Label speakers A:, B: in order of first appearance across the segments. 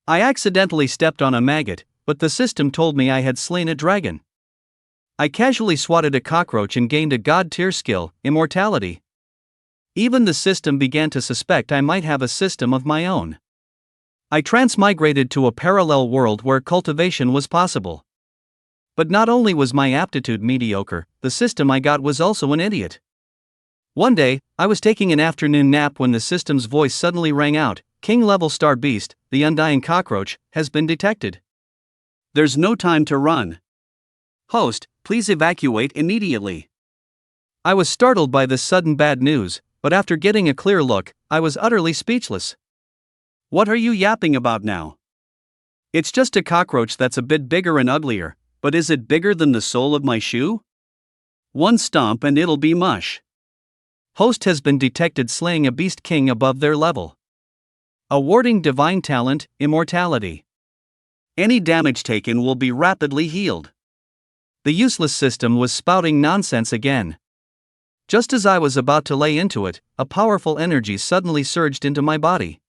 A: I accidentally stepped on a maggot, but the system told me I had slain a dragon. I casually swatted a cockroach and gained a god-tier skill, immortality. Even the system began to suspect I might have a system of my own. I transmigrated to a parallel world where cultivation was possible. But not only was my aptitude mediocre, the system I got was also an idiot. One day, I was taking an afternoon nap when the system's voice suddenly rang out, "King-level star beast, the undying cockroach, has been detected. There's no time to run. Host, please evacuate immediately." I was startled by this sudden bad news, but after getting a clear look, I was utterly speechless. "What are you yapping about now? It's just a cockroach that's a bit bigger and uglier, but is it bigger than the sole of my shoe? One stomp and it'll be mush." Host has been detected slaying a beast king above their level. Awarding divine talent, immortality. Any damage taken will be rapidly healed. The useless system was spouting nonsense again. Just as I was about to lay into it, a powerful energy suddenly surged into my body.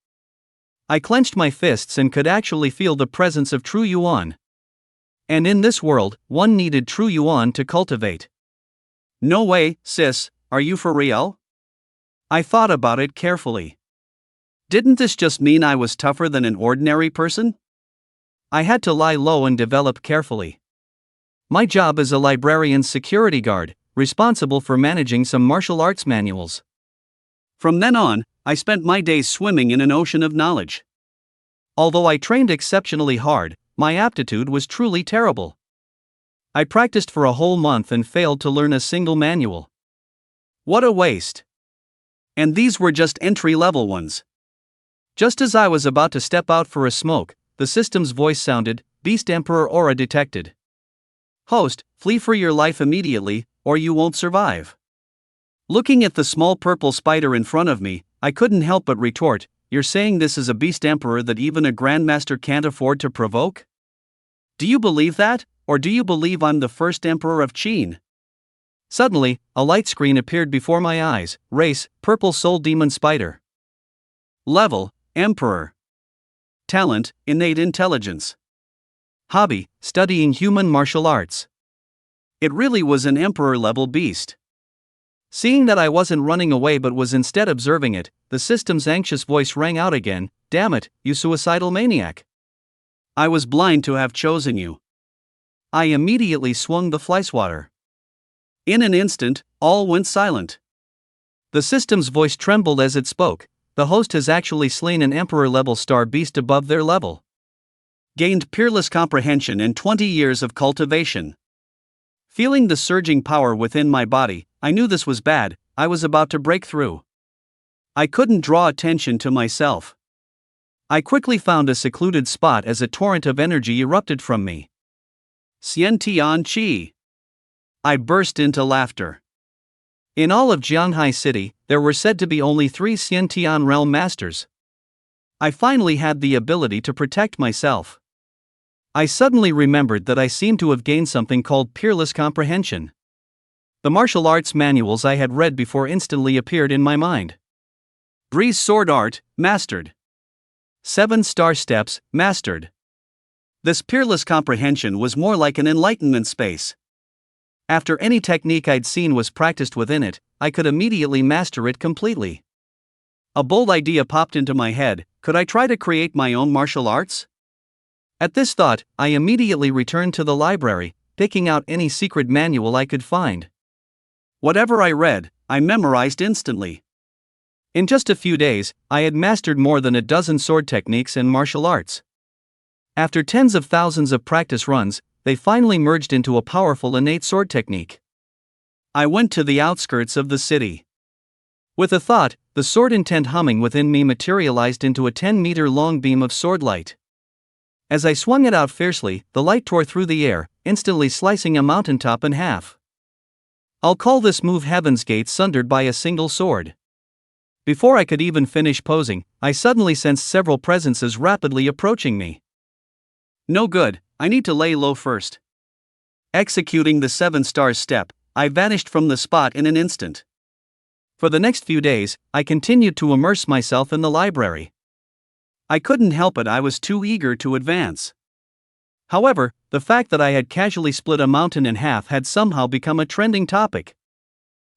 A: I clenched my fists and could actually feel the presence of true yuan. And in this world, one needed true yuan to cultivate. "No way, sis, are you for real?" I thought about it carefully. Didn't this just mean I was tougher than an ordinary person? I had to lie low and develop carefully. My job is a librarian's security guard, responsible for managing some martial arts manuals. From then on, I spent my days swimming in an ocean of knowledge. Although I trained exceptionally hard, my aptitude was truly terrible. I practiced for a whole month and failed to learn a single manual. What a waste! And these were just entry-level ones. Just as I was about to step out for a smoke, the system's voice sounded, "Beast Emperor aura detected. Host, flee for your life immediately, or you won't survive." Looking at the small purple spider in front of me, I couldn't help but retort, "You're saying this is a beast emperor that even a grandmaster can't afford to provoke? Do you believe that, or do you believe I'm the first emperor of Qin?" Suddenly, a light screen appeared before my eyes. Race, purple soul demon spider. Level, emperor. Talent, innate intelligence. Hobby, studying human martial arts. It really was an emperor-level beast. Seeing that I wasn't running away but was instead observing it, the system's anxious voice rang out again, "Damn it, you suicidal maniac. I was blind to have chosen you." I immediately swung the fly swatter. In an instant, all went silent. The system's voice trembled as it spoke. "The host has actually slain an emperor-level star beast above their level. Gained peerless comprehension and 20 years of cultivation." Feeling the surging power within my body, I knew this was bad. I was about to break through. I couldn't draw attention to myself. I quickly found a secluded spot as a torrent of energy erupted from me. Xiantian Qi. I burst into laughter. In all of Jianghai City, there were said to be only 3 Xiantian realm masters. I finally had the ability to protect myself. I suddenly remembered that I seemed to have gained something called peerless comprehension. The martial arts manuals I had read before instantly appeared in my mind. Breeze sword art, mastered. 7-star steps, mastered. This peerless comprehension was more like an enlightenment space. After any technique I'd seen was practiced within it, I could immediately master it completely. A bold idea popped into my head: could I try to create my own martial arts? At this thought, I immediately returned to the library, picking out any secret manual I could find. Whatever I read, I memorized instantly. In just a few days, I had mastered more than a dozen sword techniques and martial arts. After tens of thousands of practice runs, they finally merged into a powerful innate sword technique. I went to the outskirts of the city. With a thought, the sword intent humming within me materialized into a 10-meter-long beam of sword light. As I swung it out fiercely, the light tore through the air, instantly slicing a mountaintop in half. I'll call this move Heaven's Gate sundered by a single sword. Before I could even finish posing, I suddenly sensed several presences rapidly approaching me. No good, I need to lay low first. Executing the 7-star step, I vanished from the spot in an instant. For the next few days, I continued to immerse myself in the library. I couldn't help it, I was too eager to advance. However, the fact that I had casually split a mountain in half had somehow become a trending topic.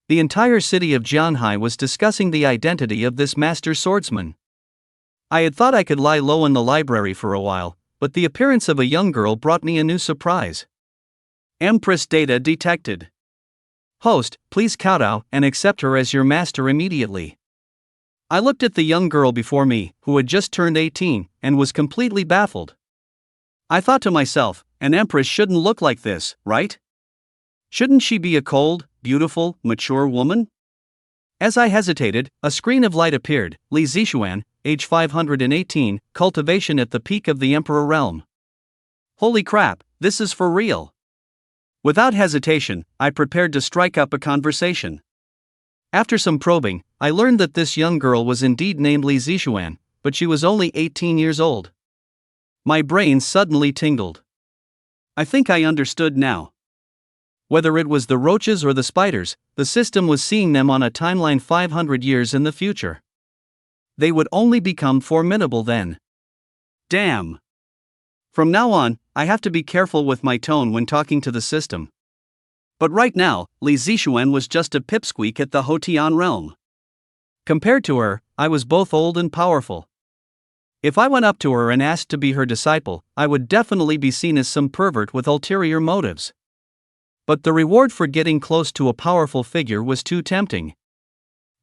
A: The entire city of Jianhai was discussing the identity of this master swordsman. I had thought I could lie low in the library for a while, but the appearance of a young girl brought me a new surprise. Empress data detected. Host, please kowtow and accept her as your master immediately. I looked at the young girl before me, who had just turned 18, and was completely baffled. I thought to myself, an empress shouldn't look like this, right? Shouldn't she be a cold, beautiful, mature woman? As I hesitated, a screen of light appeared. Li Zixuan, age 518, cultivation at the peak of the Emperor realm. Holy crap, this is for real. Without hesitation, I prepared to strike up a conversation. After some probing, I learned that this young girl was indeed named Li Zixuan, but she was only 18 years old. My brain suddenly tingled. I think I understood now. Whether it was the roaches or the spiders, the system was seeing them on a timeline 500 years in the future. They would only become formidable then. Damn. From now on, I have to be careful with my tone when talking to the system. But right now, Li Zixuan was just a pipsqueak at the Hotian realm. Compared to her, I was both old and powerful. If I went up to her and asked to be her disciple, I would definitely be seen as some pervert with ulterior motives. But the reward for getting close to a powerful figure was too tempting.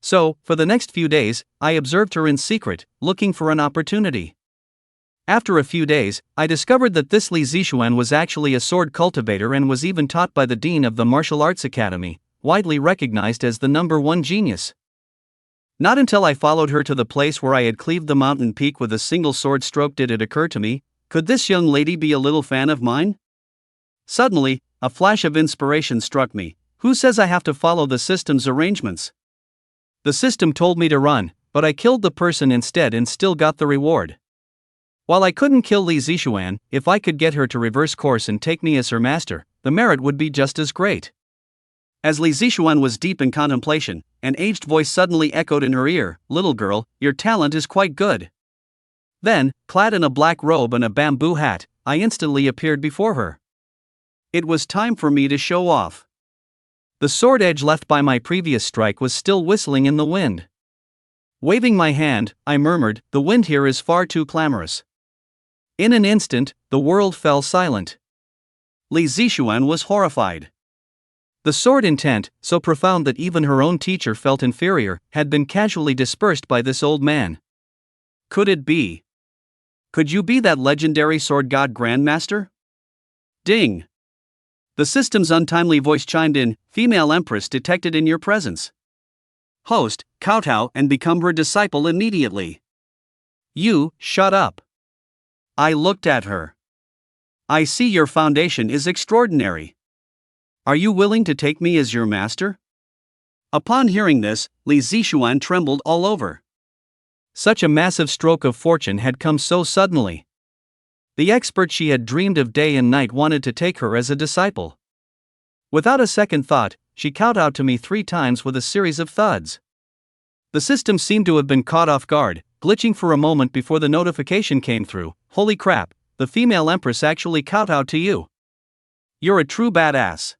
A: So, for the next few days, I observed her in secret, looking for an opportunity. After a few days, I discovered that this Li Zixuan was actually a sword cultivator and was even taught by the dean of the martial arts academy, widely recognized as the #1 genius. Not until I followed her to the place where I had cleaved the mountain peak with a single sword stroke did it occur to me, could this young lady be a little fan of mine? Suddenly, a flash of inspiration struck me. Who says I have to follow the system's arrangements? The system told me to run, but I killed the person instead and still got the reward. While I couldn't kill Li Zixuan, if I could get her to reverse course and take me as her master, the merit would be just as great. As Li Zixuan was deep in contemplation, an aged voice suddenly echoed in her ear, "Little girl, your talent is quite good." Then, clad in a black robe and a bamboo hat, I instantly appeared before her. It was time for me to show off. The sword edge left by my previous strike was still whistling in the wind. Waving my hand, I murmured, "The wind here is far too clamorous." In an instant, the world fell silent. Li Zixuan was horrified. The sword intent, so profound that even her own teacher felt inferior, had been casually dispersed by this old man. Could it be? Could you be that legendary sword god grandmaster? Ding! The system's untimely voice chimed in, "Female empress detected in your presence. Host, kowtow and become her disciple immediately." You, shut up. I looked at her. I see your foundation is extraordinary. Are you willing to take me as your master? Upon hearing this, Li Zixuan trembled all over. Such a massive stroke of fortune had come so suddenly. The expert she had dreamed of day and night wanted to take her as a disciple. Without a second thought, she kowtowed to me 3 times with a series of thuds. The system seemed to have been caught off guard, glitching for a moment before the notification came through. Holy crap, the female empress actually kowtowed to you. You're a true badass.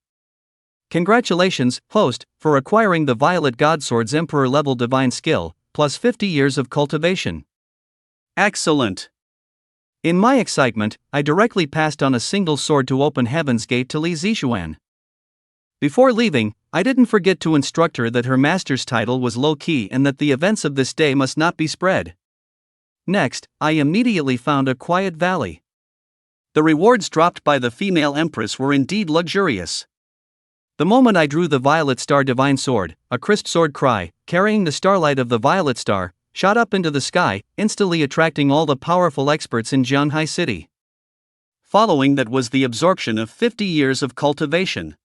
A: Congratulations, host, for acquiring the Violet Godsword's Emperor-level divine skill, plus 50 years of cultivation. Excellent. In my excitement, I directly passed on a single sword to open Heaven's Gate to Li Zixuan. Before leaving, I didn't forget to instruct her that her master's title was low-key and that the events of this day must not be spread. Next, I immediately found a quiet valley. The rewards dropped by the female empress were indeed luxurious. The moment I drew the Violet Star Divine Sword, a crisp sword cry, carrying the starlight of the Violet Star, shot up into the sky, instantly attracting all the powerful experts in Jianhai City. Following that was the absorption of 50 years of cultivation.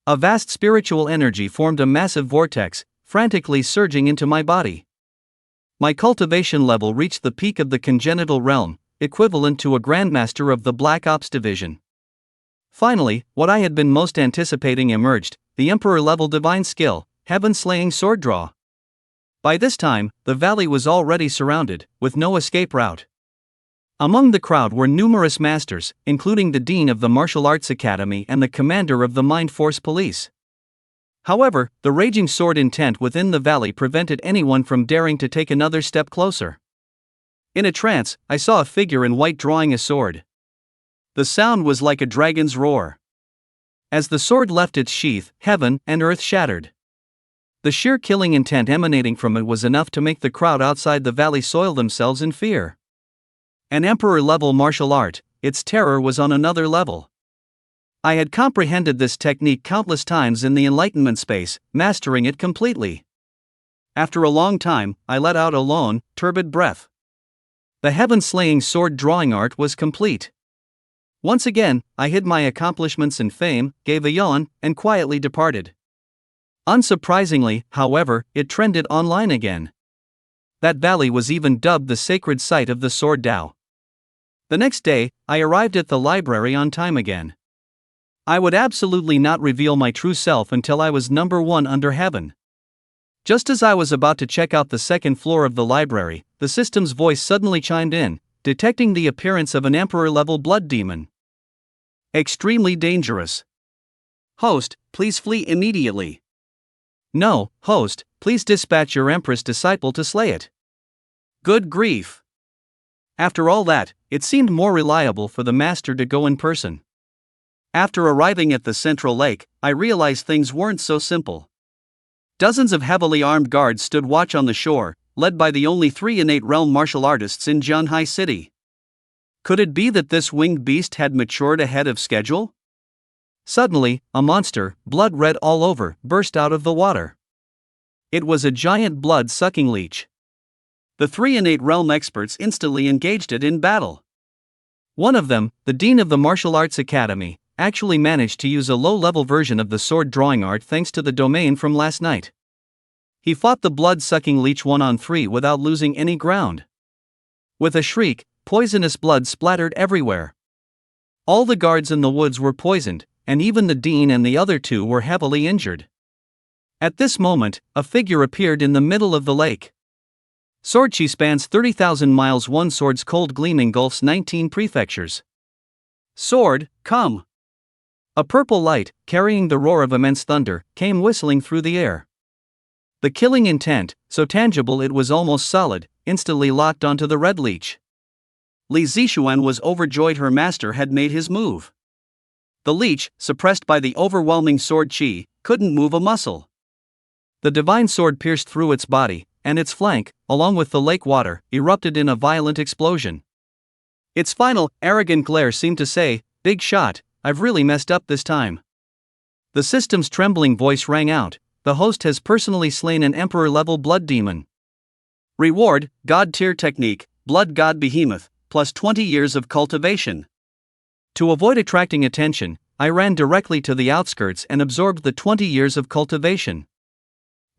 A: A vast spiritual energy formed a massive vortex, frantically surging into my body. My cultivation level reached the peak of the congenital realm, equivalent to a Grandmaster of the Black Ops Division. Finally, what I had been most anticipating emerged, the Emperor-level divine skill, Heaven-Slaying Sword Draw. By this time, the valley was already surrounded, with no escape route. Among the crowd were numerous masters, including the dean of the martial arts academy and the commander of the Mind Force Police. However, the raging sword intent within the valley prevented anyone from daring to take another step closer. In a trance, I saw a figure in white drawing a sword. The sound was like a dragon's roar. As the sword left its sheath, heaven and earth shattered. The sheer killing intent emanating from it was enough to make the crowd outside the valley soil themselves in fear. An emperor-level martial art, its terror was on another level. I had comprehended this technique countless times in the Enlightenment space, mastering it completely. After a long time, I let out a lone, turbid breath. The heaven-slaying sword drawing art was complete. Once again, I hid my accomplishments and fame, gave a yawn, and quietly departed. Unsurprisingly, however, it trended online again. That valley was even dubbed the sacred site of the sword Tao. The next day, I arrived at the library on time again. I would absolutely not reveal my true self until I was number one under heaven. Just as I was about to check out the second floor of the library, the system's voice suddenly chimed in, detecting the appearance of an emperor-level blood demon. Extremely dangerous. Host, please flee immediately. No, host, please dispatch your empress disciple to slay it. Good grief. After all that, it seemed more reliable for the master to go in person. After arriving at the central lake, I realized things weren't so simple. Dozens of heavily armed guards stood watch on the shore, led by the only 3 innate realm martial artists in Zhanghai City. Could it be that this winged beast had matured ahead of schedule? Suddenly, a monster, blood red all over, burst out of the water. It was a giant blood-sucking leech. The 3 innate realm experts instantly engaged it in battle. One of them, the dean of the martial arts academy, actually managed to use a low-level version of the sword drawing art thanks to the domain from last night. He fought the blood-sucking leech 1-on-3 without losing any ground. With a shriek, poisonous blood splattered everywhere. All the guards in the woods were poisoned, and even the dean and the other 2 were heavily injured. At this moment, a figure appeared in the middle of the lake. Swordchi spans 30,000 miles. One sword's cold gleam engulfs 19 prefectures. Sword, come! A purple light, carrying the roar of immense thunder, came whistling through the air. The killing intent, so tangible it was almost solid, instantly locked onto the red leech. Li Zixuan was overjoyed her master had made his move. The leech, suppressed by the overwhelming sword chi, couldn't move a muscle. The divine sword pierced through its body, and its flank, along with the lake water, erupted in a violent explosion. Its final, arrogant glare seemed to say, "Big shot, I've really messed up this time." The system's trembling voice rang out, "The host has personally slain an emperor-level blood demon. Reward, God-tier technique, Blood God Behemoth, plus 20 years of cultivation." To avoid attracting attention, I ran directly to the outskirts and absorbed the 20 years of cultivation.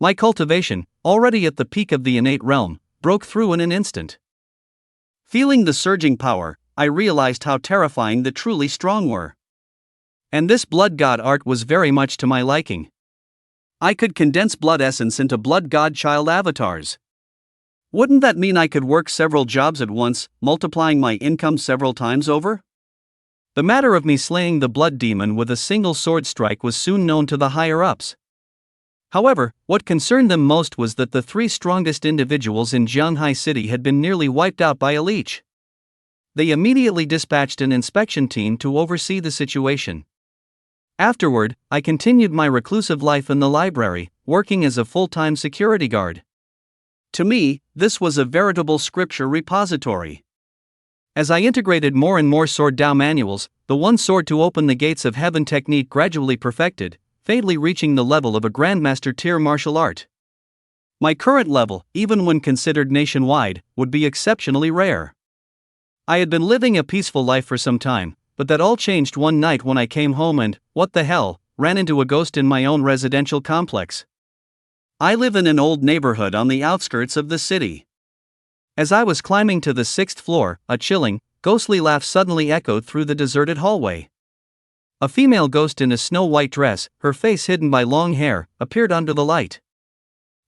A: My cultivation, already at the peak of the innate realm, broke through in an instant. Feeling the surging power, I realized how terrifying the truly strong were. And this blood god art was very much to my liking. I could condense blood essence into blood god child avatars. Wouldn't that mean I could work several jobs at once, multiplying my income several times over? The matter of me slaying the blood demon with a single sword strike was soon known to the higher-ups. However, what concerned them most was that the 3 strongest individuals in Zhanghai City had been nearly wiped out by a leech. They immediately dispatched an inspection team to oversee the situation. Afterward, I continued my reclusive life in the library, working as a full-time security guard. To me, this was a veritable scripture repository. As I integrated more and more sword Tao manuals, the one sword to open the gates of heaven technique gradually perfected, faintly reaching the level of a grandmaster tier martial art. My current level, even when considered nationwide, would be exceptionally rare. I had been living a peaceful life for some time, but that all changed one night when I came home and, what the hell, ran into a ghost in my own residential complex. I live in an old neighborhood on the outskirts of the city. As I was climbing to the 6th floor, a chilling, ghostly laugh suddenly echoed through the deserted hallway. A female ghost in a snow-white dress, her face hidden by long hair, appeared under the light.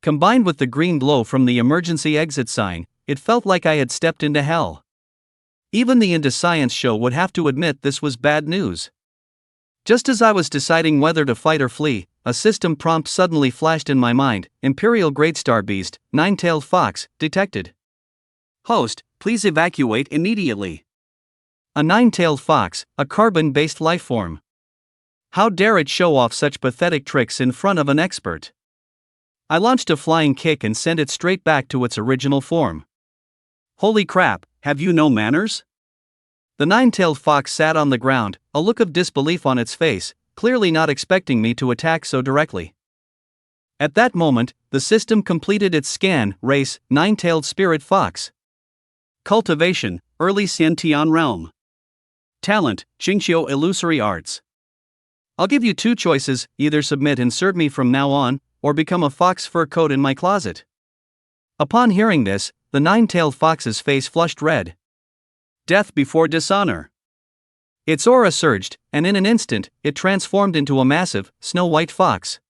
A: Combined with the green glow from the emergency exit sign, it felt like I had stepped into hell. Even the into science show would have to admit this was bad news. Just as I was deciding whether to fight or flee, a system prompt suddenly flashed in my mind: Imperial Greatstar Beast, Nine-Tailed Fox, detected. Host, please evacuate immediately. A nine-tailed fox, a carbon-based lifeform. How dare it show off such pathetic tricks in front of an expert? I launched a flying kick and sent it straight back to its original form. Holy crap, have you no manners? The nine-tailed fox sat on the ground, a look of disbelief on its face, clearly not expecting me to attack so directly. At that moment, the system completed its scan: race, nine-tailed spirit fox. Cultivation, early Xiantian realm. Talent, Jingxiu illusory arts. I'll give you two choices: either submit and serve me from now on, or become a fox fur coat in my closet. Upon hearing this, the nine-tailed fox's face flushed red. Death before dishonor. Its aura surged, and in an instant, it transformed into a massive, snow-white fox.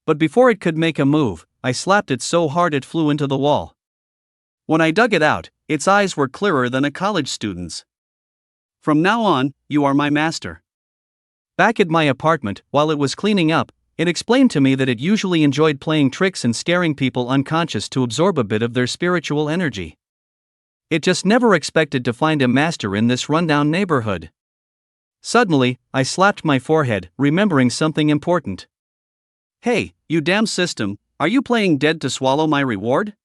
A: But before it could make a move, I slapped it so hard it flew into the wall. When I dug it out, its eyes were clearer than a college student's. From now on, you are my master. Back at my apartment, while it was cleaning up, it explained to me that it usually enjoyed playing tricks and scaring people unconscious to absorb a bit of their spiritual energy. It just never expected to find a master in this rundown neighborhood. Suddenly, I slapped my forehead, remembering something important. Hey, you damn system, are you playing dead to swallow my reward?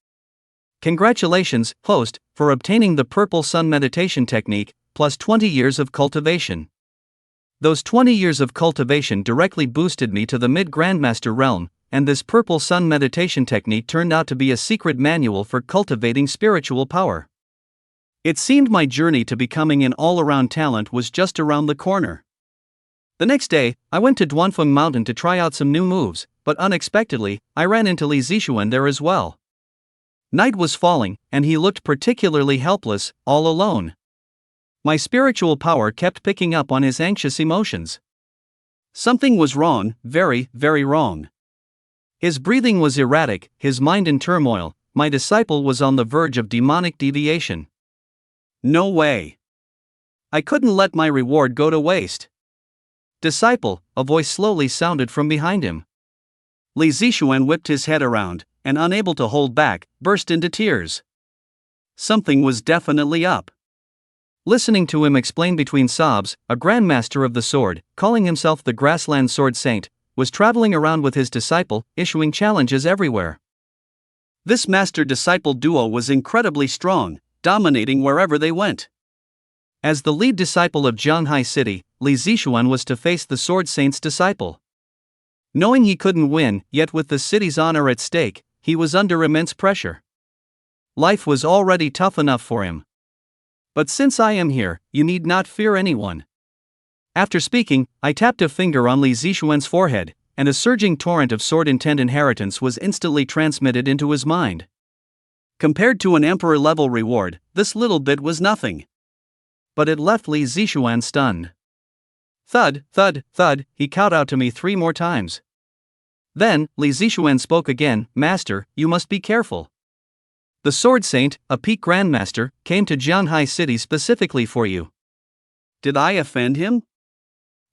A: Congratulations, host, for obtaining the Purple Sun meditation technique, plus 20 years of cultivation. Those 20 years of cultivation directly boosted me to the mid-grandmaster realm, and this Purple Sun meditation technique turned out to be a secret manual for cultivating spiritual power. It seemed my journey to becoming an all-around talent was just around the corner. The next day, I went to Duanfeng Mountain to try out some new moves, but unexpectedly, I ran into Li Zixuan there as well. Night was falling, and he looked particularly helpless, all alone. My spiritual power kept picking up on his anxious emotions. Something was wrong, very, very wrong. His breathing was erratic, his mind in turmoil. My disciple was on the verge of demonic deviation. No way. I couldn't let my reward go to waste. Disciple, a voice slowly sounded from behind him. Li Zixuan whipped his head around, and unable to hold back, burst into tears. Something was definitely up. Listening to him explain between sobs, a grandmaster of the sword, calling himself the Grassland Sword Saint, was traveling around with his disciple, issuing challenges everywhere. This master-disciple duo was incredibly strong, dominating wherever they went. As the lead disciple of Jianghai City, Li Zixuan was to face the Sword Saint's disciple. Knowing he couldn't win, yet with the city's honor at stake, he was under immense pressure. Life was already tough enough for him. But since I am here, you need not fear anyone. After speaking, I tapped a finger on Li Zixuan's forehead, and a surging torrent of sword intent inheritance was instantly transmitted into his mind. Compared to an emperor-level reward, this little bit was nothing. But it left Li Zixuan stunned. Thud, thud, thud, he called out to me 3 more times. Then, Li Zixuan spoke again: Master, you must be careful. The Sword Saint, a peak grandmaster, came to Jianghai City specifically for you. Did I offend him?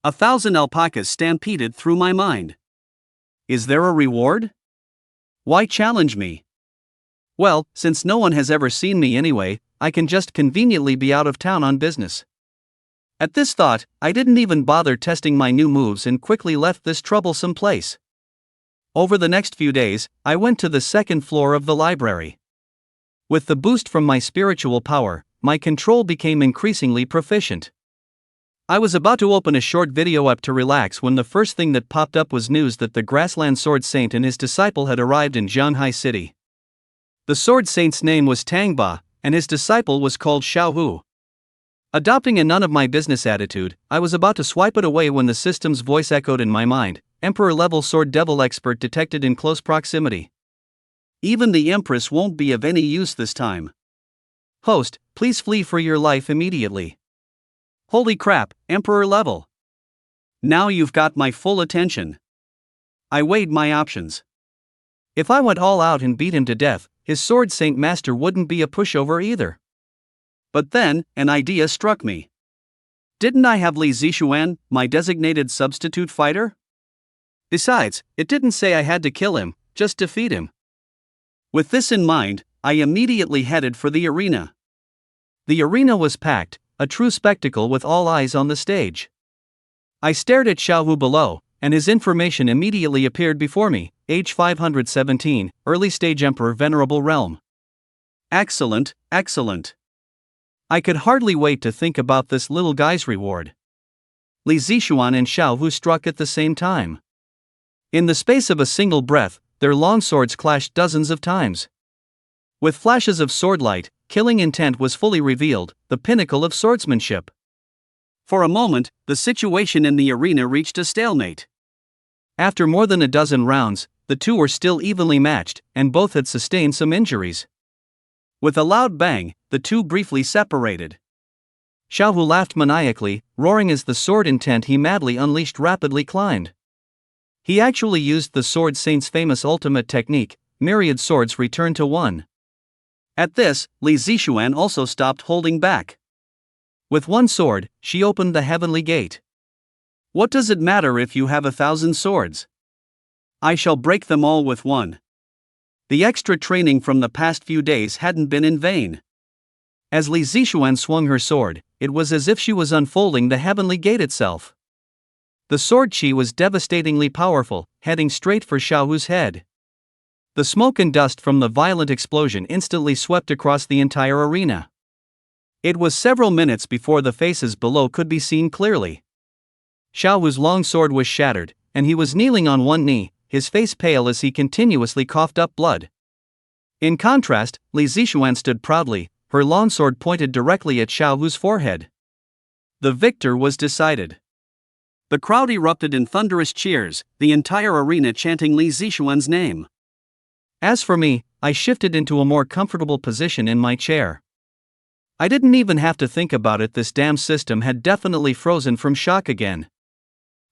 A: 1,000 alpacas stampeded through my mind. Is there a reward? Why challenge me? Well, since no one has ever seen me anyway, I can just conveniently be out of town on business. At this thought, I didn't even bother testing my new moves and quickly left this troublesome place. Over the next few days, I went to the 2nd floor of the library. With the boost from my spiritual power, my control became increasingly proficient. I was about to open a short video app to relax when the first thing that popped up was news that the Grassland Sword Saint and his disciple had arrived in Jianghai City. The Sword Saint's name was Tangba, and his disciple was called Xiaohu. Adopting a none-of-my-business attitude, I was about to swipe it away when the system's voice echoed in my mind: Emperor-level sword devil expert detected in close proximity. Even the Empress won't be of any use this time. Host, please flee for your life immediately. Holy crap, Emperor level. Now you've got my full attention. I weighed my options. If I went all out and beat him to death, his sword Saint Master wouldn't be a pushover either. But then, an idea struck me. Didn't I have Li Zixuan, my designated substitute fighter? Besides, it didn't say I had to kill him, just defeat him. With this in mind, I immediately headed for the arena. The arena was packed, a true spectacle with all eyes on the stage. I stared at Xiaohu below, and his information immediately appeared before me, age 517, early stage Emperor Venerable Realm. Excellent, excellent. I could hardly wait to think about this little guy's reward. Li Zixuan and Xiaohu struck at the same time. In the space of a single breath, their long swords clashed dozens of times. With flashes of swordlight, killing intent was fully revealed, the pinnacle of swordsmanship. For a moment, the situation in the arena reached a stalemate. After more than a dozen rounds, the two were still evenly matched, and both had sustained some injuries. With a loud bang, the two briefly separated. Xiaohu laughed maniacally, roaring as the sword intent he madly unleashed rapidly climbed. He actually used the sword saint's famous ultimate technique, myriad swords return to one. At this, Li Zixuan also stopped holding back. With one sword, she opened the heavenly gate. What does it matter if you have 1,000 swords? I shall break them all with one. The extra training from the past few days hadn't been in vain. As Li Zixuan swung her sword, it was as if she was unfolding the heavenly gate itself. The sword chi was devastatingly powerful, heading straight for Xiaohu's head. The smoke and dust from the violent explosion instantly swept across the entire arena. It was several minutes before the faces below could be seen clearly. Xiaohu's long sword was shattered, and he was kneeling on one knee, his face pale as he continuously coughed up blood. In contrast, Li Zixuan stood proudly, her long sword pointed directly at Xiaohu's forehead. The victor was decided. The crowd erupted in thunderous cheers, the entire arena chanting Li Zixuan's name. As for me, I shifted into a more comfortable position in my chair. I didn't even have to think about it, this damn system had definitely frozen from shock again.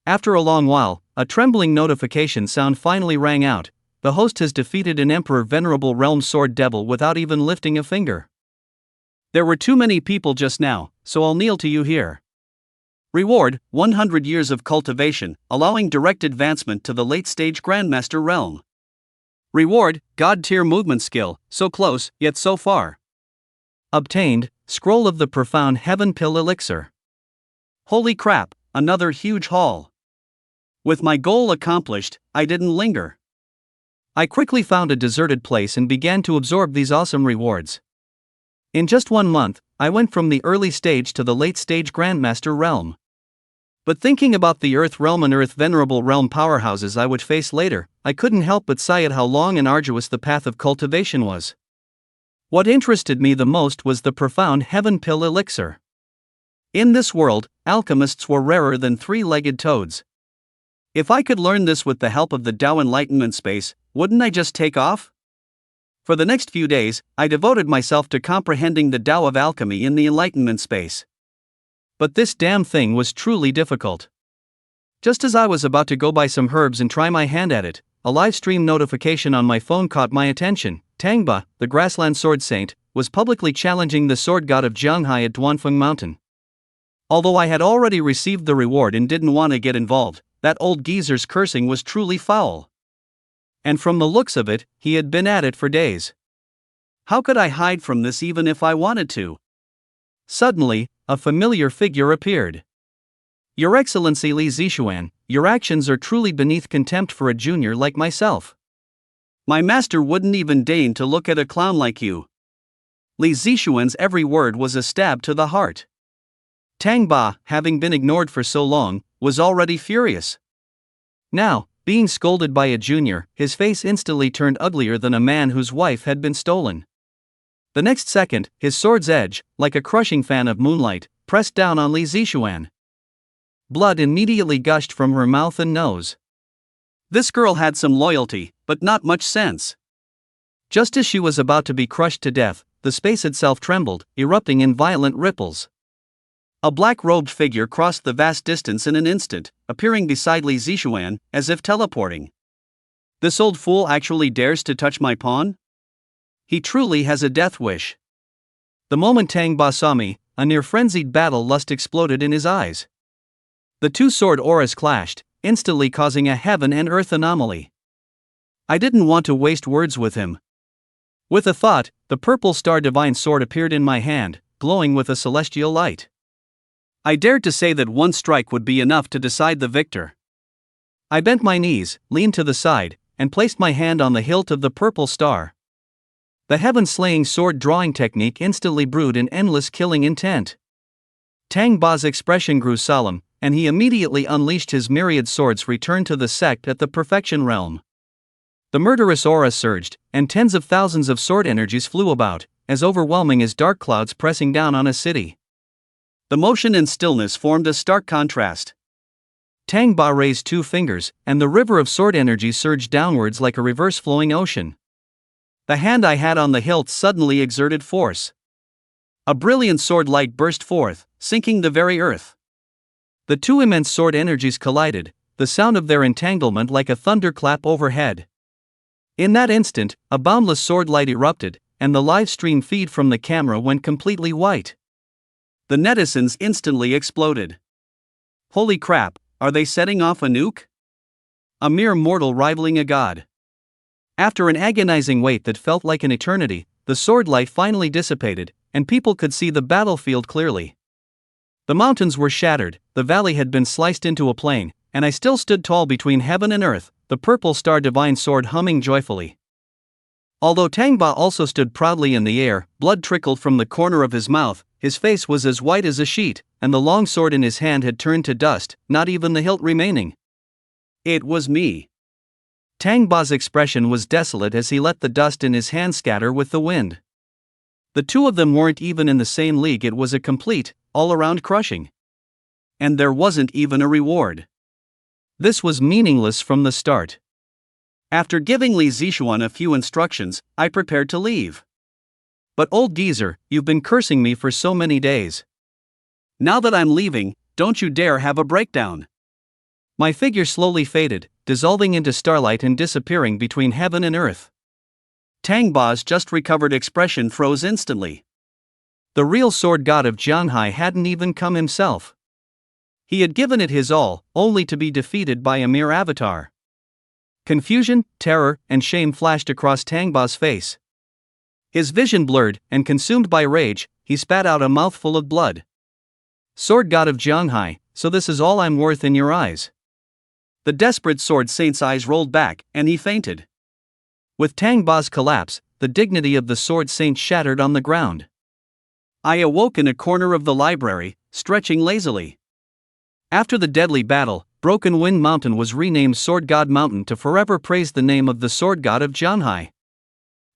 A: After a long while, a trembling notification sound finally rang out. The host has defeated an Emperor Venerable Realm Sword Devil without even lifting a finger. There were too many people just now, so I'll kneel to you here. Reward, 100 years of cultivation, allowing direct advancement to the late-stage Grandmaster realm. Reward, God-tier movement skill, so close, yet so far. Obtained, Scroll of the Profound Heaven Pill Elixir. Holy crap, another huge haul. With my goal accomplished, I didn't linger. I quickly found a deserted place and began to absorb these awesome rewards. In just 1 month, I went from the early stage to the late stage Grandmaster realm. But thinking about the Earth Realm and Earth Venerable Realm powerhouses I would face later, I couldn't help but sigh at how long and arduous the path of cultivation was. What interested me the most was the Profound Heaven Pill Elixir. In this world, alchemists were rarer than three-legged toads. If I could learn this with the help of the Tao Enlightenment space, wouldn't I just take off? For the next few days, I devoted myself to comprehending the Tao of alchemy in the Enlightenment space. But this damn thing was truly difficult. Just as I was about to go buy some herbs and try my hand at it, a live stream notification on my phone caught my attention. Tangba, the grassland sword saint, was publicly challenging the sword god of Jianghai at Duanfeng Mountain. Although I had already received the reward and didn't want to get involved, that old geezer's cursing was truly foul. And from the looks of it, he had been at it for days. How could I hide from this even if I wanted to? Suddenly, a familiar figure appeared. Your Excellency Li Zixuan, your actions are truly beneath contempt for a junior like myself. My master wouldn't even deign to look at a clown like you. Li Zixuan's every word was a stab to the heart. Tang Ba, having been ignored for so long, was already furious. Now, being scolded by a junior, his face instantly turned uglier than a man whose wife had been stolen. The next second, his sword's edge, like a crushing fan of moonlight, pressed down on Li Zixuan. Blood immediately gushed from her mouth and nose. This girl had some loyalty, but not much sense. Just as she was about to be crushed to death, the space itself trembled, erupting in violent ripples. A black-robed figure crossed the vast distance in an instant, appearing beside Li Zixuan, as if teleporting. This old fool actually dares to touch my pawn? He truly has a death wish. The moment Tang Ba saw me, a near-frenzied battle lust exploded in his eyes. The two sword auras clashed, instantly causing a heaven and earth anomaly. I didn't want to waste words with him. With a thought, the purple star divine sword appeared in my hand, glowing with a celestial light. I dared to say that one strike would be enough to decide the victor. I bent my knees, leaned to the side, and placed my hand on the hilt of the purple star. The heaven-slaying sword drawing technique instantly brewed an endless killing intent. Tang Ba's expression grew solemn, and he immediately unleashed his myriad swords returned to the sect at the perfection realm. The murderous aura surged, and tens of thousands of sword energies flew about, as overwhelming as dark clouds pressing down on a city. The motion and stillness formed a stark contrast. Tang Ba raised two fingers, and the river of sword energy surged downwards like a reverse-flowing ocean. The hand I had on the hilt suddenly exerted force. A brilliant sword light burst forth, sinking the very earth. The two immense sword energies collided, the sound of their entanglement like a thunderclap overhead. In that instant, a boundless sword light erupted, and the live stream feed from the camera went completely white. The netizens instantly exploded. Holy crap, are they setting off a nuke? A mere mortal rivaling a god. After an agonizing wait that felt like an eternity, the sword light finally dissipated, and people could see the battlefield clearly. The mountains were shattered, the valley had been sliced into a plain, and I still stood tall between heaven and earth, the purple star divine sword humming joyfully. Although Tang Ba also stood proudly in the air, blood trickled from the corner of his mouth, his face was as white as a sheet, and the long sword in his hand had turned to dust, not even the hilt remaining. It was me. Tang Ba's expression was desolate as he let the dust in his hand scatter with the wind. The two of them weren't even in the same league. It was a complete, all-around crushing. And there wasn't even a reward. This was meaningless from the start. After giving Li Zishuan a few instructions, I prepared to leave. But old geezer, you've been cursing me for so many days. Now that I'm leaving, don't you dare have a breakdown. My figure slowly faded, dissolving into starlight and disappearing between heaven and earth. Tang Ba's just recovered expression froze instantly. The real sword god of Jianghai hadn't even come himself. He had given it his all, only to be defeated by a mere avatar. Confusion, terror, and shame flashed across Tang Ba's face. His vision blurred, and consumed by rage, he spat out a mouthful of blood. Sword god of Jianghai, so this is all I'm worth in your eyes. The desperate sword saint's eyes rolled back, and he fainted. With Tang Ba's collapse, the dignity of the sword saint shattered on the ground. I awoke in a corner of the library, stretching lazily. After the deadly battle, Broken Wind Mountain was renamed Sword God Mountain to forever praise the name of the sword god of Jianghai.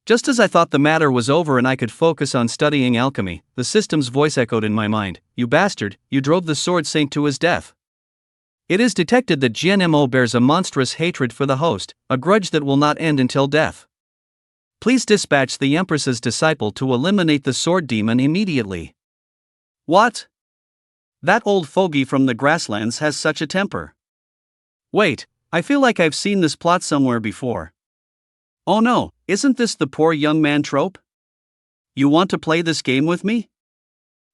A: Just as I thought the matter was over and I could focus on studying alchemy, the system's voice echoed in my mind, "You bastard, you drove the sword saint to his death. It is detected that GNMO bears a monstrous hatred for the host, a grudge that will not end until death. Please dispatch the empress's disciple to eliminate the sword demon immediately." What? That old fogey from the grasslands has such a temper. Wait, I feel like I've seen this plot somewhere before. Oh no, isn't this the poor young man trope? You want to play this game with me?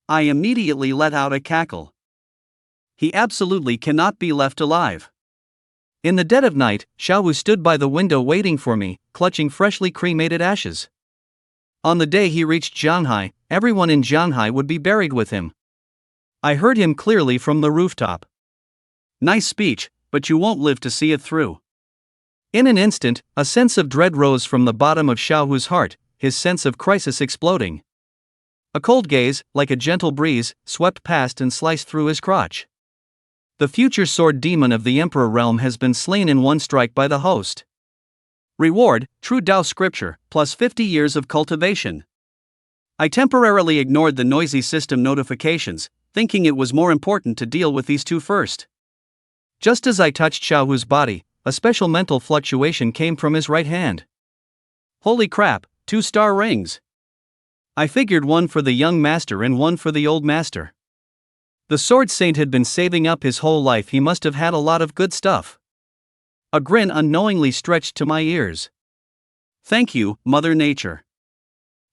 A: I immediately let out a cackle. He absolutely cannot be left alive. In the dead of night, Xiaowu stood by the window waiting for me, clutching freshly cremated ashes. On the day he reached Jianghai, everyone in Jianghai would be buried with him. I heard him clearly from the rooftop. Nice speech, but you won't live to see it through. In an instant, a sense of dread rose from the bottom of Xiaohu's heart, his sense of crisis exploding. A cold gaze, like a gentle breeze, swept past and sliced through his crotch. The future sword demon of the Emperor realm has been slain in one strike by the host. Reward, true Tao scripture, plus 50 years of cultivation. I temporarily ignored the noisy system notifications, thinking it was more important to deal with these two first. Just as I touched Xiaohu's body, a special mental fluctuation came from his right hand. Holy crap, 2-star rings. I figured one for the young master and one for the old master. The sword saint had been saving up his whole life. He must have had a lot of good stuff. A grin unknowingly stretched to my ears. Thank you, Mother Nature.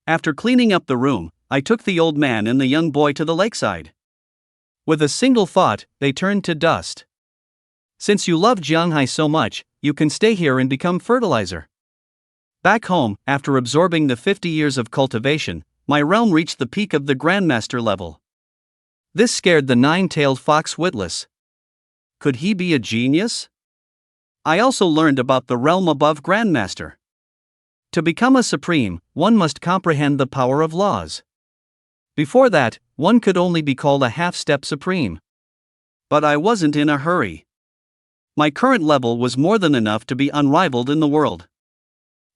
A: After cleaning up the room, I took the old man and the young boy to the lakeside. With a single thought, they turned to dust. Since you love Jianghai so much, you can stay here and become fertilizer. Back home, after absorbing the 50 years of cultivation, my realm reached the peak of the Grandmaster level. This scared the nine-tailed fox witless. Could he be a genius? I also learned about the realm above Grandmaster. To become a supreme, one must comprehend the power of laws. Before that, one could only be called a half-step supreme. But I wasn't in a hurry. My current level was more than enough to be unrivaled in the world.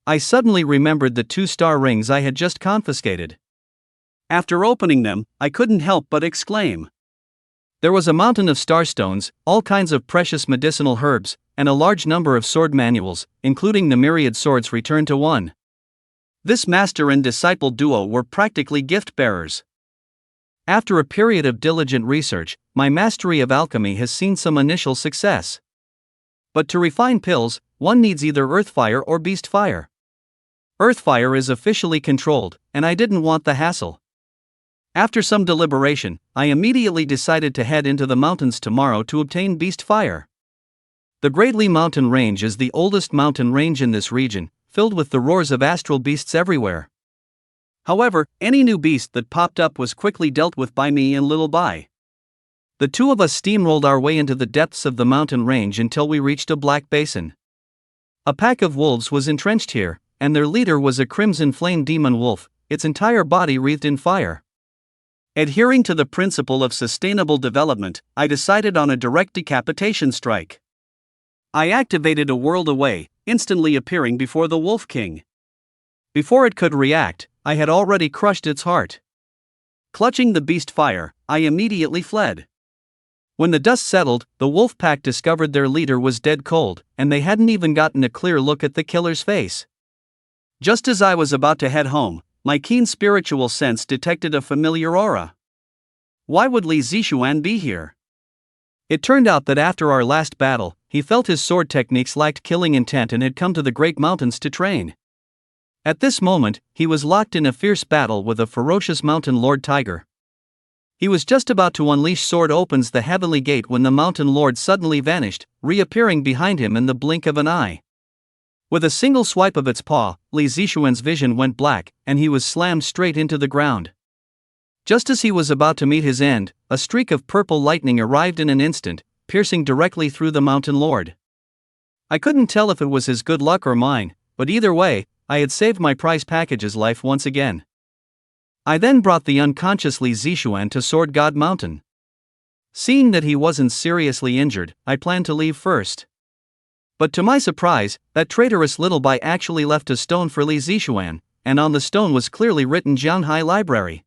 A: I suddenly remembered the 2-star rings I had just confiscated. After opening them, I couldn't help but exclaim. There was a mountain of starstones, all kinds of precious medicinal herbs, and a large number of sword manuals, including the myriad swords returned to one. This master and disciple duo were practically gift bearers. After a period of diligent research, my mastery of alchemy has seen some initial success. But to refine pills, one needs either earth fire or beast fire. Earth fire is officially controlled, and I didn't want the hassle. After some deliberation, I immediately decided to head into the mountains tomorrow to obtain beast fire. The Greatly Mountain Range is the oldest mountain range in this region, filled with the roars of astral beasts everywhere. However, any new beast that popped up was quickly dealt with by me and Little Bai. The two of us steamrolled our way into the depths of the mountain range until we reached a black basin. A pack of wolves was entrenched here, and their leader was a crimson flame demon wolf, its entire body wreathed in fire. Adhering to the principle of sustainable development, I decided on a direct decapitation strike. I activated a world away, instantly appearing before the Wolf King. Before it could react, I had already crushed its heart. Clutching the beast fire, I immediately fled. When the dust settled, the wolf pack discovered their leader was dead cold, and they hadn't even gotten a clear look at the killer's face. Just as I was about to head home, my keen spiritual sense detected a familiar aura. Why would Li Zixuan be here? It turned out that after our last battle, he felt his sword techniques lacked killing intent and had come to the Great Mountains to train. At this moment, he was locked in a fierce battle with a ferocious mountain lord tiger. He was just about to unleash Sword Opens the Heavenly Gate when the mountain lord suddenly vanished, reappearing behind him in the blink of an eye. With a single swipe of its paw, Li Zixuan's vision went black, and he was slammed straight into the ground. Just as he was about to meet his end, a streak of purple lightning arrived in an instant, piercing directly through the mountain lord. I couldn't tell if it was his good luck or mine, but either way, I had saved my prize package's life once again. I then brought the unconscious Li Zixuan to Sword God Mountain. Seeing that he wasn't seriously injured, I planned to leave first. But to my surprise, that traitorous Little Bai actually left a stone for Li Zixuan, and on the stone was clearly written Jianghai Library.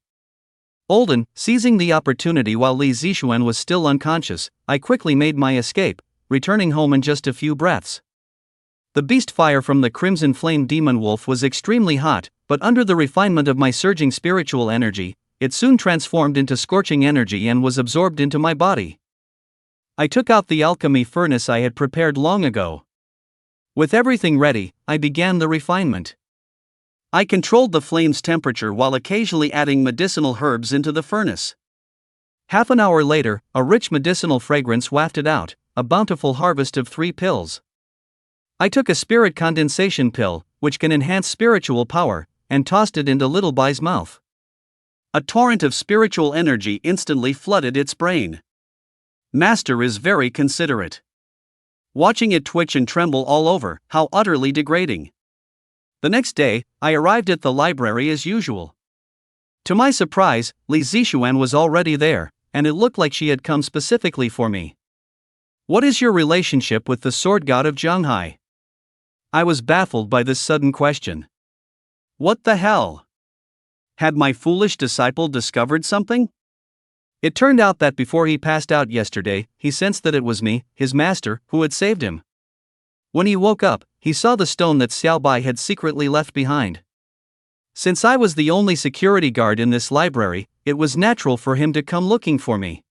A: Olden, seizing the opportunity while Li Zixuan was still unconscious, I quickly made my escape, returning home in just a few breaths. The beast fire from the crimson flame demon wolf was extremely hot, but under the refinement of my surging spiritual energy, it soon transformed into scorching energy and was absorbed into my body. I took out the alchemy furnace I had prepared long ago. With everything ready, I began the refinement. I controlled the flame's temperature while occasionally adding medicinal herbs into the furnace. Half an hour later, a rich medicinal fragrance wafted out, a bountiful harvest of 3 pills. I took a spirit condensation pill, which can enhance spiritual power, and tossed it into Little Bai's mouth. A torrent of spiritual energy instantly flooded its brain. Master is very considerate. Watching it twitch and tremble all over, how utterly degrading. The next day, I arrived at the library as usual. To my surprise, Li Zixuan was already there, and it looked like she had come specifically for me. What is your relationship with the sword god of Jianghai? I was baffled by this sudden question. What the hell? Had my foolish disciple discovered something? It turned out that before he passed out yesterday, he sensed that it was me, his master, who had saved him. When he woke up, he saw the stone that Xiao Bai had secretly left behind. Since I was the only security guard in this library, it was natural for him to come looking for me.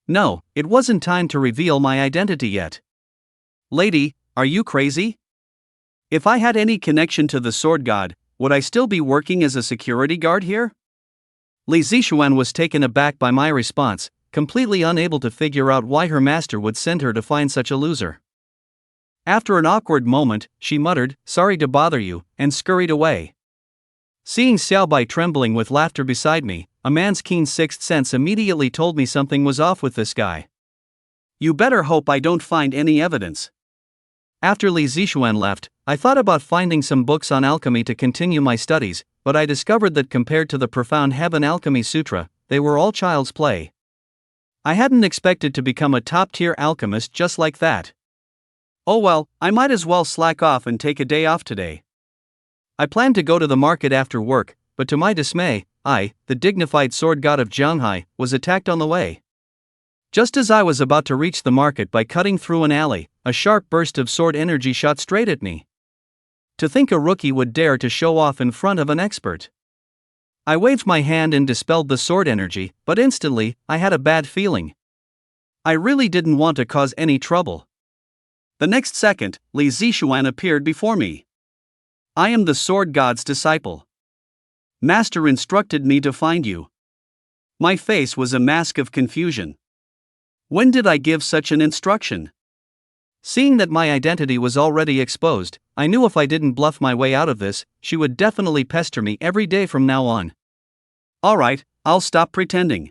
A: No, it wasn't time to reveal my identity yet. Lady, are you crazy? If I had any connection to the sword god, would I still be working as a security guard here? Li Zixuan was taken aback by my response, completely unable to figure out why her master would send her to find such a loser. After an awkward moment, she muttered, "Sorry to bother you," and scurried away. Seeing Xiaobai trembling with laughter beside me, a man's keen sixth sense immediately told me something was off with this guy. You better hope I don't find any evidence. After Li Zixuan left, I thought about finding some books on alchemy to continue my studies, but I discovered that compared to the profound Heaven Alchemy Sutra, they were all child's play. I hadn't expected to become a top-tier alchemist just like that. Oh well, I might as well slack off and take a day off today. I planned to go to the market after work, but to my dismay, I, the dignified sword god of Jianghai, was attacked on the way. Just as I was about to reach the market by cutting through an alley, a sharp burst of sword energy shot straight at me. To think a rookie would dare to show off in front of an expert. I waved my hand and dispelled the sword energy, but instantly, I had a bad feeling. I really didn't want to cause any trouble. The next second, Li Zixuan appeared before me. I am the sword god's disciple. Master instructed me to find you. My face was a mask of confusion. When did I give such an instruction? Seeing that my identity was already exposed, I knew if I didn't bluff my way out of this, she would definitely pester me every day from now on. Alright, I'll stop pretending.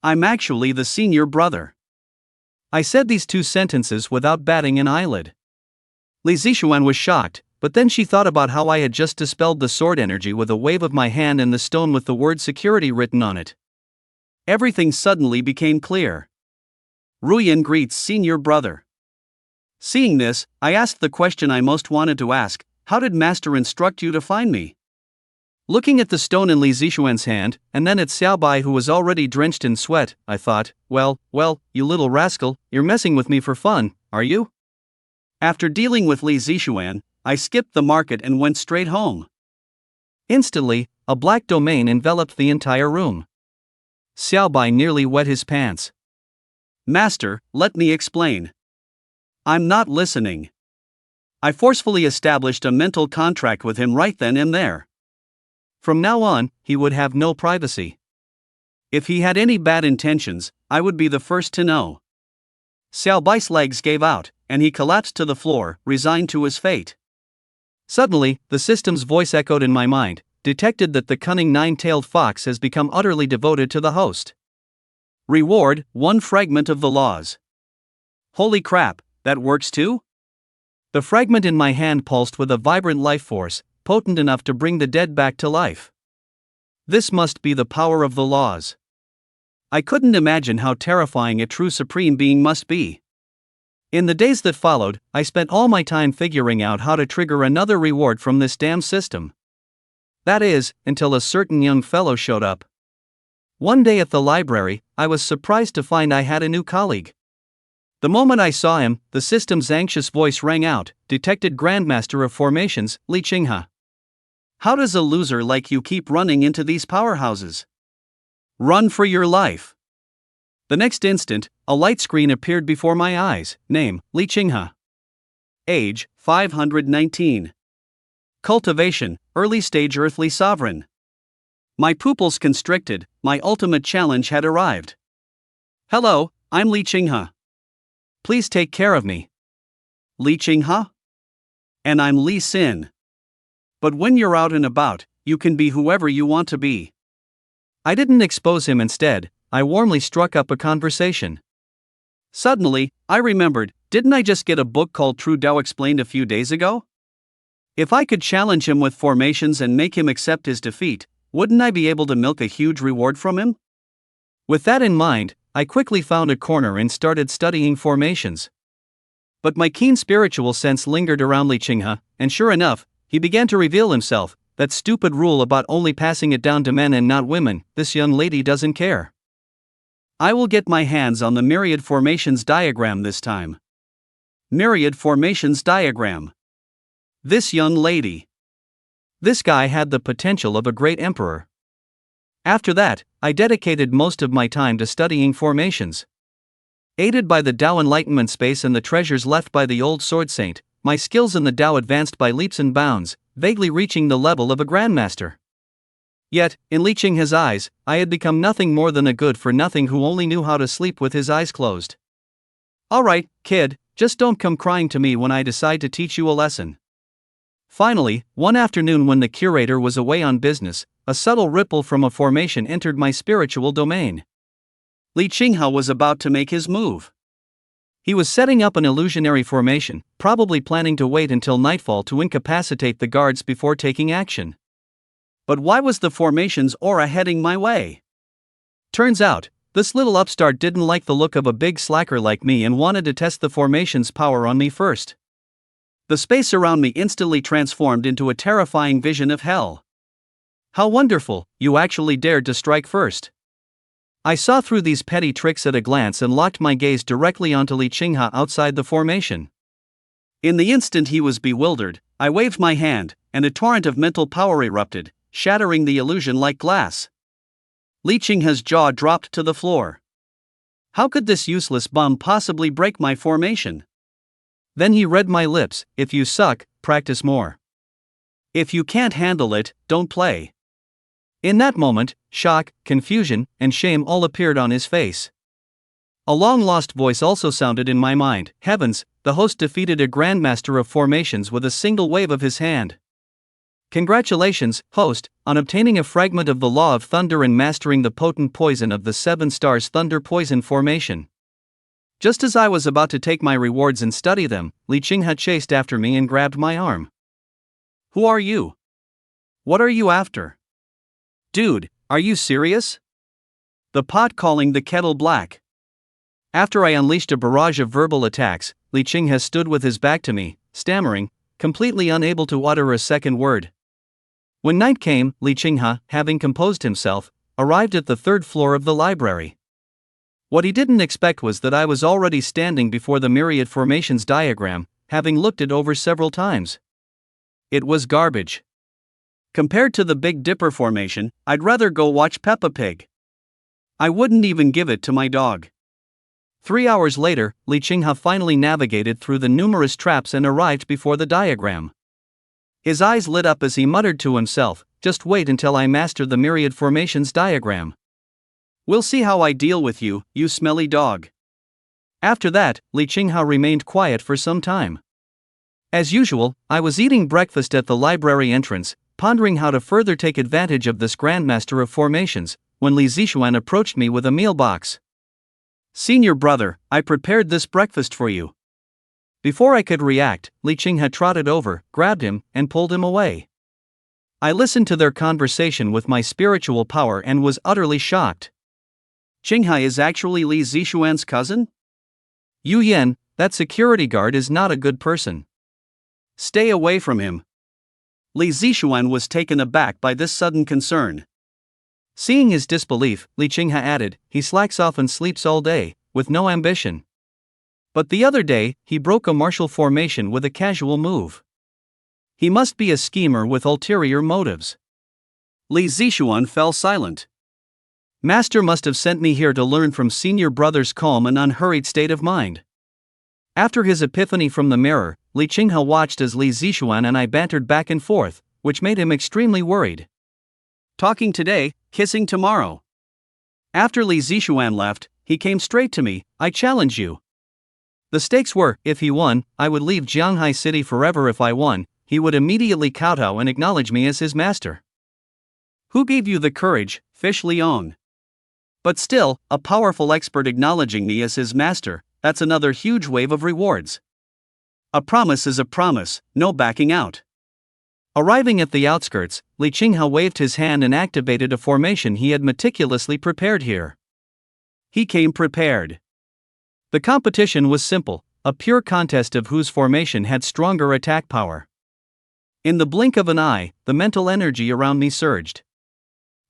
A: I'm actually the senior brother. I said these two sentences without batting an eyelid. Li Zixuan was shocked, but then she thought about how I had just dispelled the sword energy with a wave of my hand and the stone with the word security written on it. Everything suddenly became clear. Ruyan greets senior brother. Seeing this, I asked the question I most wanted to ask: how did Master instruct you to find me? Looking at the stone in Li Zixuan's hand, and then at Xiaobai who was already drenched in sweat, I thought, well, you little rascal, you're messing with me for fun, are you? After dealing with Li Zixuan, I skipped the market and went straight home. Instantly, a black domain enveloped the entire room. Xiaobai nearly wet his pants. Master, let me explain. I'm not listening. I forcefully established a mental contract with him right then and there. From now on, he would have no privacy. If he had any bad intentions, I would be the first to know. Xiaobai's legs gave out, and he collapsed to the floor, resigned to his fate. Suddenly, the system's voice echoed in my mind, detected that the cunning nine-tailed fox has become utterly devoted to the host. Reward, 1 fragment of the laws. Holy crap, that works too? The fragment in my hand pulsed with a vibrant life force, potent enough to bring the dead back to life. This must be the power of the laws. I couldn't imagine how terrifying a true supreme being must be. In the days that followed, I spent all my time figuring out how to trigger another reward from this damn system. That is, until a certain young fellow showed up. One day at the library, I was surprised to find I had a new colleague. The moment I saw him, the system's anxious voice rang out, detected Grandmaster of Formations, Li Qinghe. How does a loser like you keep running into these powerhouses? Run for your life. The next instant, a light screen appeared before my eyes. Name, Li Qinghe. Age, 519. Cultivation, early stage earthly sovereign. My pupils constricted, my ultimate challenge had arrived. Hello, I'm Li Qinghe. Please take care of me. Li Qinghe? And I'm Li Xin. But when you're out and about, you can be whoever you want to be. I didn't expose him instead, I warmly struck up a conversation. Suddenly, I remembered, didn't I just get a book called True Tao Explained a few days ago? If I could challenge him with formations and make him accept his defeat, wouldn't I be able to milk a huge reward from him? With that in mind, I quickly found a corner and started studying formations. But my keen spiritual sense lingered around Li Qinghe, and sure enough, he began to reveal himself. That stupid rule about only passing it down to men and not women, this young lady doesn't care. I will get my hands on the myriad formations diagram this time. Myriad formations diagram. This young lady. This guy had the potential of a great emperor. After that, I dedicated most of my time to studying formations. Aided by the Tao Enlightenment space and the treasures left by the old Sword Saint, my skills in the Tao advanced by leaps and bounds, vaguely reaching the level of a grandmaster. Yet, in Li Qinghe's eyes, I had become nothing more than a good-for-nothing who only knew how to sleep with his eyes closed. "Alright, kid, just don't come crying to me when I decide to teach you a lesson." Finally, one afternoon when the curator was away on business, a subtle ripple from a formation entered my spiritual domain. Li Qinghe was about to make his move. He was setting up an illusionary formation, probably planning to wait until nightfall to incapacitate the guards before taking action. But why was the formation's aura heading my way? Turns out, this little upstart didn't like the look of a big slacker like me and wanted to test the formation's power on me first. The space around me instantly transformed into a terrifying vision of hell. "How wonderful, you actually dared to strike first." I saw through these petty tricks at a glance and locked my gaze directly onto Li Qinghe outside the formation. In the instant he was bewildered, I waved my hand, and a torrent of mental power erupted, shattering the illusion like glass. Li Qinghe's jaw dropped to the floor. How could this useless bum possibly break my formation? Then he read my lips: "If you suck, practice more. If you can't handle it, don't play." In that moment, shock, confusion, and shame all appeared on his face. A long-lost voice also sounded in my mind. Heavens, the host defeated a grandmaster of formations with a single wave of his hand. Congratulations, host, on obtaining a fragment of the law of thunder and mastering the potent poison of the 7 stars thunder poison formation. Just as I was about to take my rewards and study them, Li Qinghe chased after me and grabbed my arm. "Who are you? What are you after? Dude, are you serious?" The pot calling the kettle black. After I unleashed a barrage of verbal attacks, Li Qinghe stood with his back to me, stammering, completely unable to utter a second word. When night came, Li Qinghe, having composed himself, arrived at the 3rd floor of the library. What he didn't expect was that I was already standing before the myriad formations diagram, having looked it over several times. It was garbage. Compared to the Big Dipper formation, I'd rather go watch Peppa Pig. I wouldn't even give it to my dog. 3 hours later, Li Qinghe finally navigated through the numerous traps and arrived before the diagram. His eyes lit up as he muttered to himself, "Just wait until I master the myriad formations diagram. We'll see how I deal with you, you smelly dog." After that, Li Qinghe remained quiet for some time. As usual, I was eating breakfast at the library entrance, pondering how to further take advantage of this grandmaster of formations, when Li Zixuan approached me with a meal box. "Senior brother, I prepared this breakfast for you." Before I could react, Li Qinghe trotted over, grabbed him, and pulled him away. I listened to their conversation with my spiritual power and was utterly shocked. Qinghe is actually Li Zixuan's cousin? Yu Yan, that security guard is not a good person. Stay away from him. Li Zixuan was taken aback by this sudden concern. Seeing his disbelief, Li Qinghe added, "He slacks off and sleeps all day, with no ambition. But the other day, he broke a martial formation with a casual move. He must be a schemer with ulterior motives." Li Zixuan fell silent. Master must have sent me here to learn from senior brother's calm and unhurried state of mind. After his epiphany from the mirror, Li Qinghe watched as Li Zixuan and I bantered back and forth, which made him extremely worried. Talking today, kissing tomorrow. After Li Zixuan left, he came straight to me. "I challenge you." The stakes were, if he won, I would leave Jianghai City forever. If I won, he would immediately kowtow and acknowledge me as his master. Who gave you the courage, Fish Liang? But still, a powerful expert acknowledging me as his master, that's another huge wave of rewards. A promise is a promise, no backing out. Arriving at the outskirts, Li Qinghe waved his hand and activated a formation he had meticulously prepared here. He came prepared. The competition was simple, a pure contest of whose formation had stronger attack power. In the blink of an eye, the mental energy around me surged.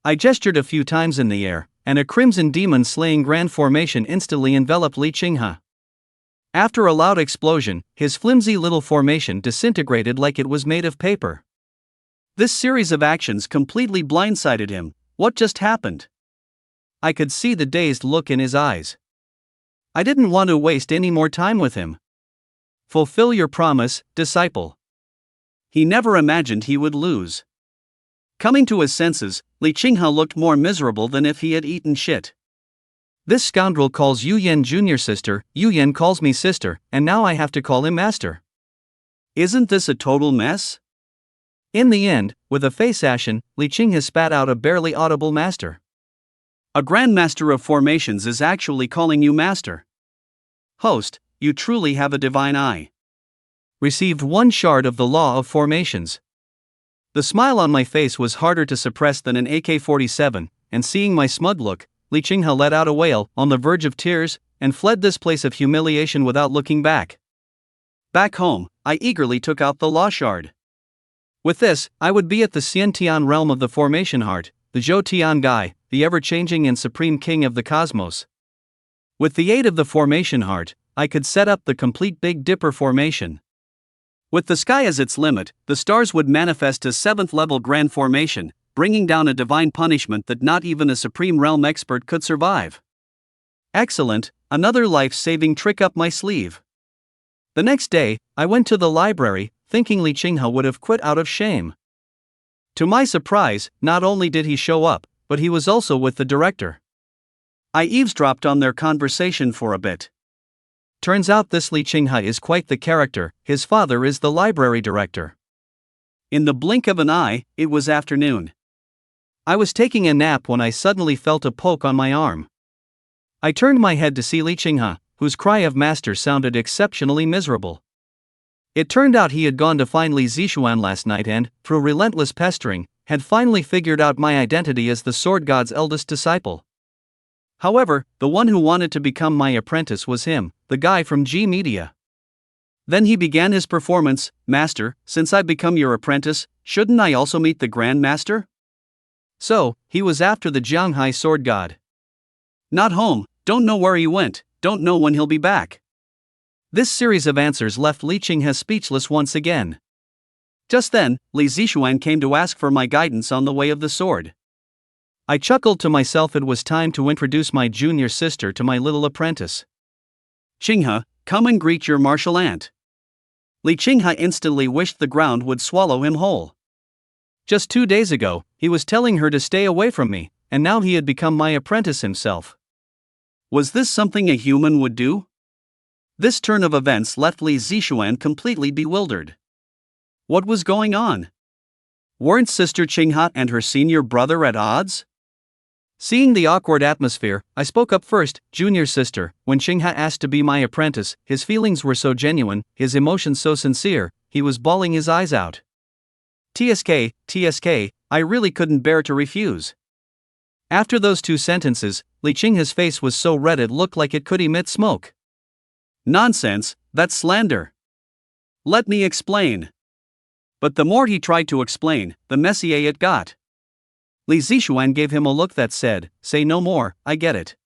A: I gestured a few times in the air, and a crimson demon-slaying grand formation instantly enveloped Li Qinghe. After a loud explosion, his flimsy little formation disintegrated like it was made of paper. This series of actions completely blindsided him. What just happened? I could see the dazed look in his eyes. I didn't want to waste any more time with him. Fulfill your promise, disciple. He never imagined he would lose. Coming to his senses, Li Qinghe looked more miserable than if he had eaten shit. This scoundrel calls Yu Yan junior sister, Yu Yan calls me sister, and now I have to call him master. Isn't this a total mess? In the end, with a face ashen, Li Qinghe spat out a barely audible master. A grandmaster of formations is actually calling you master. Host, you truly have a divine eye. Received 1 shard of the law of formations. The smile on my face was harder to suppress than an AK-47, and seeing my smug look, Li Qinghe let out a wail, on the verge of tears, and fled this place of humiliation without looking back. Back home, I eagerly took out the law shard. With this, I would be at the Xian Tian realm of the formation heart, the Zhou Tian Gai, the ever-changing and supreme king of the cosmos. With the aid of the formation heart, I could set up the complete Big Dipper formation. With the sky as its limit, the stars would manifest a 7th-level grand formation, bringing down a divine punishment that not even a supreme realm expert could survive. Excellent, another life-saving trick up my sleeve. The next day, I went to the library, thinking Li Qinghe would have quit out of shame. To my surprise, not only did he show up, but he was also with the director. I eavesdropped on their conversation for a bit. Turns out this Li Qinghe is quite the character, his father is the library director. In the blink of an eye, it was afternoon. I was taking a nap when I suddenly felt a poke on my arm. I turned my head to see Li Qinghe, whose cry of master sounded exceptionally miserable. It turned out he had gone to find Li Zixuan last night and, through relentless pestering, had finally figured out my identity as the sword god's eldest disciple. However, the one who wanted to become my apprentice was him, the guy from G Media. Then he began his performance. Master, since I've become your apprentice, shouldn't I also meet the Grand Master? So, he was after the Jianghai sword god. Not home, don't know where he went, don't know when he'll be back. This series of answers left Li Qinghe speechless once again. Just then, Li Zixuan came to ask for my guidance on the way of the sword. I chuckled to myself. It was time to introduce my junior sister to my little apprentice. Qinghe, come and greet your martial aunt. Li Qinghe instantly wished the ground would swallow him whole. Just 2 days ago, he was telling her to stay away from me, and now he had become my apprentice himself. Was this something a human would do? This turn of events left Li Zixuan completely bewildered. What was going on? Weren't Sister Qinghe and her senior brother at odds? Seeing the awkward atmosphere, I spoke up first. Junior sister, when Qinghe asked to be my apprentice, his feelings were so genuine, his emotions so sincere, he was bawling his eyes out. TSK, I really couldn't bear to refuse. After those 2 sentences, Li Qinghe's face was so red it looked like it could emit smoke. Nonsense, that's slander. Let me explain. But the more he tried to explain, the messier it got. Li Zixuan gave him a look that said, say no more, I get it.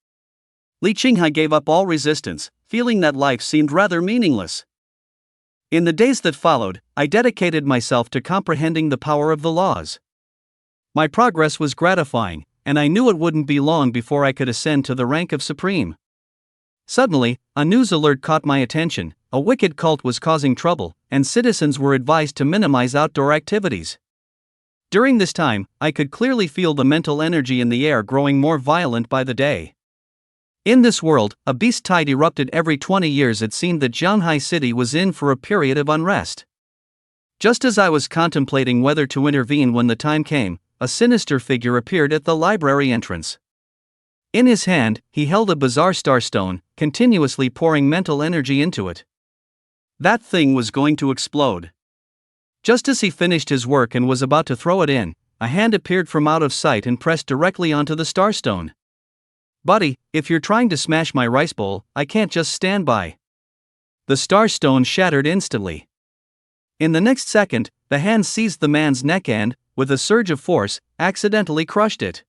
A: Li Qinghe gave up all resistance, feeling that life seemed rather meaningless. In the days that followed, I dedicated myself to comprehending the power of the laws. My progress was gratifying, and I knew it wouldn't be long before I could ascend to the rank of supreme. Suddenly, a news alert caught my attention. A wicked cult was causing trouble, and citizens were advised to minimize outdoor activities. During this time, I could clearly feel the mental energy in the air growing more violent by the day. In this world, a beast tide erupted every 20 years. It seemed that Jianghai City was in for a period of unrest. Just as I was contemplating whether to intervene when the time came, a sinister figure appeared at the library entrance. In his hand, he held a bizarre starstone, continuously pouring mental energy into it. That thing was going to explode. Just as he finished his work and was about to throw it in, a hand appeared from out of sight and pressed directly onto the starstone. Buddy, if you're trying to smash my rice bowl, I can't just stand by. The starstone shattered instantly. In the next second, the hand seized the man's neck and, with a surge of force, accidentally crushed it.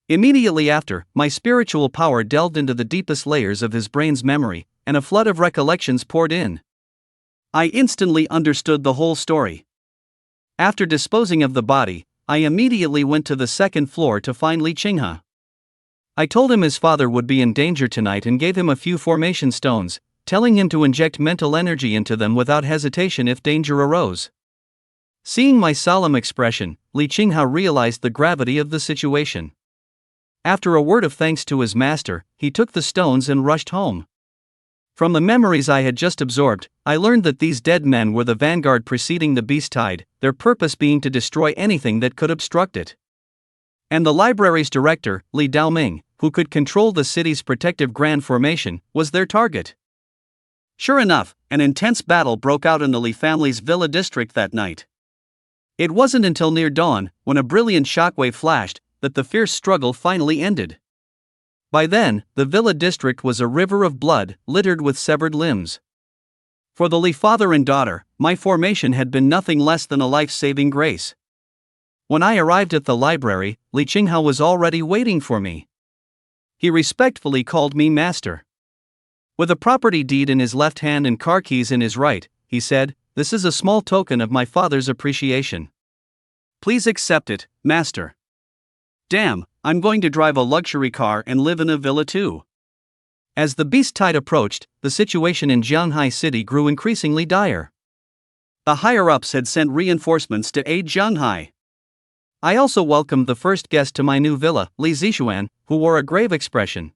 A: Immediately after, my spiritual power delved into the deepest layers of his brain's memory, and a flood of recollections poured in. I instantly understood the whole story. After disposing of the body, I immediately went to the 2nd floor to find Li Qinghe. I told him his father would be in danger tonight and gave him a few formation stones, telling him to inject mental energy into them without hesitation if danger arose. Seeing my solemn expression, Li Qinghao realized the gravity of the situation. After a word of thanks to his master, he took the stones and rushed home. From the memories I had just absorbed, I learned that these dead men were the vanguard preceding the beast tide, their purpose being to destroy anything that could obstruct it. And the library's director, Li Daoming, who could control the city's protective grand formation, was their target. Sure enough, an intense battle broke out in the Li family's villa district that night. It wasn't until near dawn, when a brilliant shockwave flashed, that the fierce struggle finally ended. By then, the villa district was a river of blood, littered with severed limbs. For the Li father and daughter, my formation had been nothing less than a life-saving grace. When I arrived at the library, Li Qinghao was already waiting for me. He respectfully called me master. With a property deed in his left hand and car keys in his right, he said, "This is a small token of my father's appreciation. Please accept it, master." Damn, I'm going to drive a luxury car and live in a villa too. As the beast tide approached, the situation in Jianghai City grew increasingly dire. The higher-ups had sent reinforcements to aid Jianghai. I also welcomed the first guest to my new villa, Li Zixuan, who wore a grave expression.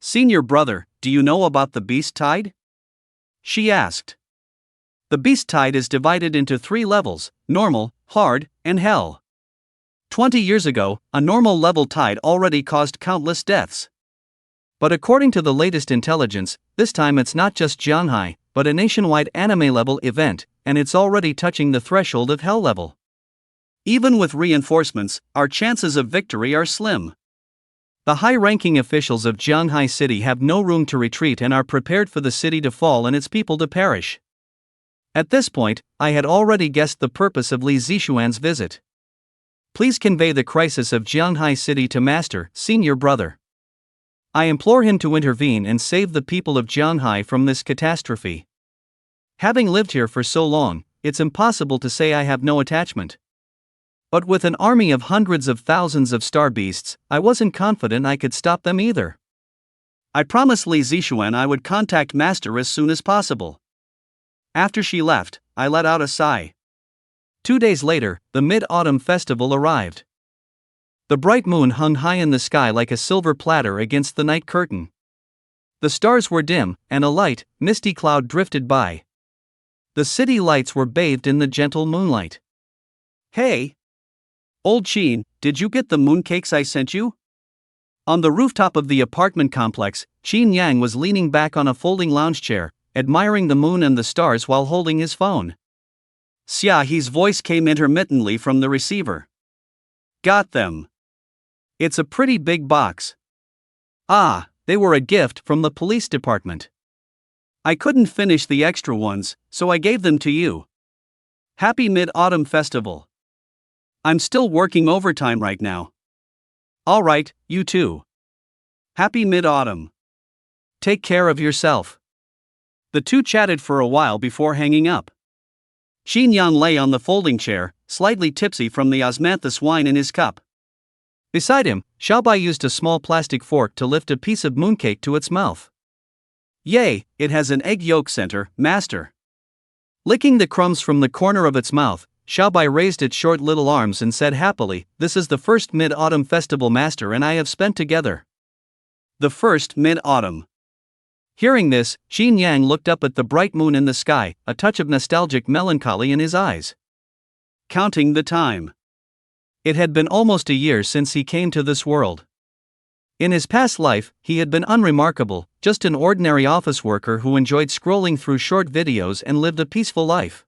A: "Senior brother, do you know about the beast tide?" she asked. The beast tide is divided into 3 levels: normal, hard, and hell. 20 years ago, a normal level tide already caused countless deaths. But according to the latest intelligence, this time it's not just Jianghai, but a nationwide anime-level event, and it's already touching the threshold of hell level. Even with reinforcements, our chances of victory are slim. The high-ranking officials of Jianghai City have no room to retreat and are prepared for the city to fall and its people to perish. At this point, I had already guessed the purpose of Li Zixuan's visit. Please convey the crisis of Jianghai City to Master, Senior Brother. I implore him to intervene and save the people of Jianghai from this catastrophe. Having lived here for so long, it's impossible to say I have no attachment. But with an army of hundreds of thousands of star beasts, I wasn't confident I could stop them either. I promised Li Zixuan I would contact Master as soon as possible. After she left, I let out a sigh. 2 days later, the Mid-Autumn Festival arrived. The bright moon hung high in the sky like a silver platter against the night curtain. The stars were dim, and a light, misty cloud drifted by. The city lights were bathed in the gentle moonlight. "Hey! Old Qin, did you get the mooncakes I sent you?" On the rooftop of the apartment complex, Qin Yang was leaning back on a folding lounge chair, admiring the moon and the stars while holding his phone. Xia He's voice came intermittently from the receiver. "Got them. It's a pretty big box." "Ah, they were a gift from the police department. I couldn't finish the extra ones, so I gave them to you. Happy Mid-Autumn Festival. I'm still working overtime right now." "Alright, you too. Happy Mid-Autumn. Take care of yourself." The two chatted for a while before hanging up. Qin Yang lay on the folding chair, slightly tipsy from the osmanthus wine in his cup. Beside him, Xiaobai used a small plastic fork to lift a piece of mooncake to its mouth. "Yay, it has an egg yolk center, master." Licking the crumbs from the corner of its mouth, Xiaobai raised its short little arms and said happily, "This is the first Mid-Autumn Festival Master and I have spent together." The first Mid-Autumn. Hearing this, Qin Yang looked up at the bright moon in the sky, a touch of nostalgic melancholy in his eyes. Counting the time. It had been almost a year since he came to this world. In his past life, he had been unremarkable, just an ordinary office worker who enjoyed scrolling through short videos and lived a peaceful life.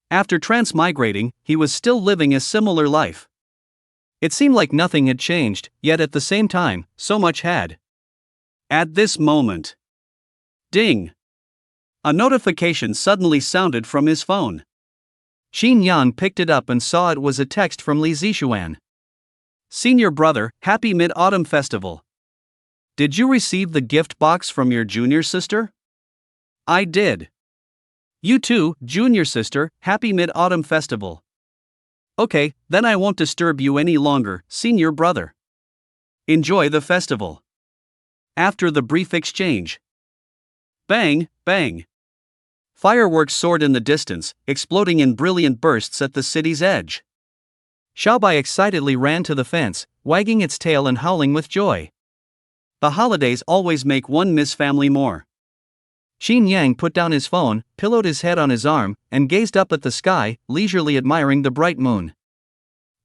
A: After transmigrating, he was still living a similar life. It seemed like nothing had changed, yet at the same time, so much had. At this moment. Ding! A notification suddenly sounded from his phone. Qin Yan picked it up and saw it was a text from Li Zixuan. "Senior brother, happy Mid-Autumn Festival. Did you receive the gift box from your junior sister?" "I did." "You too, junior sister, happy Mid-Autumn Festival." "Okay, then I won't disturb you any longer, senior brother." Enjoy the festival. After the brief exchange. Bang, bang. Fireworks soared in the distance, exploding in brilliant bursts at the city's edge. Xiaobai excitedly ran to the fence, wagging its tail and howling with joy. The holidays always make one miss family more. Xin Yang put down his phone, pillowed his head on his arm, and gazed up at the sky, leisurely admiring the bright moon.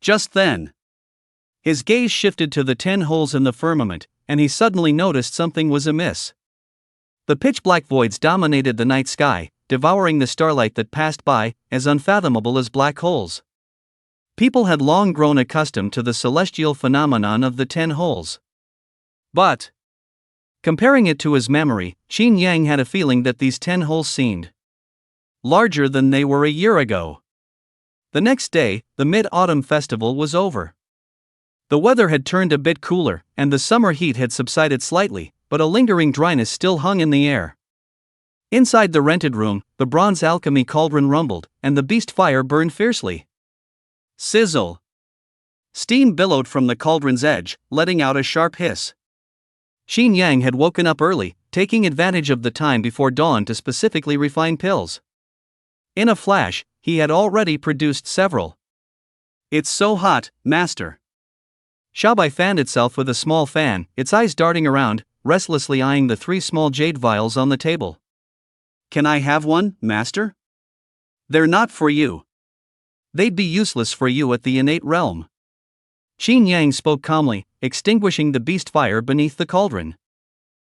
A: Just then, his gaze shifted to the 10 holes in the firmament, and he suddenly noticed something was amiss. The pitch-black voids dominated the night sky, devouring the starlight that passed by, as unfathomable as black holes. People had long grown accustomed to the celestial phenomenon of the 10 holes. But, comparing it to his memory, Qin Yang had a feeling that these 10 holes seemed larger than they were a year ago. The next day, the Mid-Autumn Festival was over. The weather had turned a bit cooler, and the summer heat had subsided slightly, but a lingering dryness still hung in the air. Inside the rented room, the bronze alchemy cauldron rumbled, and the beast fire burned fiercely. Sizzle! Steam billowed from the cauldron's edge, letting out a sharp hiss. Qin Yang had woken up early, taking advantage of the time before dawn to specifically refine pills. In a flash, he had already produced several. It's so hot, master. Xiaobai fanned itself with a small fan, its eyes darting around, restlessly eyeing the 3 small jade vials on the table. Can I have one, master? They're not for you. They'd be useless for you at the innate realm. Qin Yang spoke calmly, extinguishing the beast fire beneath the cauldron.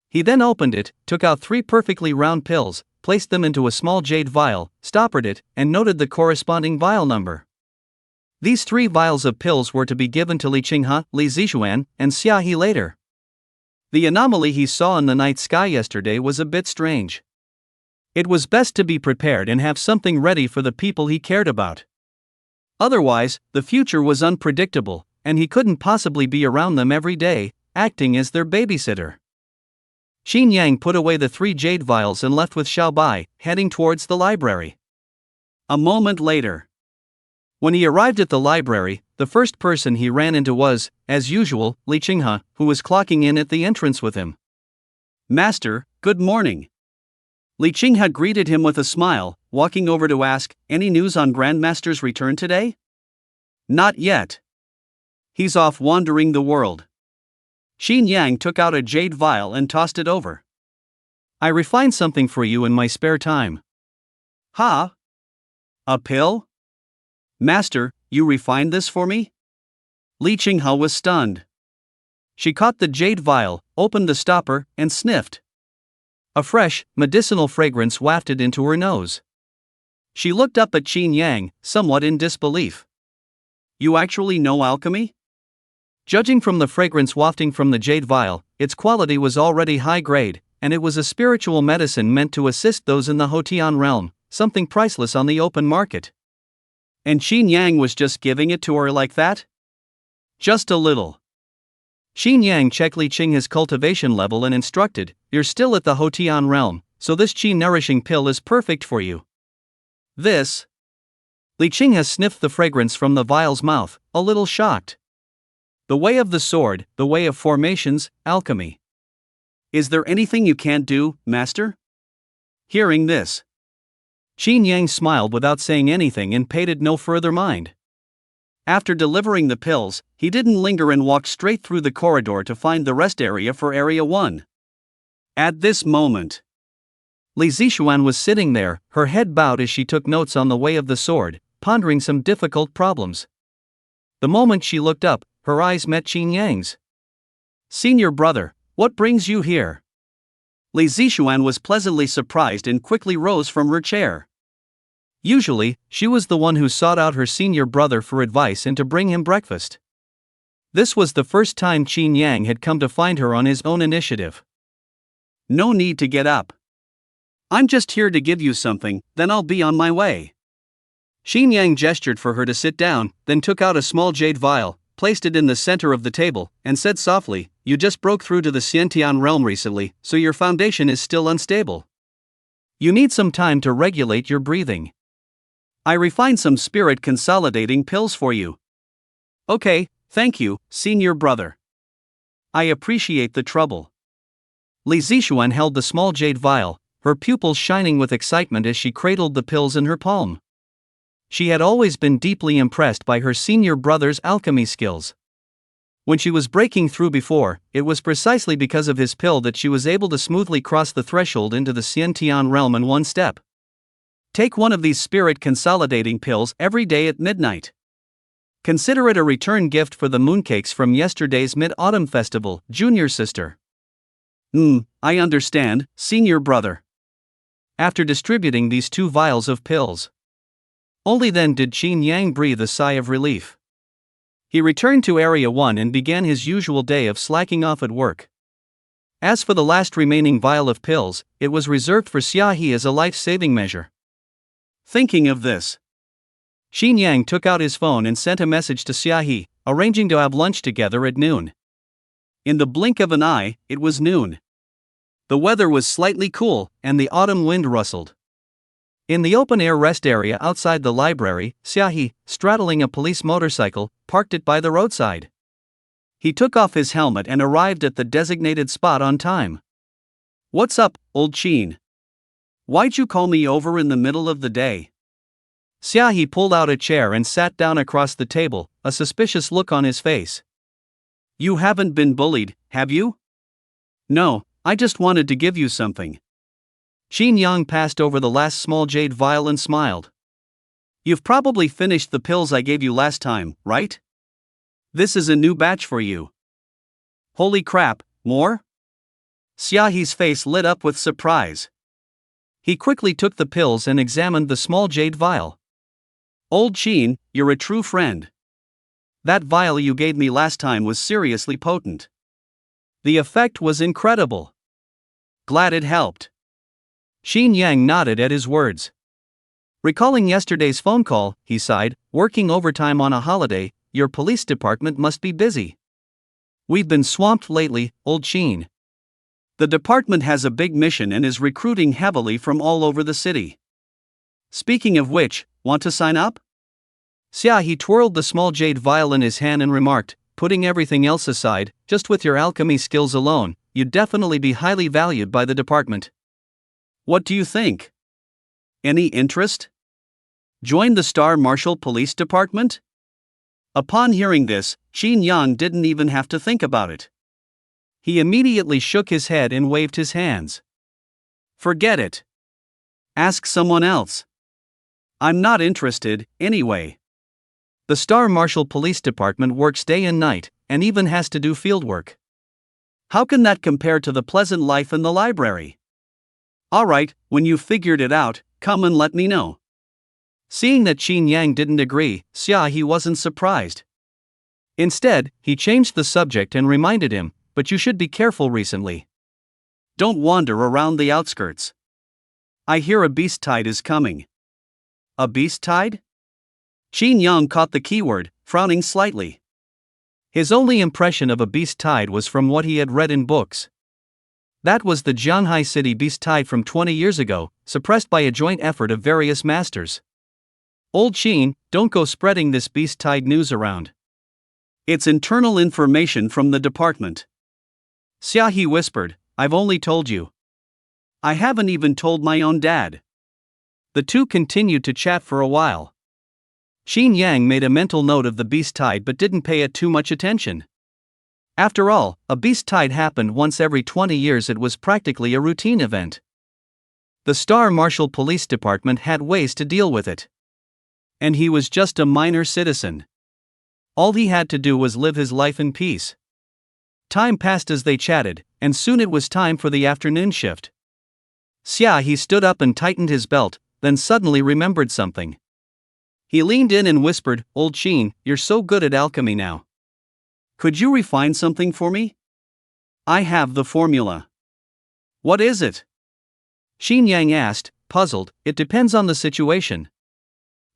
A: He then opened it, took out 3 perfectly round pills, placed them into a small jade vial, stoppered it, and noted the corresponding vial number. These 3 vials of pills were to be given to Li Qinghe, Li Zixuan, and Xia He later. The anomaly he saw in the night sky yesterday was a bit strange. It was best to be prepared and have something ready for the people he cared about. Otherwise, the future was unpredictable, and he couldn't possibly be around them every day, acting as their babysitter. Qin Yang put away the 3 jade vials and left with Xiaobai, heading towards the library. A moment later, when he arrived at the library, the first person he ran into was, as usual, Li Qinghe, who was clocking in at the entrance with him. Master, good morning. Li Qinghe greeted him with a smile, walking over to ask, any news on Grandmaster's return today? Not yet. He's off wandering the world. Qin Yang took out a jade vial and tossed it over. I refined something for you in my spare time. Ha? A pill? Master, you refined this for me? Li Qinghe was stunned. She caught the jade vial, opened the stopper, and sniffed. A fresh, medicinal fragrance wafted into her nose. She looked up at Qin Yang, somewhat in disbelief. You actually know alchemy? Judging from the fragrance wafting from the jade vial, its quality was already high grade, and it was a spiritual medicine meant to assist those in the Hotian realm, something priceless on the open market. And Qin Yang was just giving it to her like that? Just a little. Qin Yang checked Li Qinghe's cultivation level and instructed, you're still at the Hotian realm, so this qi nourishing pill is perfect for you. This? Li Qinghe sniffed the fragrance from the vial's mouth, a little shocked. The way of the sword, the way of formations, alchemy. Is there anything you can't do, master? Hearing this, Qin Yang smiled without saying anything and paid it no further mind. After delivering the pills, he didn't linger and walked straight through the corridor to find the rest area for Area 1. At this moment, Li Zixuan was sitting there, her head bowed as she took notes on the way of the sword, pondering some difficult problems. The moment she looked up, her eyes met Qin Yang's. Senior brother, what brings you here? Li Zixuan was pleasantly surprised and quickly rose from her chair. Usually, she was the one who sought out her senior brother for advice and to bring him breakfast. This was the first time Qin Yang had come to find her on his own initiative. No need to get up. I'm just here to give you something, then I'll be on my way. Qin Yang gestured for her to sit down, then took out a small jade vial, placed it in the center of the table, and said softly, you just broke through to the Xiantian realm recently, so your foundation is still unstable. You need some time to regulate your breathing. I refined some spirit consolidating pills for you. Okay, thank you, senior brother. I appreciate the trouble. Li Zixuan held the small jade vial, her pupils shining with excitement as she cradled the pills in her palm. She had always been deeply impressed by her senior brother's alchemy skills. When she was breaking through before, it was precisely because of his pill that she was able to smoothly cross the threshold into the Xiantian realm in one step. Take one of these spirit consolidating pills every day at midnight. Consider it a return gift for the mooncakes from yesterday's Mid-Autumn Festival, junior sister. I understand, senior brother. After distributing these 2 vials of pills, only then did Qin Yang breathe a sigh of relief. He returned to Area 1 and began his usual day of slacking off at work. As for the last remaining vial of pills, it was reserved for Xiaohe as a life-saving measure. Thinking of this, Qin Yang took out his phone and sent a message to Xiaohe, arranging to have lunch together at noon. In the blink of an eye, it was noon. The weather was slightly cool, and the autumn wind rustled. In the open-air rest area outside the library, Xiaohe, straddling a police motorcycle, parked it by the roadside. He took off his helmet and arrived at the designated spot on time. "What's up, old Qin? Why'd you call me over in the middle of the day?" Xiaohe pulled out a chair and sat down across the table, a suspicious look on his face. "You haven't been bullied, have you?" "No, I just wanted to give you something." Qin Yang passed over the last small jade vial and smiled. "You've probably finished the pills I gave you last time, right? This is a new batch for you." "Holy crap, more?" Xiaohe's face lit up with surprise. He quickly took the pills and examined the small jade vial. "Old Qin, you're a true friend. That vial you gave me last time was seriously potent. The effect was incredible. Glad it helped." Qin Yang nodded at his words. Recalling yesterday's phone call, he sighed, "Working overtime on a holiday, your police department must be busy." "We've been swamped lately, old Qin. The department has a big mission and is recruiting heavily from all over the city. Speaking of which, want to sign up?" Xiaohe twirled the small jade vial in his hand and remarked, "Putting everything else aside, just with your alchemy skills alone, you'd definitely be highly valued by the department. What do you think? Any interest? Join the Star Marshal Police Department?" Upon hearing this, Qin Yang didn't even have to think about it. He immediately shook his head and waved his hands. "Forget it. Ask someone else. I'm not interested, anyway. The Star Marshal Police Department works day and night, and even has to do fieldwork. How can that compare to the pleasant life in the library? Alright, when you've figured it out, come and let me know." Seeing that Qin Yang didn't agree, Xiaohe wasn't surprised. Instead, he changed the subject and reminded him, "But you should be careful recently. Don't wander around the outskirts. I hear a beast tide is coming." "A beast tide?" Qin Yang caught the keyword, frowning slightly. His only impression of a beast tide was from what he had read in books. That was the Jianhai City beast tide from 20 years ago, suppressed by a joint effort of various masters. "Old Qin, don't go spreading this beast tide news around. It's internal information from the department." Xiaohe whispered, "I've only told you. I haven't even told my own dad." The two continued to chat for a while. Qin Yang made a mental note of the beast tide but didn't pay it too much attention. After all, a beast tide happened once every 20 years. It was practically a routine event. The Star Marshal Police Department had ways to deal with it. And he was just a minor citizen. All he had to do was live his life in peace. Time passed as they chatted, and soon it was time for the afternoon shift. Xiaohe stood up and tightened his belt, then suddenly remembered something. He leaned in and whispered, "Old Qin, you're so good at alchemy now. Could you refine something for me? I have the formula." "What is it?" Qin Yang asked, puzzled. "It depends on the situation."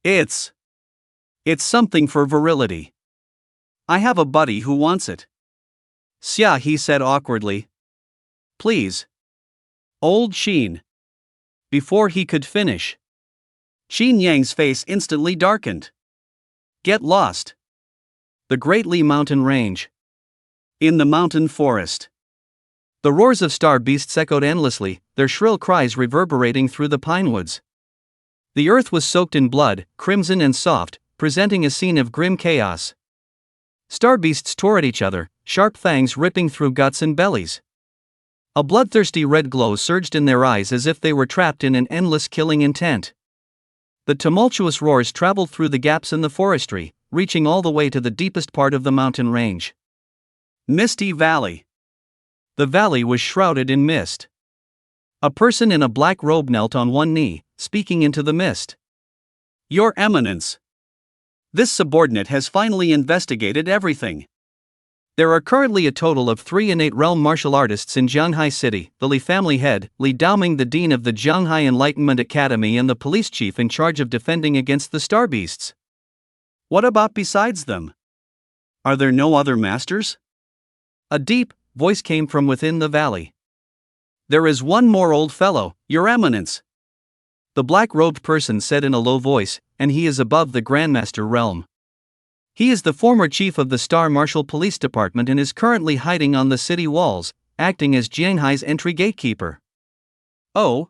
A: It's something for virility. I have a buddy who wants it." Xiaohe said awkwardly. "Please." "Old Qin." Before he could finish, Qin Yang's face instantly darkened. "Get lost. The Great Li Mountain Range. In the mountain forest. The roars of star beasts echoed endlessly, their shrill cries reverberating through the pine woods. The earth was soaked in blood, crimson and soft, presenting a scene of grim chaos. Star beasts tore at each other, sharp fangs ripping through guts and bellies. A bloodthirsty red glow surged in their eyes as if they were trapped in an endless killing intent. The tumultuous roars traveled through the gaps in the forestry, reaching all the way to the deepest part of the mountain range. Misty Valley. The valley was shrouded in mist. A person in a black robe knelt on one knee, speaking into the mist. Your Eminence. This subordinate has finally investigated everything. There are currently a total of 3 innate realm martial artists in Jianghai City, the Li family head, Li Daoming, the dean of the Jianghai Enlightenment Academy, and the police chief in charge of defending against the star beasts. What about besides them? Are there no other masters? A deep voice came from within the valley. There is one more old fellow, Your Eminence. The black-robed person said in a low voice, and he is above the Grandmaster realm. He is the former chief of the Star Martial Police Department and is currently hiding on the city walls, acting as Jianghai's entry gatekeeper. Oh?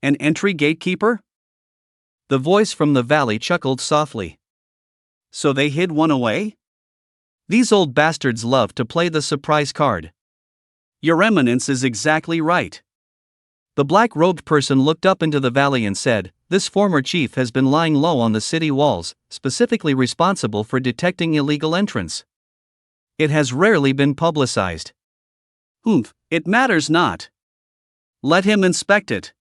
A: An entry gatekeeper? The voice from the valley chuckled softly. So they hid one away? These old bastards love to play the surprise card. Your Eminence is exactly right. The black-robed person looked up into the valley and said, this former chief has been lying low on the city walls, specifically responsible for detecting illegal entrance. It has rarely been publicized. It matters not. Let him inspect it.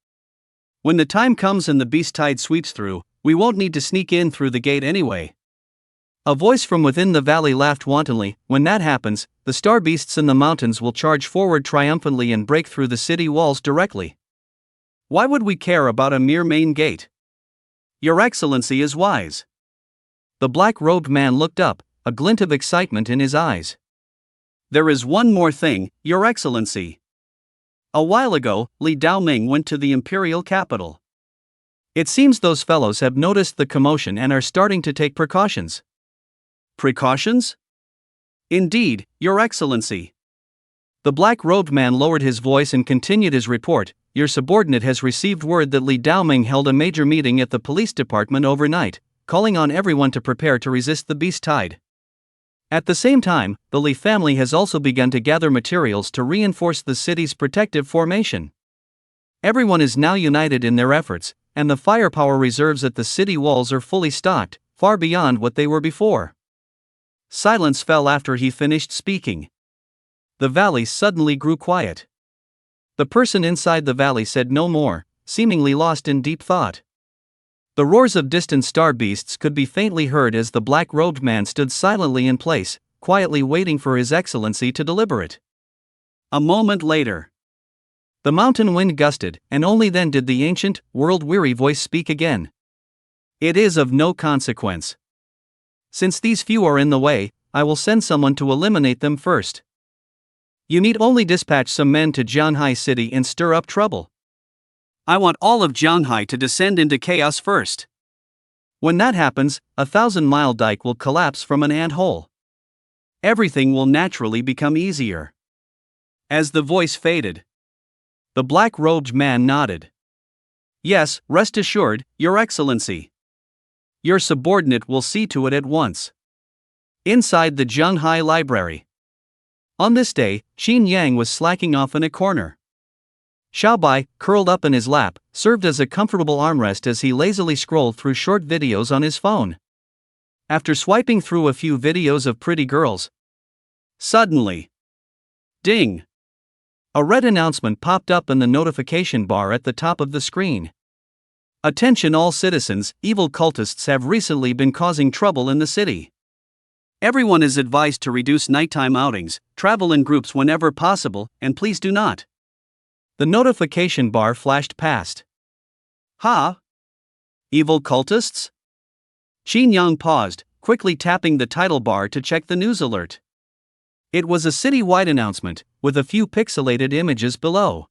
A: When the time comes and the beast tide sweeps through, we won't need to sneak in through the gate anyway. A voice from within the valley laughed wantonly. When that happens, the star beasts in the mountains will charge forward triumphantly and break through the city walls directly. Why would we care about a mere main gate? Your Excellency is wise. The black-robed man looked up, a glint of excitement in his eyes. There is one more thing, Your Excellency. A while ago, Li Daoming went to the imperial capital. It seems those fellows have noticed the commotion and are starting to take precautions. Precautions? Indeed, Your Excellency. The black-robed man lowered his voice and continued his report. Your subordinate has received word that Li Daoming held a major meeting at the police department overnight, calling on everyone to prepare to resist the beast tide. At the same time, the Li family has also begun to gather materials to reinforce the city's protective formation. Everyone is now united in their efforts, and the firepower reserves at the city walls are fully stocked, far beyond what they were before. Silence fell after he finished speaking. The valley suddenly grew quiet. The person inside the valley said no more, seemingly lost in deep thought. The roars of distant star beasts could be faintly heard as the black-robed man stood silently in place, quietly waiting for His Excellency to deliberate. A moment later, the mountain wind gusted, and only then did the ancient, world-weary voice speak again. It is of no consequence. Since these few are in the way, I will send someone to eliminate them first. You need only dispatch some men to Jianghai City and stir up trouble. I want all of Jianghai to descend into chaos first. When that happens, a 1,000-mile dike will collapse from an ant-hole. Everything will naturally become easier. As the voice faded, the black-robed man nodded. Yes, rest assured, Your Excellency. Your subordinate will see to it at once. Inside the Jianghai Library. On this day, Qin Yang was slacking off in a corner. Xiaobai, curled up in his lap, served as a comfortable armrest as he lazily scrolled through short videos on his phone. After swiping through a few videos of pretty girls, suddenly, ding! A red announcement popped up in the notification bar at the top of the screen. Attention all citizens, evil cultists have recently been causing trouble in the city. Everyone is advised to reduce nighttime outings, travel in groups whenever possible, and please do not. The notification bar flashed past. Ha! Evil cultists? Qin Yang paused, quickly tapping the title bar to check the news alert. It was a city-wide announcement, with a few pixelated images below.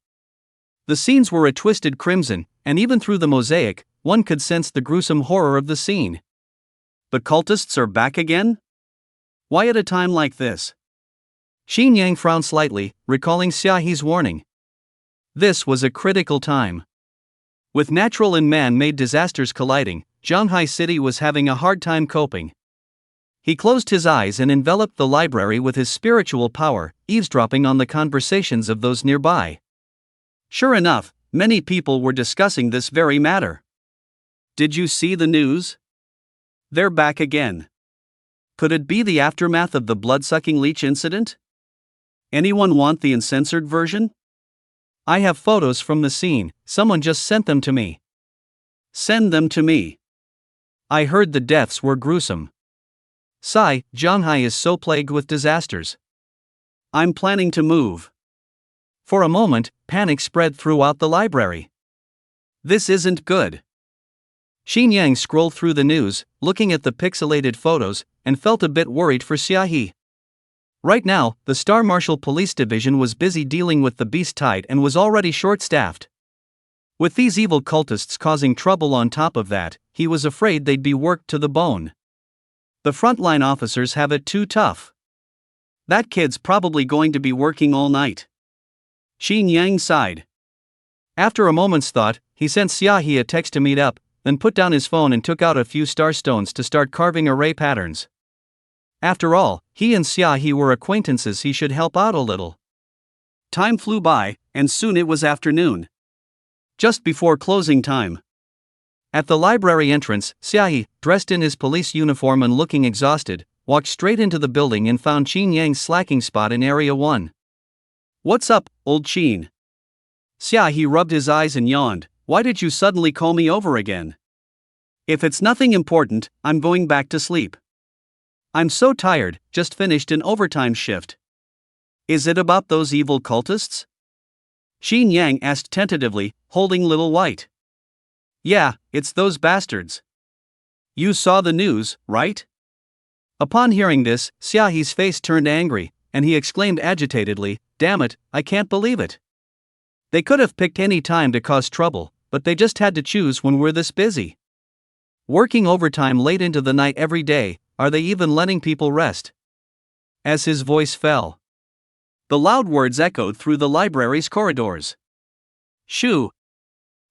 A: The scenes were a twisted crimson, and even through the mosaic, one could sense the gruesome horror of the scene. The cultists are back again? Why at a time like this? Xin Yang frowned slightly, recalling Xiaohe's warning. This was a critical time. With natural and man-made disasters colliding, Zhanghai City was having a hard time coping. He closed his eyes and enveloped the library with his spiritual power, eavesdropping on the conversations of those nearby. Sure enough, many people were discussing this very matter. Did you see the news? They're back again. Could it be the aftermath of the blood-sucking leech incident? Anyone want the uncensored version? I have photos from the scene, someone just sent them to me. Send them to me. I heard the deaths were gruesome. Sigh, Zhanghai is so plagued with disasters. I'm planning to move. For a moment, panic spread throughout the library. This isn't good. Xin Yang scrolled through the news, looking at the pixelated photos, and felt a bit worried for Xiaohe. Right now, the Star Marshal Police Division was busy dealing with the beast tide and was already short-staffed. With these evil cultists causing trouble on top of that, he was afraid they'd be worked to the bone. The frontline officers have it too tough. That kid's probably going to be working all night. Xin Yang sighed. After a moment's thought, he sent Xiaohe a text to meet up, then put down his phone and took out a few star stones to start carving array patterns. After all, he and Xiaohe were acquaintances, he should help out a little. Time flew by, and soon it was afternoon. Just before closing time. At the library entrance, Xiaohe, dressed in his police uniform and looking exhausted, walked straight into the building and found Xin Yang's slacking spot in Area 1. What's up, old Xin? Xiaohe rubbed his eyes and yawned. Why did you suddenly call me over again? If it's nothing important, I'm going back to sleep. I'm so tired, just finished an overtime shift. Is it about those evil cultists? Xin Yang asked tentatively, holding Little White. Yeah, it's those bastards. You saw the news, right? Upon hearing this, Xiaohe's face turned angry, and he exclaimed agitatedly, damn it, I can't believe it. They could have picked any time to cause trouble, but they just had to choose when we're this busy. Working overtime late into the night every day, are they even letting people rest? As his voice fell, the loud words echoed through the library's corridors. Shoo!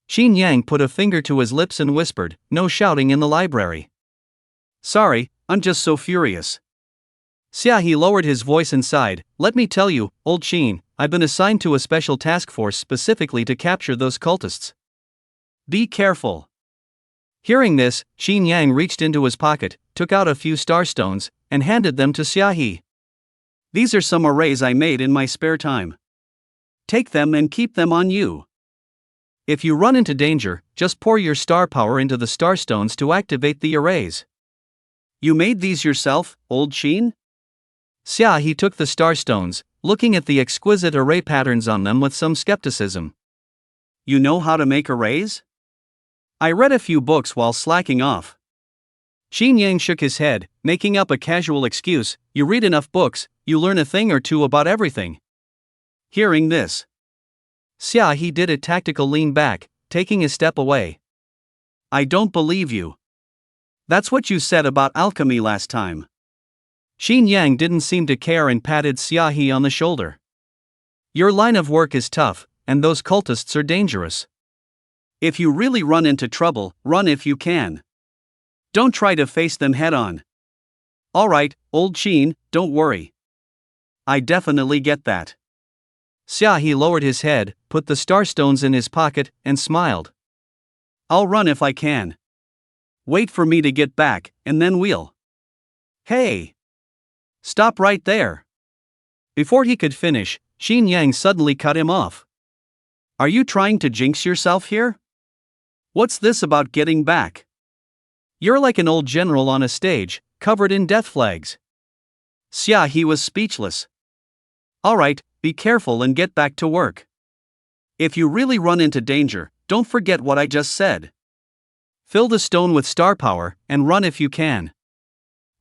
A: Xin Yang put a finger to his lips and whispered, no shouting in the library. Sorry, I'm just so furious. Xiaohe lowered his voice and sighed, let me tell you, old Xin, I've been assigned to a special task force specifically to capture those cultists. Be careful. Hearing this, Xin Yang reached into his pocket, took out a few starstones, and handed them to Xiaohe. These are some arrays I made in my spare time. Take them and keep them on you. If you run into danger, just pour your star power into the starstones to activate the arrays. You made these yourself, old Xin? Xiaohe took the starstones, looking at the exquisite array patterns on them with some skepticism. You know how to make arrays? I read a few books while slacking off. Xin Yang shook his head, making up a casual excuse, you read enough books, you learn a thing or two about everything. Hearing this, Xiaohe did a tactical lean back, taking a step away. I don't believe you. That's what you said about alchemy last time. Xin Yang didn't seem to care and patted Xiaohe on the shoulder. Your line of work is tough, and those cultists are dangerous. If you really run into trouble, run if you can. Don't try to face them head-on. Alright, old Xin, don't worry. I definitely get that. Xiaohe lowered his head, put the starstones in his pocket, and smiled. I'll run if I can. Wait for me to get back, and then we'll. Hey! Stop right there. Before he could finish, Xin Yang suddenly cut him off. Are you trying to jinx yourself here? What's this about getting back? You're like an old general on a stage, covered in death flags. Xiaohe was speechless. Alright, be careful and get back to work. If you really run into danger, don't forget what I just said. Fill the stone with star power, and run if you can.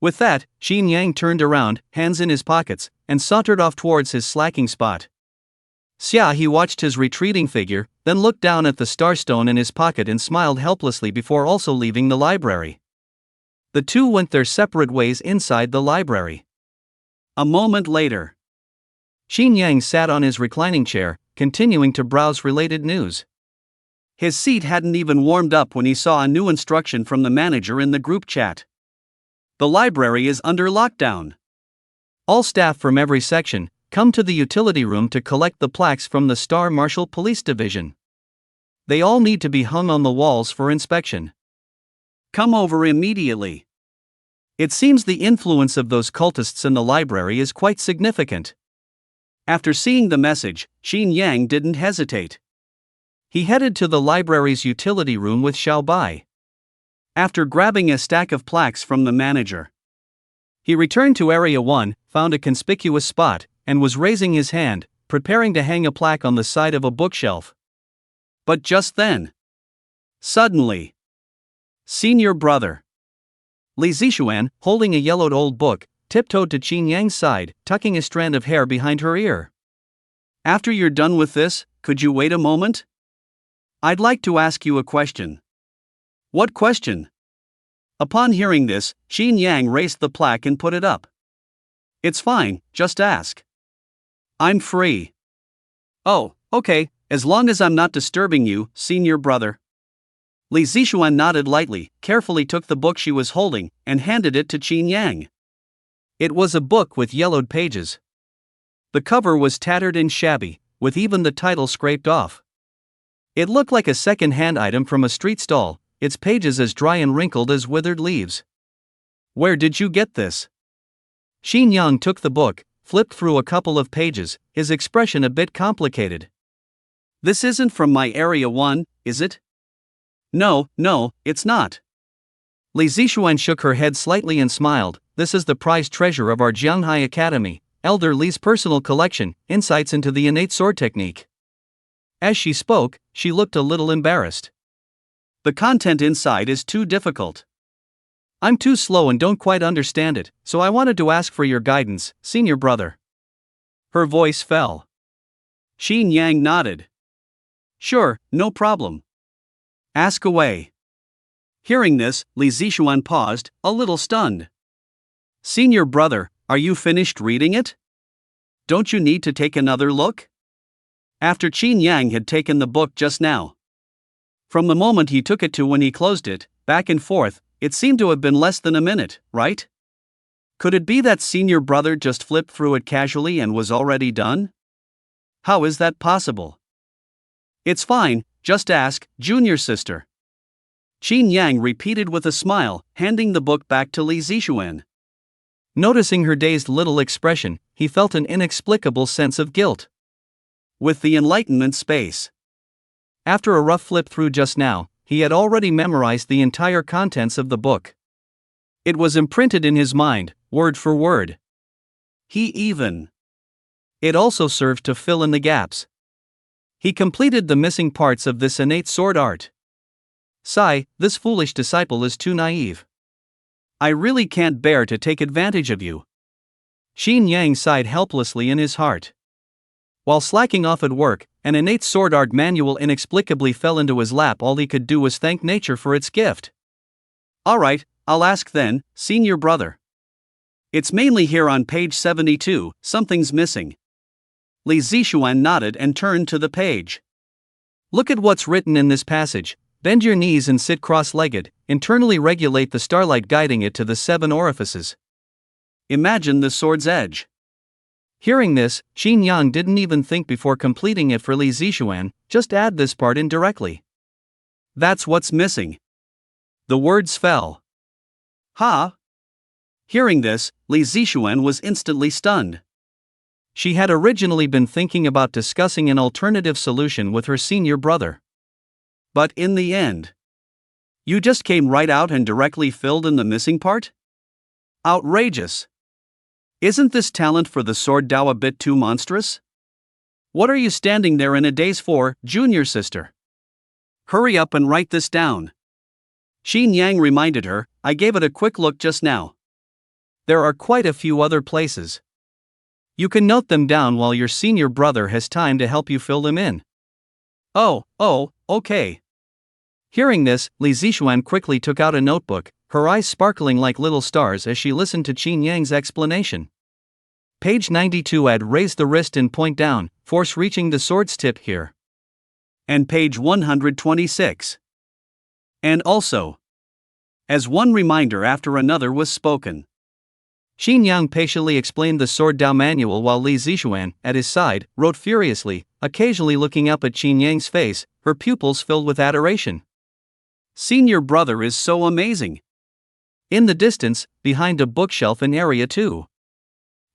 A: With that, Xin Yang turned around, hands in his pockets, and sauntered off towards his slacking spot. Xiaohe watched his retreating figure, then looked down at the starstone in his pocket and smiled helplessly before also leaving the library. The two went their separate ways inside the library. A moment later, Qin Yang sat on his reclining chair, continuing to browse related news. His seat hadn't even warmed up when he saw a new instruction from the manager in the group chat. The library is under lockdown. All staff from every section, come to the utility room to collect the plaques from the Star Marshal Police Division. They all need to be hung on the walls for inspection. Come over immediately. It seems the influence of those cultists in the library is quite significant. After seeing the message, Qin Yang didn't hesitate. He headed to the library's utility room with Xiao Bai. After grabbing a stack of plaques from the manager, he returned to Area 1, found a conspicuous spot, and was raising his hand, preparing to hang a plaque on the side of a bookshelf. But just then, suddenly, Senior Brother Li Zixuan, holding a yellowed old book, tiptoed to Qin Yang's side, tucking a strand of hair behind her ear. After you're done with this, could you wait a moment? I'd like to ask you a question. What question? Upon hearing this, Qin Yang raised the plaque and put it up. It's fine, just ask. I'm free. Oh, okay, as long as I'm not disturbing you, Senior Brother. Li Zixuan nodded lightly, carefully took the book she was holding, and handed it to Qin Yang. It was a book with yellowed pages. The cover was tattered and shabby, with even the title scraped off. It looked like a second-hand item from a street stall, its pages as dry and wrinkled as withered leaves. Where did you get this? Qin Yang took the book, flipped through a couple of pages, his expression a bit complicated. This isn't from my Area 1, is it? No, it's not. Li Zixuan shook her head slightly and smiled. This is the prized treasure of our Jianghai Academy, Elder Li's personal collection, insights into the innate sword technique. As she spoke, she looked a little embarrassed. The content inside is too difficult. I'm too slow and don't quite understand it, so I wanted to ask for your guidance, Senior Brother. Her voice fell. Qin Yang nodded. Sure, no problem. Ask away. Hearing this, Li Zixuan paused, a little stunned. Senior Brother, are you finished reading it? Don't you need to take another look? After Qin Yang had taken the book just now. From the moment he took it to when he closed it, back and forth, it seemed to have been less than a minute, right? Could it be that Senior Brother just flipped through it casually and was already done? How is that possible? It's fine, just ask, Junior Sister. Qin Yang repeated with a smile, handing the book back to Li Zixuan. Noticing her dazed little expression, he felt an inexplicable sense of guilt. With the Enlightenment space. After a rough flip through just now, he had already memorized the entire contents of the book. It was imprinted in his mind, word for word. It also served to fill in the gaps. He completed the missing parts of this innate sword art. Sigh, this foolish disciple is too naive. I really can't bear to take advantage of you. Qin Yang sighed helplessly in his heart. While slacking off at work, an innate sword art manual inexplicably fell into his lap. All he could do was thank nature for its gift. Alright, I'll ask then, Senior Brother. It's mainly here on page 72, something's missing. Li Zixuan nodded and turned to the page. Look at what's written in this passage. Bend your knees and sit cross-legged, internally regulate the starlight guiding it to the 7 orifices. Imagine the sword's edge. Hearing this, Qin Yang didn't even think before completing it for Li Zixuan, just add this part in directly. That's what's missing. The words fell. Ha! Hearing this, Li Zixuan was instantly stunned. She had originally been thinking about discussing an alternative solution with her senior brother. But in the end, you just came right out and directly filled in the missing part? Outrageous. Isn't this talent for the sword Dao a bit too monstrous? What are you standing there in a daze for, Junior Sister? Hurry up and write this down. Qin Yang reminded her, I gave it a quick look just now. There are quite a few other places. You can note them down while your senior brother has time to help you fill them in. Oh, okay. Hearing this, Li Zixuan quickly took out a notebook, her eyes sparkling like little stars as she listened to Qin Yang's explanation. Page 92 add raise the wrist and point down, force reaching the sword's tip here. And page 126. And also. As one reminder after another was spoken. Xin Yang patiently explained the sword Dao manual while Li Zixuan, at his side, wrote furiously, occasionally looking up at Qin Yang's face, her pupils filled with adoration. Senior brother is so amazing. In the distance, behind a bookshelf in Area 2.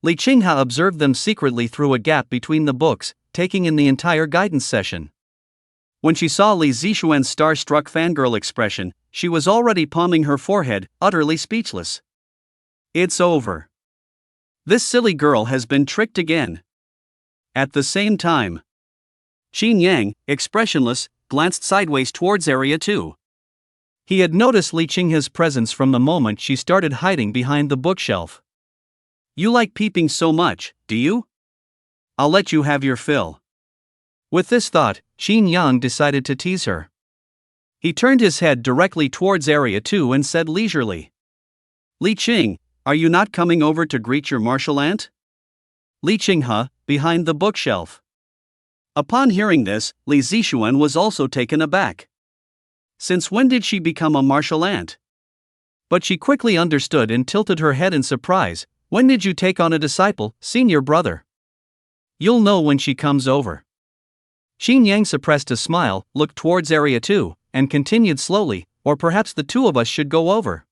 A: Li Qinghe observed them secretly through a gap between the books, taking in the entire guidance session. When she saw Li Zixuan's star-struck fangirl expression, she was already palming her forehead, utterly speechless. It's over. This silly girl has been tricked again. At the same time, Qin Yang, expressionless, glanced sideways towards Area 2. He had noticed Li Qinghe's presence from the moment she started hiding behind the bookshelf. You like peeping so much, do you? I'll let you have your fill. With this thought, Qin Yang decided to tease her. He turned his head directly towards Area 2 and said leisurely, Li Qing, are you not coming over to greet your martial aunt? Li Qinghe, behind the bookshelf. Upon hearing this, Li Zixuan was also taken aback. Since when did she become a martial aunt? But she quickly understood and tilted her head in surprise. When did you take on a disciple, senior brother? You'll know when she comes over. Qin Yang suppressed a smile, looked towards Area 2, and continued slowly, or perhaps the two of us should go over.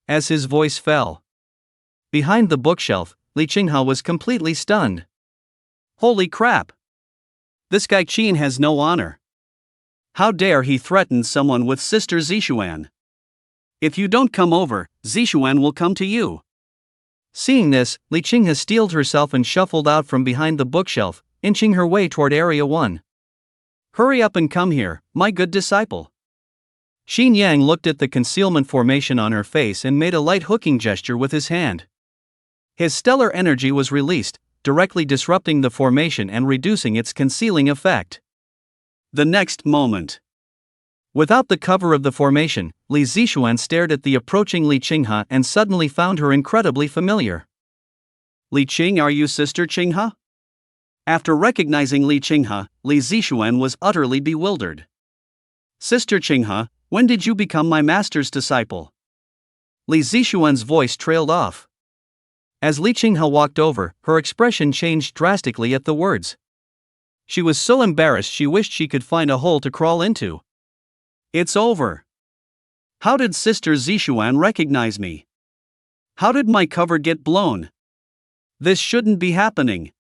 A: As his voice fell behind the bookshelf, Li Qinghe was completely stunned. Holy crap! This guy Qin has no honor. How dare he threaten someone with Sister Zixuan? If you don't come over, Zixuan will come to you. Seeing this, Li Qinghe steeled herself and shuffled out from behind the bookshelf, inching her way toward Area 1. Hurry up and come here, my good disciple. Qin Yang looked at the concealment formation on her face and made a light hooking gesture with his hand. His stellar energy was released, directly disrupting the formation and reducing its concealing effect. The next moment. Without the cover of the formation, Li Zixuan stared at the approaching Li Qinghe and suddenly found her incredibly familiar. Li Qing, are you Sister Qinghe? After recognizing Li Qinghe, Li Zixuan was utterly bewildered. Sister Qinghe, when did you become my master's disciple? Li Zixuan's voice trailed off. As Li Qinghe walked over, her expression changed drastically at the words. She was so embarrassed she wished she could find a hole to crawl into. It's over. How did Sister Zixuan recognize me? How did my cover get blown? This shouldn't be happening.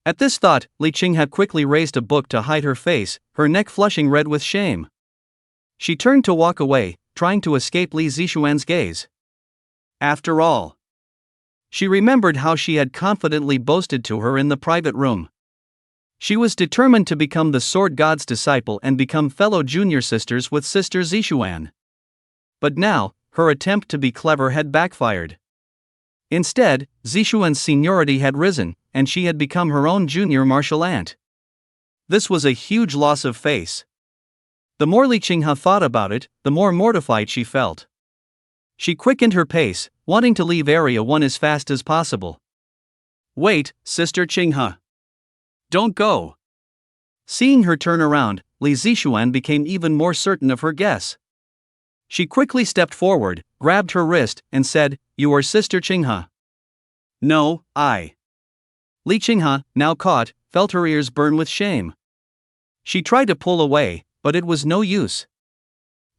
A: At this thought, Li Qinghe quickly raised a book to hide her face, her neck flushing red with shame. She turned to walk away, trying to escape Li Zixuan's gaze. After all, she remembered how she had confidently boasted to her in the private room. She was determined to become the Sword God's disciple and become fellow junior sisters with Sister Zixuan. But now, her attempt to be clever had backfired. Instead, Zixuan's seniority had risen, and she had become her own junior martial aunt. This was a huge loss of face. The more Li Qinghe thought about it, the more mortified she felt. She quickened her pace, wanting to leave Area 1 as fast as possible. Wait, Sister Qinghe. Don't go. Seeing her turn around, Li Zixuan became even more certain of her guess. She quickly stepped forward, grabbed her wrist, and said, You are Sister Qinghe. No, I. Li Qinghe, now caught, felt her ears burn with shame. She tried to pull away, but it was no use.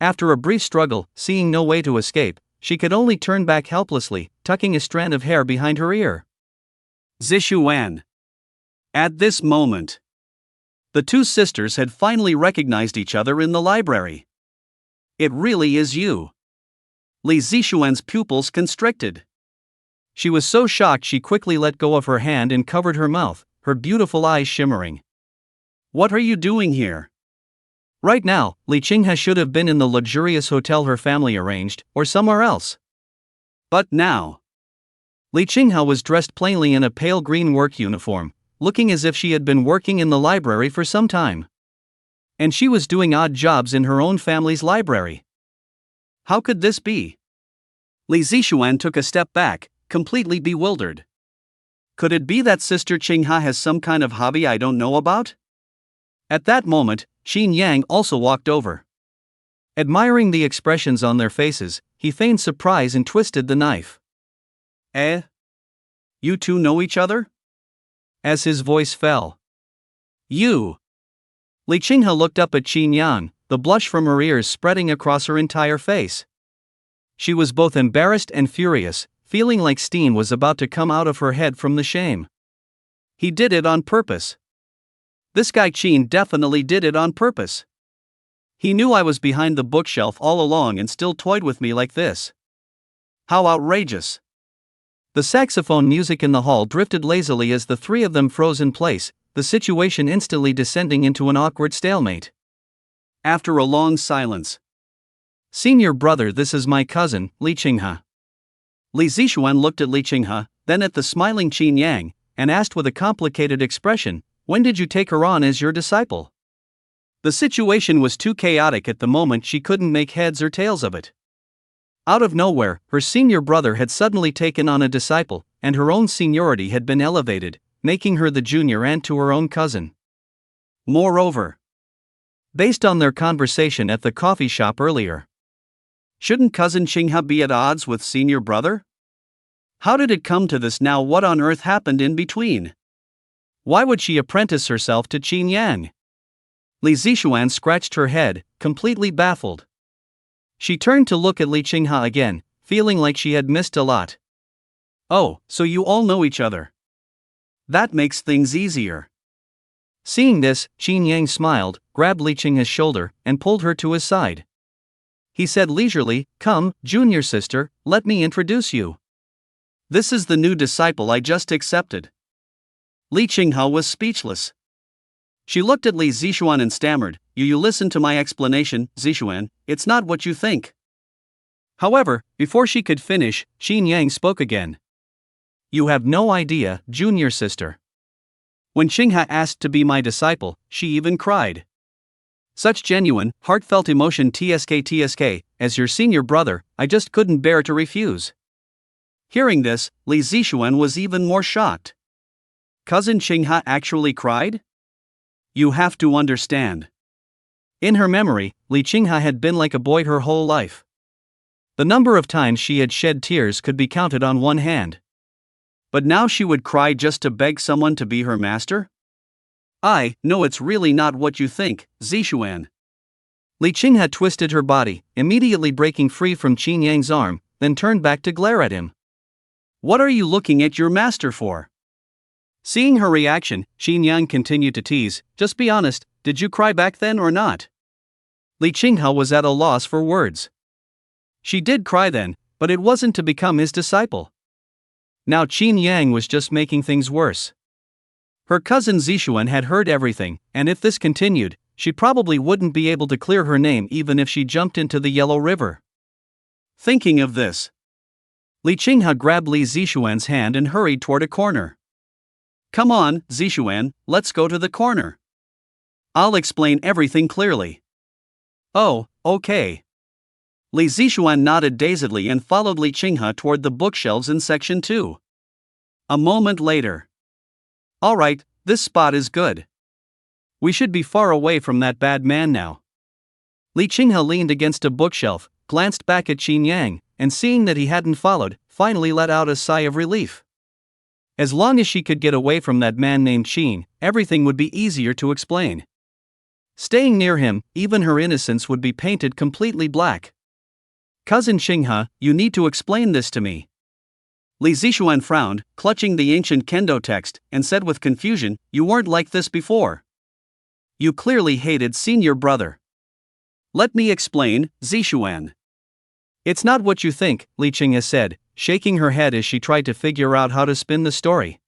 A: After a brief struggle, seeing no way to escape, she could only turn back helplessly, tucking a strand of hair behind her ear. Zixuan. At this moment, the two sisters had finally recognized each other in the library. It really is you. Li Zixuan's pupils constricted. She was so shocked she quickly let go of her hand and covered her mouth, her beautiful eyes shimmering. What are you doing here? Right now, Li Qinghe should have been in the luxurious hotel her family arranged, or somewhere else. But now, Li Qinghe was dressed plainly in a pale green work uniform, looking as if she had been working in the library for some time. And she was doing odd jobs in her own family's library. How could this be? Li Zixuan took a step back, completely bewildered. Could it be that Sister Qinghe has some kind of hobby I don't know about? At that moment, Qin Yang also walked over. Admiring the expressions on their faces, he feigned surprise and twisted the knife. Eh? You two know each other? As his voice fell. You! Li Qinghe looked up at Qin Yang, the blush from her ears spreading across her entire face. She was both embarrassed and furious, feeling like steam was about to come out of her head from the shame. He did it on purpose. This guy Qin definitely did it on purpose. He knew I was behind the bookshelf all along and still toyed with me like this. How outrageous. The saxophone music in the hall drifted lazily as the three of them froze in place, the situation instantly descending into an awkward stalemate. After a long silence. Senior brother, this is my cousin, Li Qinghe. Li Zixuan looked at Li Qinghe, then at the smiling Qin Yang, and asked with a complicated expression, when did you take her on as your disciple? The situation was too chaotic at the moment, she couldn't make heads or tails of it. Out of nowhere, her senior brother had suddenly taken on a disciple, and her own seniority had been elevated, making her the junior aunt to her own cousin. Moreover, based on their conversation at the coffee shop earlier, shouldn't cousin Qinghe be at odds with senior brother? How did it come to this now? What on earth happened in between? Why would she apprentice herself to Qin Yang? Li Zixuan scratched her head, completely baffled. She turned to look at Li Qinghe again, feeling like she had missed a lot. Oh, so you all know each other. That makes things easier. Seeing this, Qin Yang smiled, grabbed Li Qinghe's shoulder, and pulled her to his side. He said leisurely, "Come, junior sister, let me introduce you. This is the new disciple I just accepted." Li Qinghe was speechless. She looked at Li Zixuan and stammered, You listen to my explanation, Zixuan, it's not what you think." However, before she could finish, Qin Yang spoke again. "You have no idea, junior sister. When Qinghe asked to be my disciple, she even cried. Such genuine, heartfelt emotion tsk, as your senior brother, I just couldn't bear to refuse." Hearing this, Li Zixuan was even more shocked. Cousin Qinghe actually cried? You have to understand. In her memory, Li Qinghe had been like a boy her whole life. The number of times she had shed tears could be counted on one hand. But now she would cry just to beg someone to be her master? No, it's really not what you think, Zixuan. Li Qinghe twisted her body, immediately breaking free from Qin Yang's arm, then turned back to glare at him. What are you looking at your master for? Seeing her reaction, Qin Yang continued to tease, Just be honest, did you cry back then or not? Li Qinghe was at a loss for words. She did cry then, but it wasn't to become his disciple. Now Qin Yang was just making things worse. Her cousin Zixuan had heard everything, and if this continued, she probably wouldn't be able to clear her name even if she jumped into the Yellow River. Thinking of this, Li Qinghe grabbed Li Zixuan's hand and hurried toward a corner. Come on, Zixuan, let's go to the corner. I'll explain everything clearly. Oh, okay. Li Zixuan nodded dazedly and followed Li Qinghe toward the bookshelves in section 2. A moment later. All right, this spot is good. We should be far away from that bad man now. Li Qinghe leaned against a bookshelf, glanced back at Qin Yang, and seeing that he hadn't followed, finally let out a sigh of relief. As long as she could get away from that man named Qin, everything would be easier to explain. Staying near him, even her innocence would be painted completely black. Cousin Qinghe, you need to explain this to me. Li Zixuan frowned, clutching the ancient kendo text, and said with confusion, You weren't like this before. You clearly hated senior brother. Let me explain, Zixuan. It's not what you think, Li Qinghe said, shaking her head as she tried to figure out how to spin the story.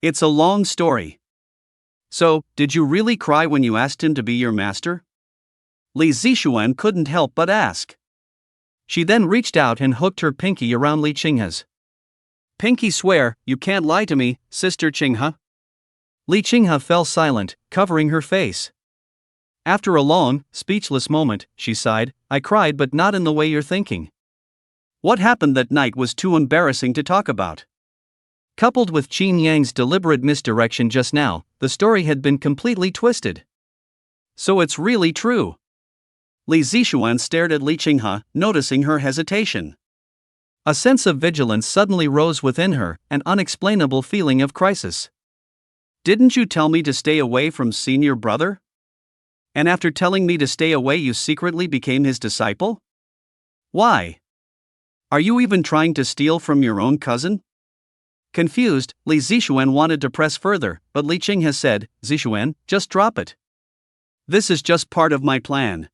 A: It's a long story. So, did you really cry when you asked him to be your master? Li Zixuan couldn't help but ask. She then reached out and hooked her pinky around Li Qinghe's. Pinky swear, you can't lie to me, Sister Qinghe. Li Qinghe fell silent, covering her face. After a long, speechless moment, she sighed, I cried but not in the way you're thinking. What happened that night was too embarrassing to talk about. Coupled with Qin Yang's deliberate misdirection just now, the story had been completely twisted. So it's really true. Li Zixuan stared at Li Qinghe, noticing her hesitation. A sense of vigilance suddenly rose within her, an unexplainable feeling of crisis. Didn't you tell me to stay away from senior brother? And after telling me to stay away, you secretly became his disciple? Why? Are you even trying to steal from your own cousin? Confused, Li Zixuan wanted to press further, but Li Qinghe said, Zixuan, just drop it. This is just part of my plan.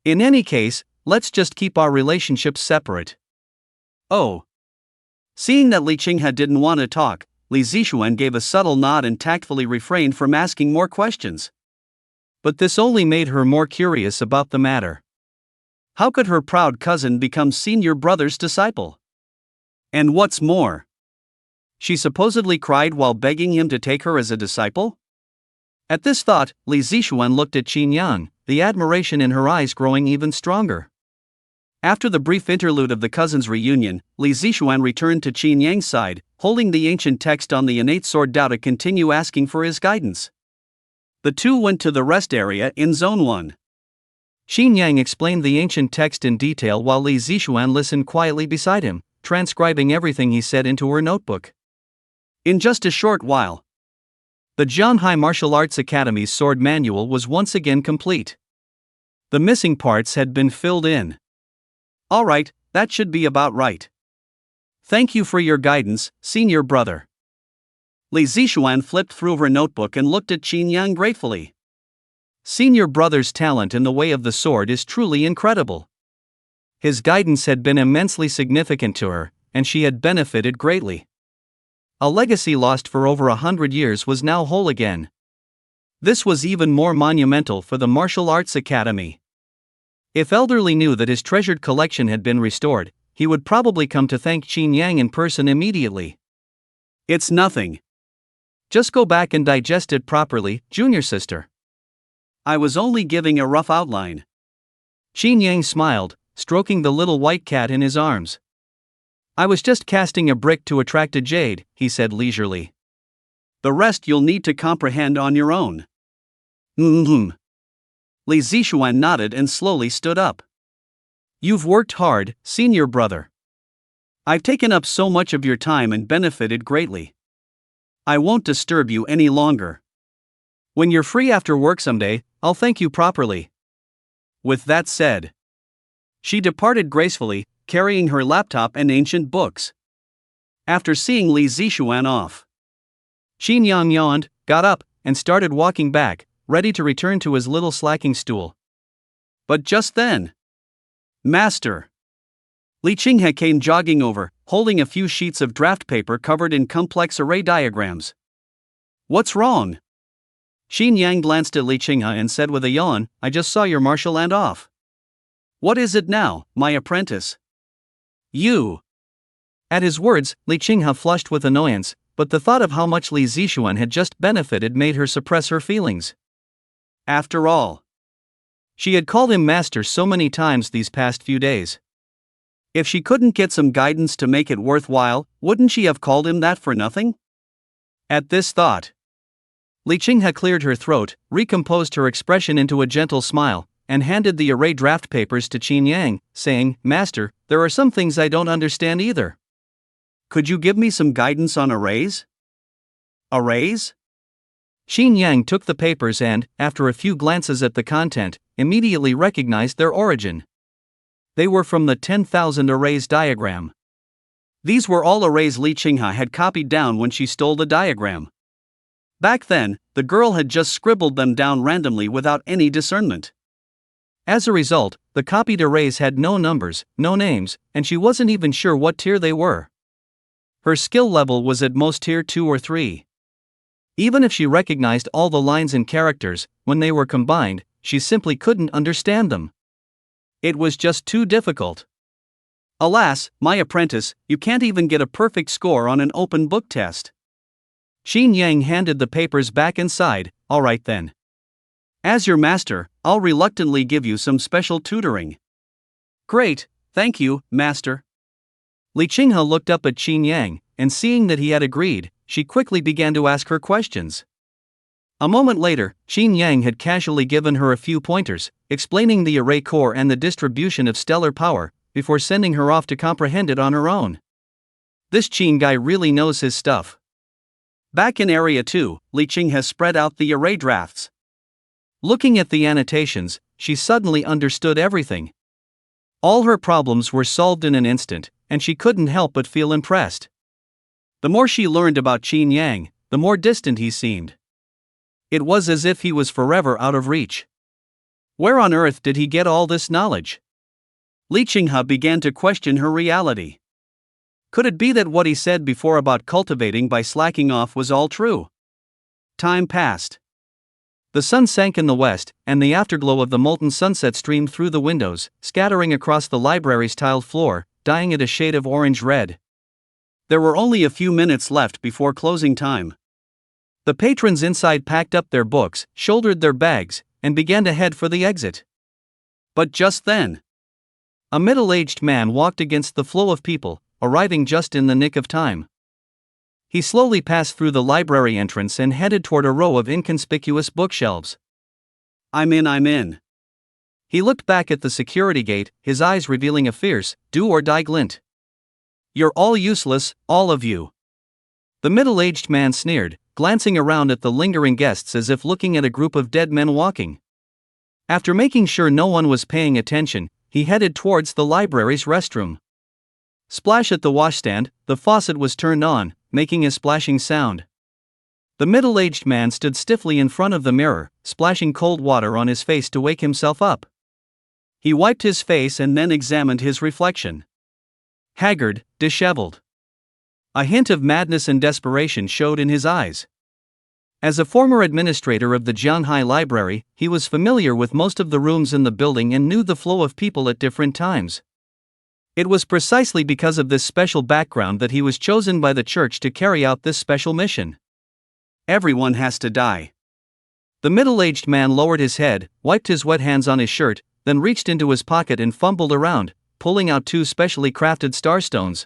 A: In any case, let's just keep our relationships separate. Oh. Seeing that Li Qinghe didn't want to talk, Li Zixuan gave a subtle nod and tactfully refrained from asking more questions. But this only made her more curious about the matter. How could her proud cousin become senior brother's disciple? And what's more, she supposedly cried while begging him to take her as a disciple? At this thought, Li Zixuan looked at Qin Yang, the admiration in her eyes growing even stronger. After the brief interlude of the cousins' reunion, Li Zixuan returned to Qin Yang's side, holding the ancient text on the innate sword Dao to continue asking for his guidance. The two went to the rest area in Zone 1. Qin Yang explained the ancient text in detail while Li Zixuan listened quietly beside him, transcribing everything he said into her notebook. In just a short while, the Jianhai Martial Arts Academy's sword manual was once again complete. The missing parts had been filled in. All right, that should be about right. Thank you for your guidance, senior brother. Li Zixuan flipped through her notebook and looked at Qin Yang gratefully. Senior brother's talent in the way of the sword is truly incredible. His guidance had been immensely significant to her, and she had benefited greatly. A legacy lost for over 100 years was now whole again. This was even more monumental for the Martial Arts Academy. If Elderly knew that his treasured collection had been restored, he would probably come to thank Qin Yang in person immediately. It's nothing. Just go back and digest it properly, junior sister. I was only giving a rough outline. Qin Yang smiled, stroking the little white cat in his arms. I was just casting a brick to attract a jade, he said leisurely. The rest you'll need to comprehend on your own. Li Zixuan nodded and slowly stood up. You've worked hard, senior brother. I've taken up so much of your time and benefited greatly. I won't disturb you any longer. When you're free after work someday, I'll thank you properly. With that said, she departed gracefully, carrying her laptop and ancient books. After seeing Li Zixuan off, Qin Yang yawned, got up, and started walking back, ready to return to his little slacking stool. But just then, Master! Li Qinghe came jogging over, holding a few sheets of draft paper covered in complex array diagrams. What's wrong? Qin Yang glanced at Li Qinghe and said with a yawn, I just saw your martial ant off. What is it now, my apprentice? You! At his words, Li Qinghe flushed with annoyance, but the thought of how much Li Zixuan had just benefited made her suppress her feelings. After all, she had called him master so many times these past few days. If she couldn't get some guidance to make it worthwhile, wouldn't she have called him that for nothing? At this thought, Li Qinghe cleared her throat, recomposed her expression into a gentle smile, and handed the array draft papers to Qin Yang, saying, Master, there are some things I don't understand either. Could you give me some guidance on arrays? Arrays? Qin Yang took the papers and, after a few glances at the content, immediately recognized their origin. They were from the 10,000 arrays diagram. These were all arrays Li Qinghe had copied down when she stole the diagram. Back then, the girl had just scribbled them down randomly without any discernment. As a result, the copied arrays had no numbers, no names, and she wasn't even sure what tier they were. Her skill level was at most tier 2 or 3. Even if she recognized all the lines and characters, when they were combined, she simply couldn't understand them. It was just too difficult. Alas, my apprentice, you can't even get a perfect score on an open book test. Qin Yang handed the papers back and sighed, all right then. As your master, I'll reluctantly give you some special tutoring. Great, thank you, master. Li Qinghe looked up at Qin Yang, and seeing that he had agreed, she quickly began to ask her questions. A moment later, Qin Yang had casually given her a few pointers, explaining the array core and the distribution of stellar power, before sending her off to comprehend it on her own. This Qin guy really knows his stuff. Back in Area 2, Li Qing has spread out the array drafts. Looking at the annotations, she suddenly understood everything. All her problems were solved in an instant, and she couldn't help but feel impressed. The more she learned about Qin Yang, the more distant he seemed. It was as if he was forever out of reach. Where on earth did he get all this knowledge? Li Qinghe began to question her reality. Could it be that what he said before about cultivating by slacking off was all true? Time passed. The sun sank in the west, and the afterglow of the molten sunset streamed through the windows, scattering across the library's tiled floor, dyeing it a shade of orange-red. There were only a few minutes left before closing time. The patrons inside packed up their books, shouldered their bags, and began to head for the exit. But just then, a middle-aged man walked against the flow of people, arriving just in the nick of time. He slowly passed through the library entrance and headed toward a row of inconspicuous bookshelves. I'm in. He looked back at the security gate, his eyes revealing a fierce, do-or-die glint. You're all useless, all of you. The middle-aged man sneered, glancing around at the lingering guests as if looking at a group of dead men walking. After making sure no one was paying attention, he headed towards the library's restroom. Splash at the washstand, the faucet was turned on, making a splashing sound. The middle-aged man stood stiffly in front of the mirror, splashing cold water on his face to wake himself up. He wiped his face and then examined his reflection. Haggard, disheveled. A hint of madness and desperation showed in his eyes. As a former administrator of the Jianhai Library, he was familiar with most of the rooms in the building and knew the flow of people at different times. It was precisely because of this special background that he was chosen by the church to carry out this special mission. Everyone has to die. The middle-aged man lowered his head, wiped his wet hands on his shirt, then reached into his pocket and fumbled around, pulling out 2 specially crafted starstones.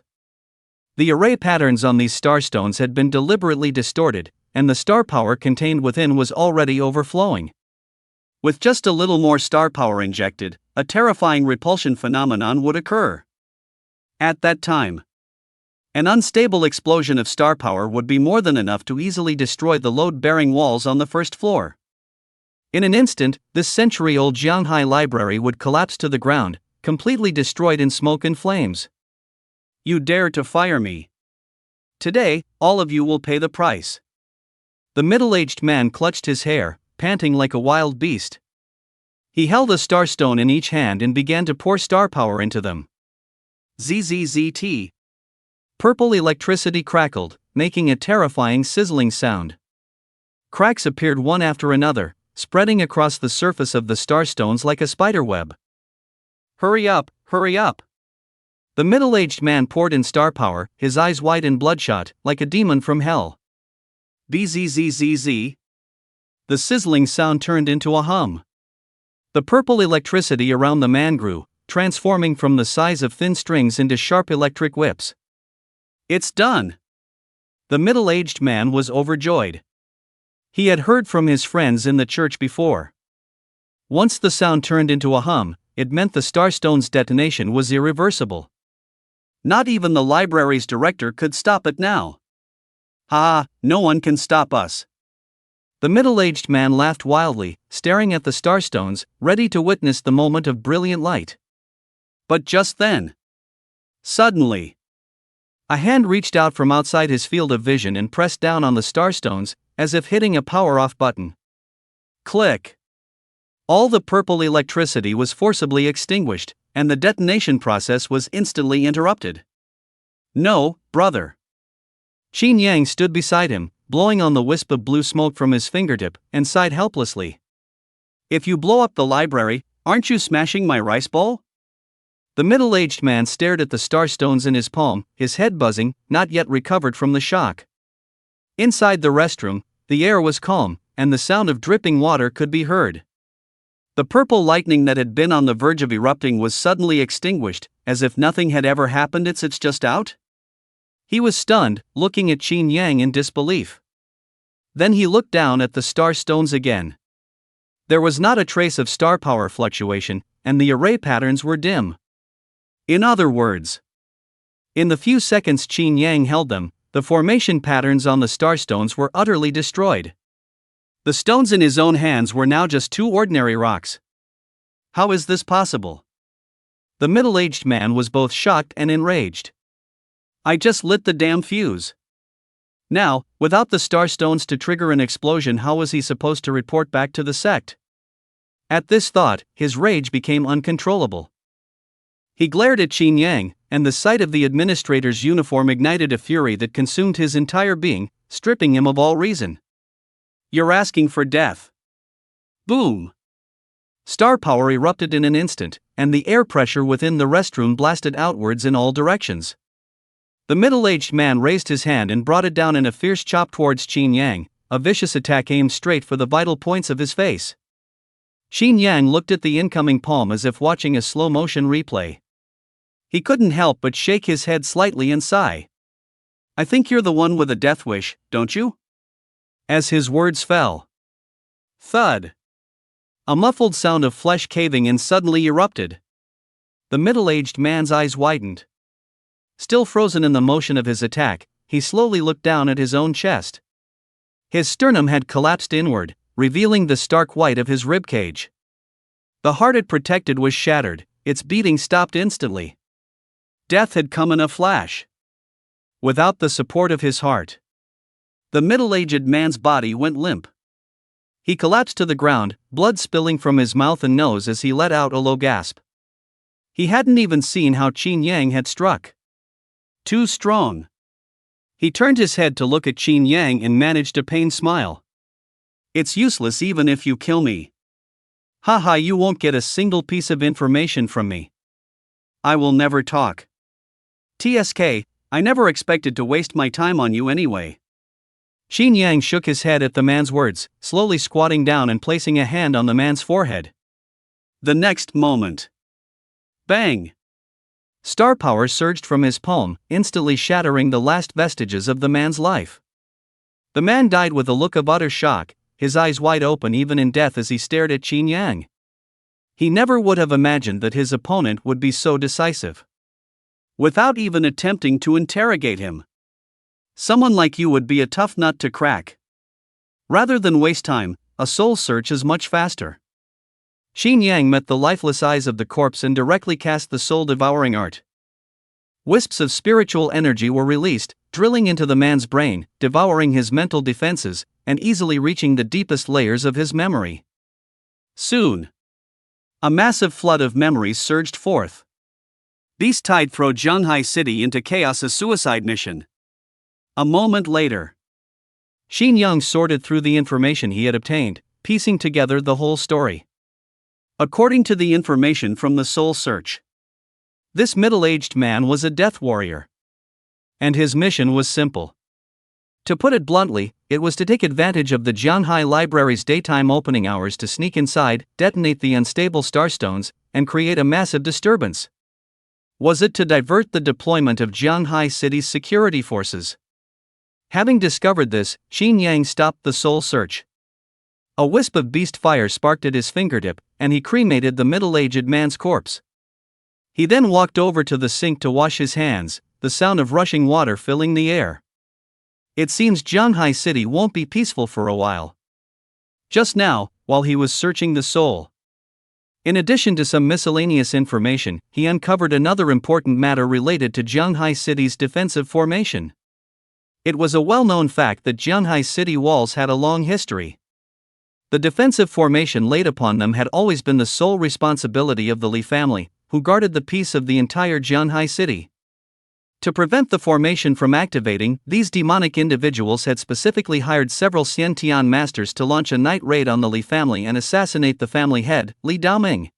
A: The array patterns on these starstones had been deliberately distorted, and the star power contained within was already overflowing. With just a little more star power injected, a terrifying repulsion phenomenon would occur. At that time, an unstable explosion of star power would be more than enough to easily destroy the load-bearing walls on the first floor. In an instant, this century-old Jianhai library would collapse to the ground, completely destroyed in smoke and flames. You dare to fire me? Today, all of you will pay the price. The middle-aged man clutched his hair, panting like a wild beast. He held a starstone in each hand and began to pour star power into them. ZZZT. Purple electricity crackled, making a terrifying sizzling sound. Cracks appeared one after another, spreading across the surface of the starstones like a spiderweb. Hurry up, hurry up! The middle-aged man poured in star power, his eyes wide and bloodshot, like a demon from hell. BZZZZ. The sizzling sound turned into a hum. The purple electricity around the man grew, transforming from the size of thin strings into sharp electric whips. It's done! The middle-aged man was overjoyed. He had heard from his friends in the church before. Once the sound turned into a hum, it meant the starstone's detonation was irreversible. Not even the library's director could stop it now. Ha! No one can stop us. The middle-aged man laughed wildly, staring at the starstones, ready to witness the moment of brilliant light. But just then, suddenly, a hand reached out from outside his field of vision and pressed down on the starstones, as if hitting a power-off button. Click! All the purple electricity was forcibly extinguished, and the detonation process was instantly interrupted. No, brother. Qin Yang stood beside him, blowing on the wisp of blue smoke from his fingertip, and sighed helplessly. If you blow up the library, aren't you smashing my rice bowl? The middle-aged man stared at the starstones in his palm, his head buzzing, not yet recovered from the shock. Inside the restroom, the air was calm, and the sound of dripping water could be heard. The purple lightning that had been on the verge of erupting was suddenly extinguished, as if nothing had ever happened. It's just out? He was stunned, looking at Qin Yang in disbelief. Then he looked down at the star stones again. There was not a trace of star power fluctuation, and the array patterns were dim. In other words, in the few seconds Qin Yang held them, the formation patterns on the starstones were utterly destroyed. The stones in his own hands were now just two ordinary rocks. How is this possible? The middle-aged man was both shocked and enraged. I just lit the damn fuse. Now, without the starstones to trigger an explosion, how was he supposed to report back to the sect? At this thought, his rage became uncontrollable. He glared at Qin Yang, and the sight of the administrator's uniform ignited a fury that consumed his entire being, stripping him of all reason. You're asking for death. Boom! Star power erupted in an instant, and the air pressure within the restroom blasted outwards in all directions. The middle-aged man raised his hand and brought it down in a fierce chop towards Qin Yang, a vicious attack aimed straight for the vital points of his face. Qin Yang looked at the incoming palm as if watching a slow-motion replay. He couldn't help but shake his head slightly and sigh. I think you're the one with a death wish, don't you? As his words fell. Thud. A muffled sound of flesh caving in suddenly erupted. The middle-aged man's eyes widened. Still frozen in the motion of his attack, he slowly looked down at his own chest. His sternum had collapsed inward, revealing the stark white of his ribcage. The heart it protected was shattered, its beating stopped instantly. Death had come in a flash. Without the support of his heart, the middle-aged man's body went limp. He collapsed to the ground, blood spilling from his mouth and nose as he let out a low gasp. He hadn't even seen how Qin Yang had struck. Too strong. He turned his head to look at Qin Yang and managed a pained smile. It's useless even if you kill me. Haha, you won't get a single piece of information from me. I will never talk. TSK, I never expected to waste my time on you anyway. Qin Yang shook his head at the man's words, slowly squatting down and placing a hand on the man's forehead. The next moment. Bang! Star power surged from his palm, instantly shattering the last vestiges of the man's life. The man died with a look of utter shock, his eyes wide open even in death as he stared at Qin Yang. He never would have imagined that his opponent would be so decisive. Without even attempting to interrogate him. Someone like you would be a tough nut to crack. Rather than waste time, a soul search is much faster. Qin Yang met the lifeless eyes of the corpse and directly cast the soul-devouring art. Wisps of spiritual energy were released, drilling into the man's brain, devouring his mental defenses, and easily reaching the deepest layers of his memory. Soon, a massive flood of memories surged forth. These tide threw Zhanghai City into chaos, a suicide mission. A moment later, Qin Yang sorted through the information he had obtained, piecing together the whole story. According to the information from the soul search, this middle-aged man was a death warrior. And his mission was simple. To put it bluntly, it was to take advantage of the Zhanghai Library's daytime opening hours to sneak inside, detonate the unstable starstones, and create a massive disturbance. Was it to divert the deployment of Zhanghai City's security forces? Having discovered this, Qin Yang stopped the soul search. A wisp of beast fire sparked at his fingertip, and he cremated the middle-aged man's corpse. He then walked over to the sink to wash his hands, the sound of rushing water filling the air. It seems Zhanghai City won't be peaceful for a while. Just now, while he was searching the soul, in addition to some miscellaneous information, he uncovered another important matter related to Zhanghai City's defensive formation. It was a well-known fact that Zhanghai City walls had a long history. The defensive formation laid upon them had always been the sole responsibility of the Li family, who guarded the peace of the entire Zhanghai City. To prevent the formation from activating, these demonic individuals had specifically hired several Xiantian masters to launch a night raid on the Li family and assassinate the family head, Li Daoming.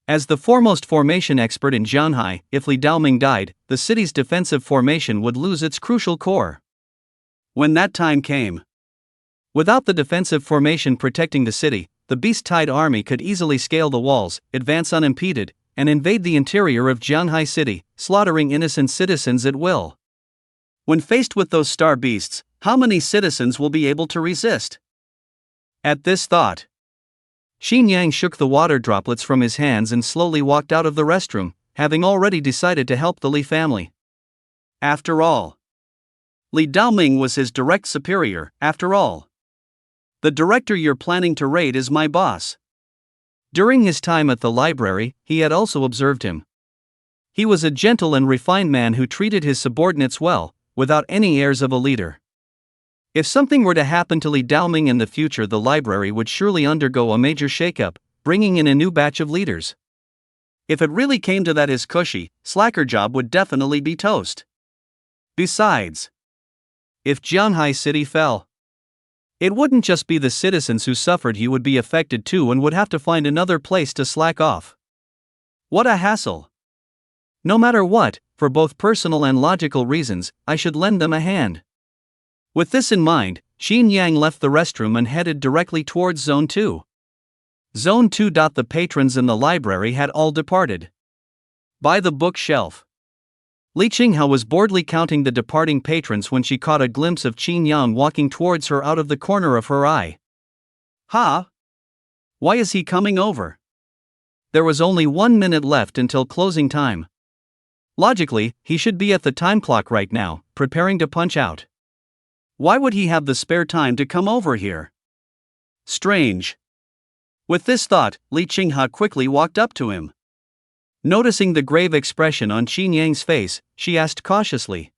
A: As the foremost formation expert in Zhanghai, if Li Daoming died, the city's defensive formation would lose its crucial core. When that time came, without the defensive formation protecting the city, the beast-tide army could easily scale the walls, advance unimpeded, and invade the interior of Jianghai City, slaughtering innocent citizens at will. When faced with those star beasts, how many citizens will be able to resist? At this thought, Xin Yang shook the water droplets from his hands and slowly walked out of the restroom, having already decided to help the Li family. After all, Li Daoming was his direct superior, after all. The director you're planning to raid is my boss. During his time at the library, he had also observed him. He was a gentle and refined man who treated his subordinates well, without any airs of a leader. If something were to happen to Li Daoming in the future, the library would surely undergo a major shakeup, bringing in a new batch of leaders. If it really came to that, his cushy, slacker job would definitely be toast. Besides, if Jianghai City fell, it wouldn't just be the citizens who suffered, he would be affected too and would have to find another place to slack off. What a hassle! No matter what, for both personal and logical reasons, I should lend them a hand. With this in mind, Xin Yang left the restroom and headed directly towards Zone 2. Zone 2. The patrons in the library had all departed. By the bookshelf, Li Qinghao was boredly counting the departing patrons when she caught a glimpse of Qin Yang walking towards her out of the corner of her eye. Ha! Why is he coming over? There was only 1 minute left until closing time. Logically, he should be at the time clock right now, preparing to punch out. Why would he have the spare time to come over here? Strange. With this thought, Li Qinghao quickly walked up to him. Noticing the grave expression on Qin Yang's face, she asked cautiously,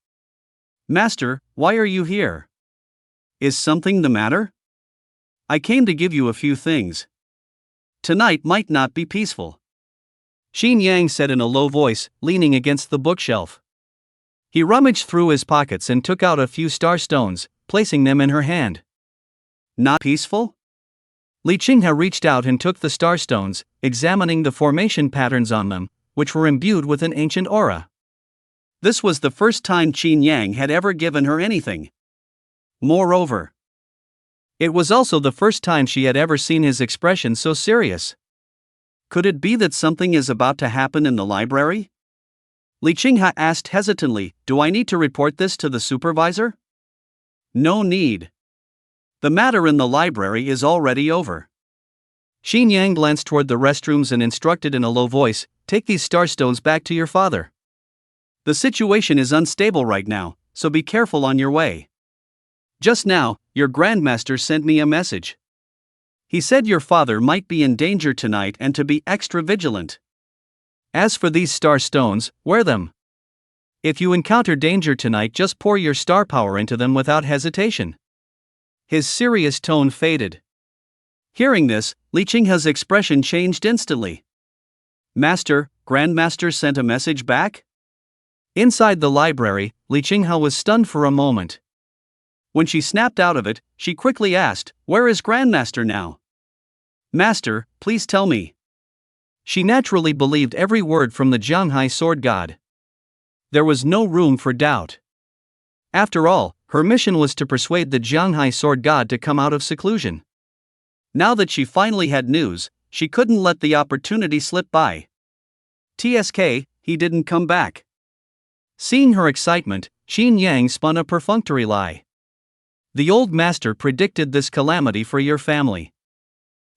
A: "Master, why are you here? Is something the matter? I came to give you a few things. Tonight might not be peaceful." Qin Yang said in a low voice, leaning against the bookshelf. He rummaged through his pockets and took out a few star stones, placing them in her hand. Not peaceful? Li Qinghao reached out and took the star stones, examining the formation patterns on them, which were imbued with an ancient aura. This was the first time Qin Yang had ever given her anything. Moreover, it was also the first time she had ever seen his expression so serious. Could it be that something is about to happen in the library? Li Qinghao asked hesitantly, "Do I need to report this to the supervisor?" No need. The matter in the library is already over. Xin Yang glanced toward the restrooms and instructed in a low voice, "Take these starstones back to your father. The situation is unstable right now, so be careful on your way. Just now, your grandmaster sent me a message. He said your father might be in danger tonight and to be extra vigilant. As for these star stones, wear them. If you encounter danger tonight, just pour your star power into them without hesitation." His serious tone faded. Hearing this, Li Qinghao's expression changed instantly. "Master, Grandmaster sent a message back?" Inside the library, Li Qinghao was stunned for a moment. When she snapped out of it, she quickly asked, "Where is Grandmaster now?" "Master, please tell me." She naturally believed every word from the Jianghai sword god. There was no room for doubt. After all, her mission was to persuade the Jianghai sword god to come out of seclusion. Now that she finally had news, she couldn't let the opportunity slip by. TSK, he didn't come back. Seeing her excitement, Qin Yang spun a perfunctory lie. "The old master predicted this calamity for your family.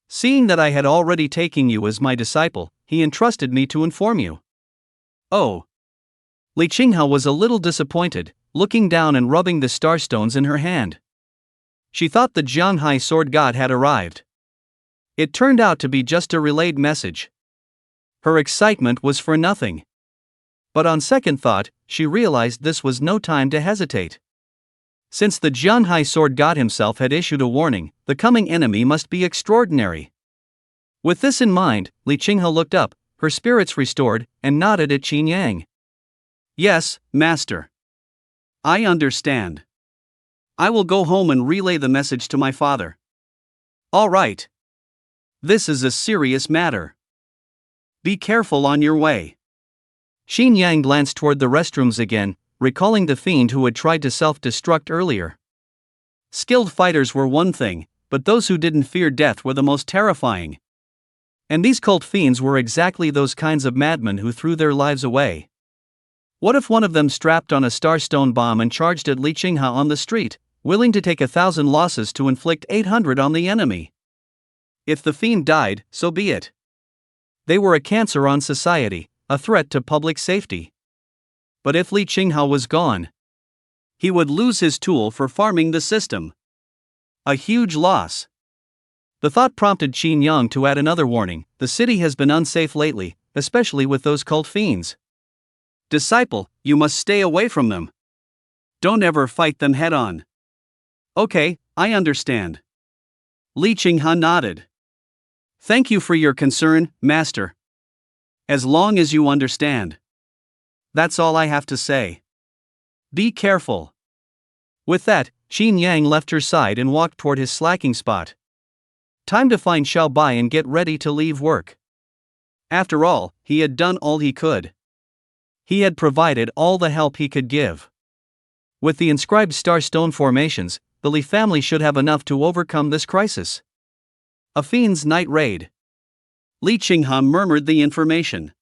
A: Seeing that I had already taken you as my disciple, he entrusted me to inform you." Oh. Li Qinghao was a little disappointed, looking down and rubbing the starstones in her hand. She thought the Jianghai sword god had arrived. It turned out to be just a relayed message. Her excitement was for nothing. But on second thought, she realized this was no time to hesitate. Since the Jianghai sword god himself had issued a warning, the coming enemy must be extraordinary. With this in mind, Li Qinghao looked up, her spirits restored, and nodded at Qin Yang. "Yes, master. I understand. I will go home and relay the message to my father." "All right. This is a serious matter. Be careful on your way." Qin Yang glanced toward the restrooms again, recalling the fiend who had tried to self-destruct earlier. Skilled fighters were one thing, but those who didn't fear death were the most terrifying. And these cult fiends were exactly those kinds of madmen who threw their lives away. What if one of them strapped on a starstone bomb and charged at Li Qinghe on the street, willing to take 1,000 losses to inflict 800 on the enemy? If the fiend died, so be it. They were a cancer on society, a threat to public safety. But if Li Qinghe was gone, he would lose his tool for farming the system. A huge loss. The thought prompted Qin Yang to add another warning: the city has been unsafe lately, especially with those cult fiends. Disciple, you must stay away from them. Don't ever fight them head on. Okay, I understand. Li Qinghe nodded. Thank you for your concern, Master. As long as you understand. That's all I have to say. Be careful. With that, Qin Yang left her side and walked toward his slacking spot. Time to find Xiao Bai and get ready to leave work. After all, he had done all he could. He had provided all the help he could give. With the inscribed starstone formations, the Li family should have enough to overcome this crisis. A fiend's night raid. Li Qinghe murmured the information.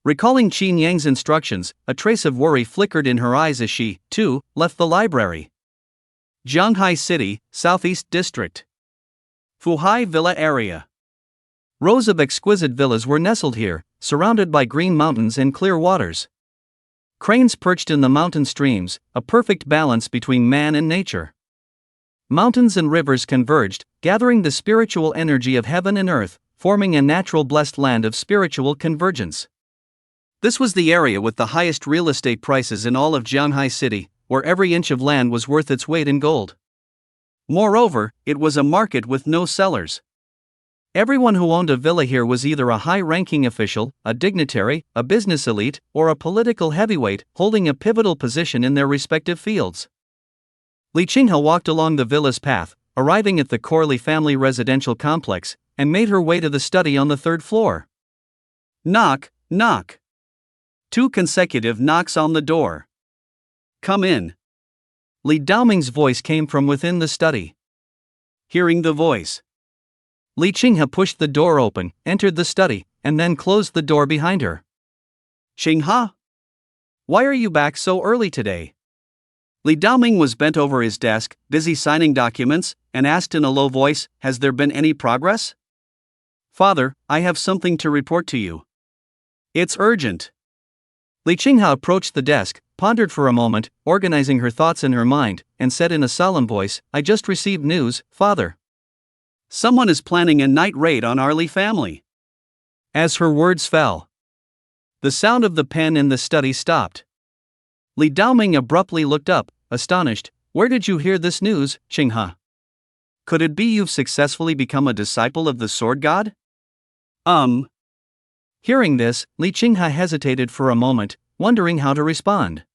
A: Recalling Qin Yang's instructions, a trace of worry flickered in her eyes as she, too, left the library. Jianghai City, Southeast District. Fuhai Villa area. Rows of exquisite villas were nestled here, surrounded by green mountains and clear waters. Cranes perched in the mountain streams, a perfect balance between man and nature. Mountains and rivers converged, gathering the spiritual energy of heaven and earth, forming a natural blessed land of spiritual convergence. This was the area with the highest real estate prices in all of Jianghai City, where every inch of land was worth its weight in gold. Moreover, it was a market with no sellers. Everyone who owned a villa here was either a high-ranking official, a dignitary, a business elite, or a political heavyweight, holding a pivotal position in their respective fields. Li Qinghe walked along the villa's path, arriving at the Corley family residential complex, and made her way to the study on the 3rd floor. Knock, knock. 2 consecutive knocks on the door. Come in. Li Daoming's voice came from within the study. Hearing the voice, Li Qinghe pushed the door open, entered the study, and then closed the door behind her. Qinghe? Why are you back so early today? Li Daoming was bent over his desk, busy signing documents, and asked in a low voice, has there been any progress? Father, I have something to report to you. It's urgent. Li Qinghe approached the desk, pondered for a moment, organizing her thoughts in her mind, and said in a solemn voice, I just received news, Father. Someone is planning a night raid on our Li family. As her words fell, the sound of the pen in the study stopped. Li Daoming abruptly looked up, astonished. Where did you hear this news, Qinghe? Could it be you've successfully become a disciple of the sword god? Hearing this, Li Qinghe hesitated for a moment, wondering how to respond.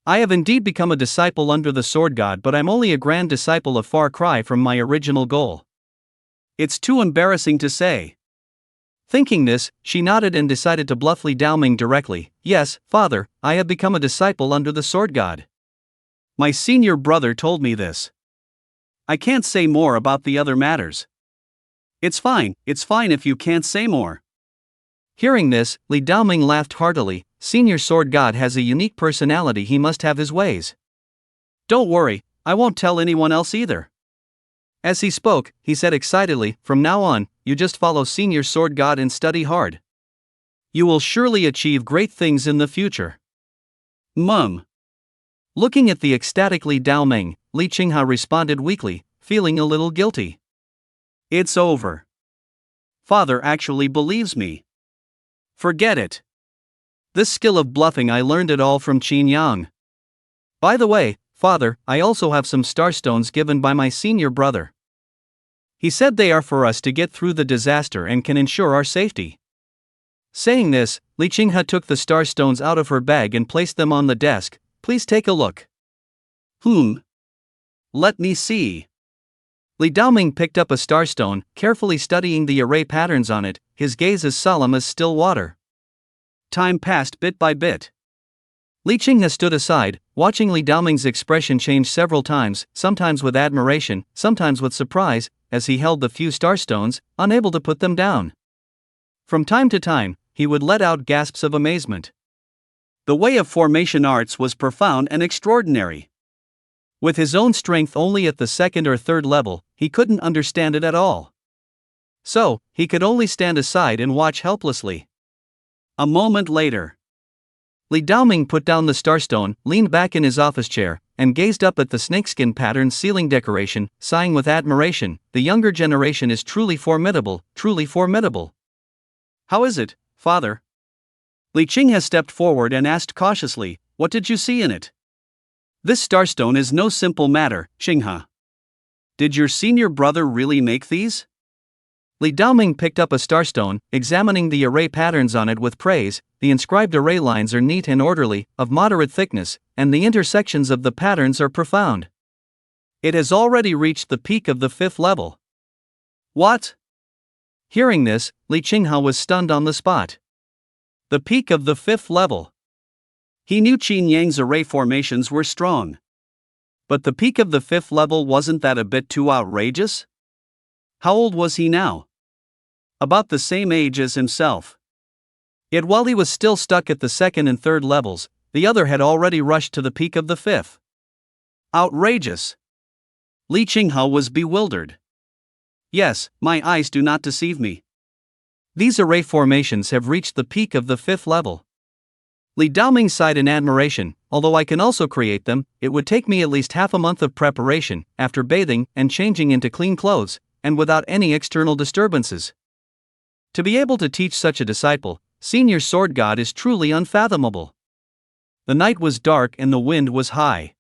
A: I have indeed become a disciple under the sword god, but I'm only a grand disciple a far cry from my original goal. It's too embarrassing to say. Thinking this, she nodded and decided to bluff Li Daoming directly. Yes, Father, I have become a disciple under the sword god. My senior brother told me this. I can't say more about the other matters. It's fine if you can't say more. Hearing this, Li Daoming laughed heartily. Senior sword god has a unique personality, he must have his ways. Don't worry, I won't tell anyone else either. As he spoke, he said excitedly, from now on, you just follow senior sword god and study hard. You will surely achieve great things in the future. Mum. Looking at the ecstatic Li Daoming, Li Qinghe responded weakly, feeling a little guilty. It's over. Father actually believes me. Forget it. This skill of bluffing I learned it all from Qin Yang. By the way, Father, I also have some starstones given by my senior brother. He said they are for us to get through the disaster and can ensure our safety. Saying this, Li Qinghe took the starstones out of her bag and placed them on the desk. Please take a look. Let me see. Li Daoming picked up a starstone, carefully studying the array patterns on it, his gaze as solemn as still water. Time passed bit by bit. Li Qinghe stood aside, watching Li Daoming's expression change several times, sometimes with admiration, sometimes with surprise, as he held the few starstones, unable to put them down. From time to time, he would let out gasps of amazement. The way of formation arts was profound and extraordinary. With his own strength only at the second or third level, he couldn't understand it at all. So, he could only stand aside and watch helplessly. A moment later, Li Daoming put down the starstone, leaned back in his office chair, and gazed up at the snakeskin pattern ceiling decoration, sighing with admiration. The younger generation is truly formidable, truly formidable. How is it, father? Li Qinghe stepped forward and asked cautiously, what did you see in it? This starstone is no simple matter, Qinghe. Did your senior brother really make these? Li Daoming picked up a starstone, examining the array patterns on it with praise. The inscribed array lines are neat and orderly, of moderate thickness, and the intersections of the patterns are profound. It has already reached the peak of the 5th level. What? Hearing this, Li Qinghe was stunned on the spot. The peak of the 5th level. He knew Qin Yang's array formations were strong. But the peak of the 5th level, wasn't that a bit too outrageous? How old was he now? About the same age as himself. Yet while he was still stuck at the 2nd and 3rd levels, the other had already rushed to the peak of the 5th. Outrageous! Li Qinghe was bewildered. Yes, my eyes do not deceive me. These array formations have reached the peak of the 5th level. Li Daoming sighed in admiration. Although I can also create them, it would take me at least half a month of preparation, after bathing and changing into clean clothes, and without any external disturbances. To be able to teach such a disciple, senior sword god, is truly unfathomable. The night was dark and the wind was high.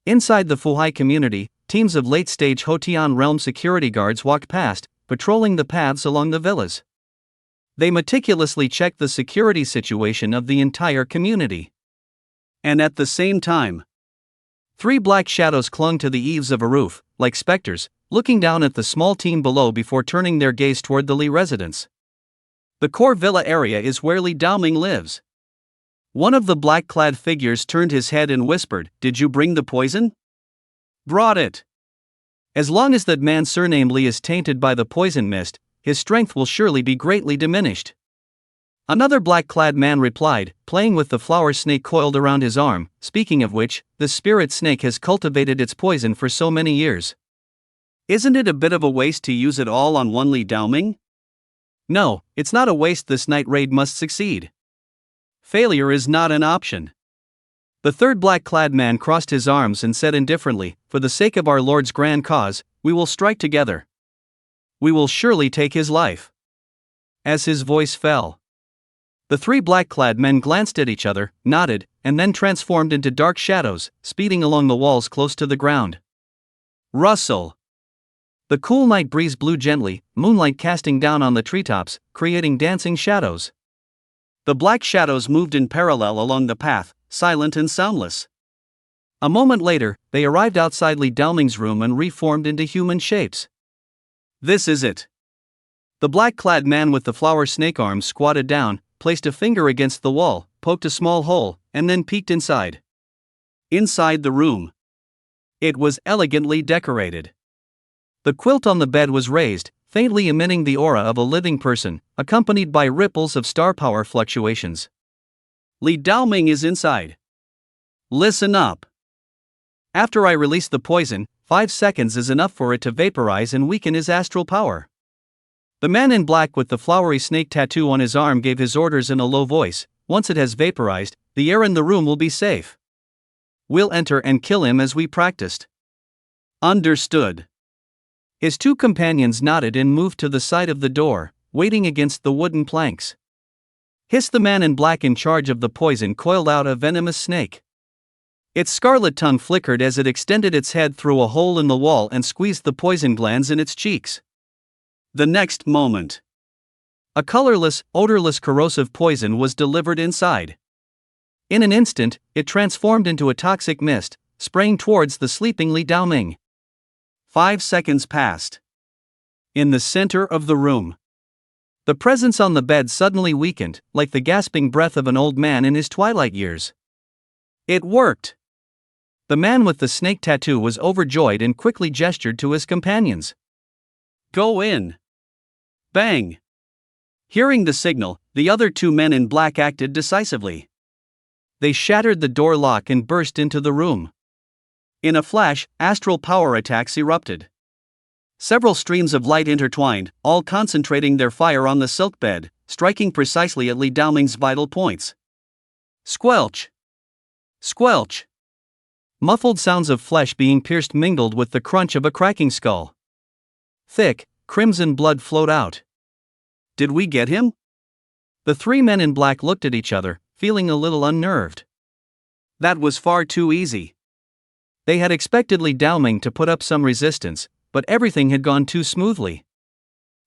A: Inside the Fuhai community, teams of late-stage Hotian realm security guards walked past, patrolling the paths along the villas. They meticulously checked the security situation of the entire community. And at the same time, 3 black shadows clung to the eaves of a roof, like specters, looking down at the small team below before turning their gaze toward the Li residence. The core villa area is where Li Daoming lives. One of the black-clad figures turned his head and whispered, "Did you bring the poison?" "Brought it. As long as that man surnamed Li is tainted by the poison mist, his strength will surely be greatly diminished." Another black-clad man replied, playing with the flower snake coiled around his arm. "Speaking of which, the spirit snake has cultivated its poison for so many years. Isn't it a bit of a waste to use it all on one Li Daoming?" "No, it's not a waste. This night raid must succeed. Failure is not an option." The third black-clad man crossed his arms and said indifferently, "For the sake of our Lord's grand cause, we will strike together. We will surely take his life." As his voice fell, the 3 black-clad men glanced at each other, nodded, and then transformed into dark shadows, speeding along the walls close to the ground. Rustle. The cool night breeze blew gently, moonlight casting down on the treetops, creating dancing shadows. The black shadows moved in parallel along the path, silent and soundless. A moment later, they arrived outside Li Daoming's room and reformed into human shapes. "This is it." The black-clad man with the flower snake arms squatted down, placed a finger against the wall, poked a small hole, and then peeked inside. Inside the room, it was elegantly decorated. The quilt on the bed was raised, faintly emitting the aura of a living person, accompanied by ripples of star power fluctuations. "Li Daoming is inside. Listen up. After I release the poison, 5 seconds is enough for it to vaporize and weaken his astral power." The man in black with the flowery snake tattoo on his arm gave his orders in a low voice. "Once it has vaporized, the air in the room will be safe. We'll enter and kill him as we practiced." "Understood." His 2 companions nodded and moved to the side of the door, waiting against the wooden planks. Hiss! The man in black in charge of the poison coiled out a venomous snake. Its scarlet tongue flickered as it extended its head through a hole in the wall and squeezed the poison glands in its cheeks. The next moment, a colorless, odorless corrosive poison was delivered inside. In an instant, it transformed into a toxic mist, spraying towards the sleeping Li Daoming. 5 seconds passed. In the center of the room, the presence on the bed suddenly weakened, like the gasping breath of an old man in his twilight years. It worked! The man with the snake tattoo was overjoyed and quickly gestured to his companions. Go in! Bang! Hearing the signal, the other two men in black acted decisively. They shattered the door lock and burst into the room. In a flash, astral power attacks erupted. Several streams of light intertwined, all concentrating their fire on the silk bed, striking precisely at Li Daoming's vital points. Squelch! Squelch! Muffled sounds of flesh being pierced mingled with the crunch of a cracking skull. Thick, crimson blood flowed out. Did we get him? The three men in black looked at each other, feeling a little unnerved. That was far too easy. They had expected Li Daoming to put up some resistance, but everything had gone too smoothly.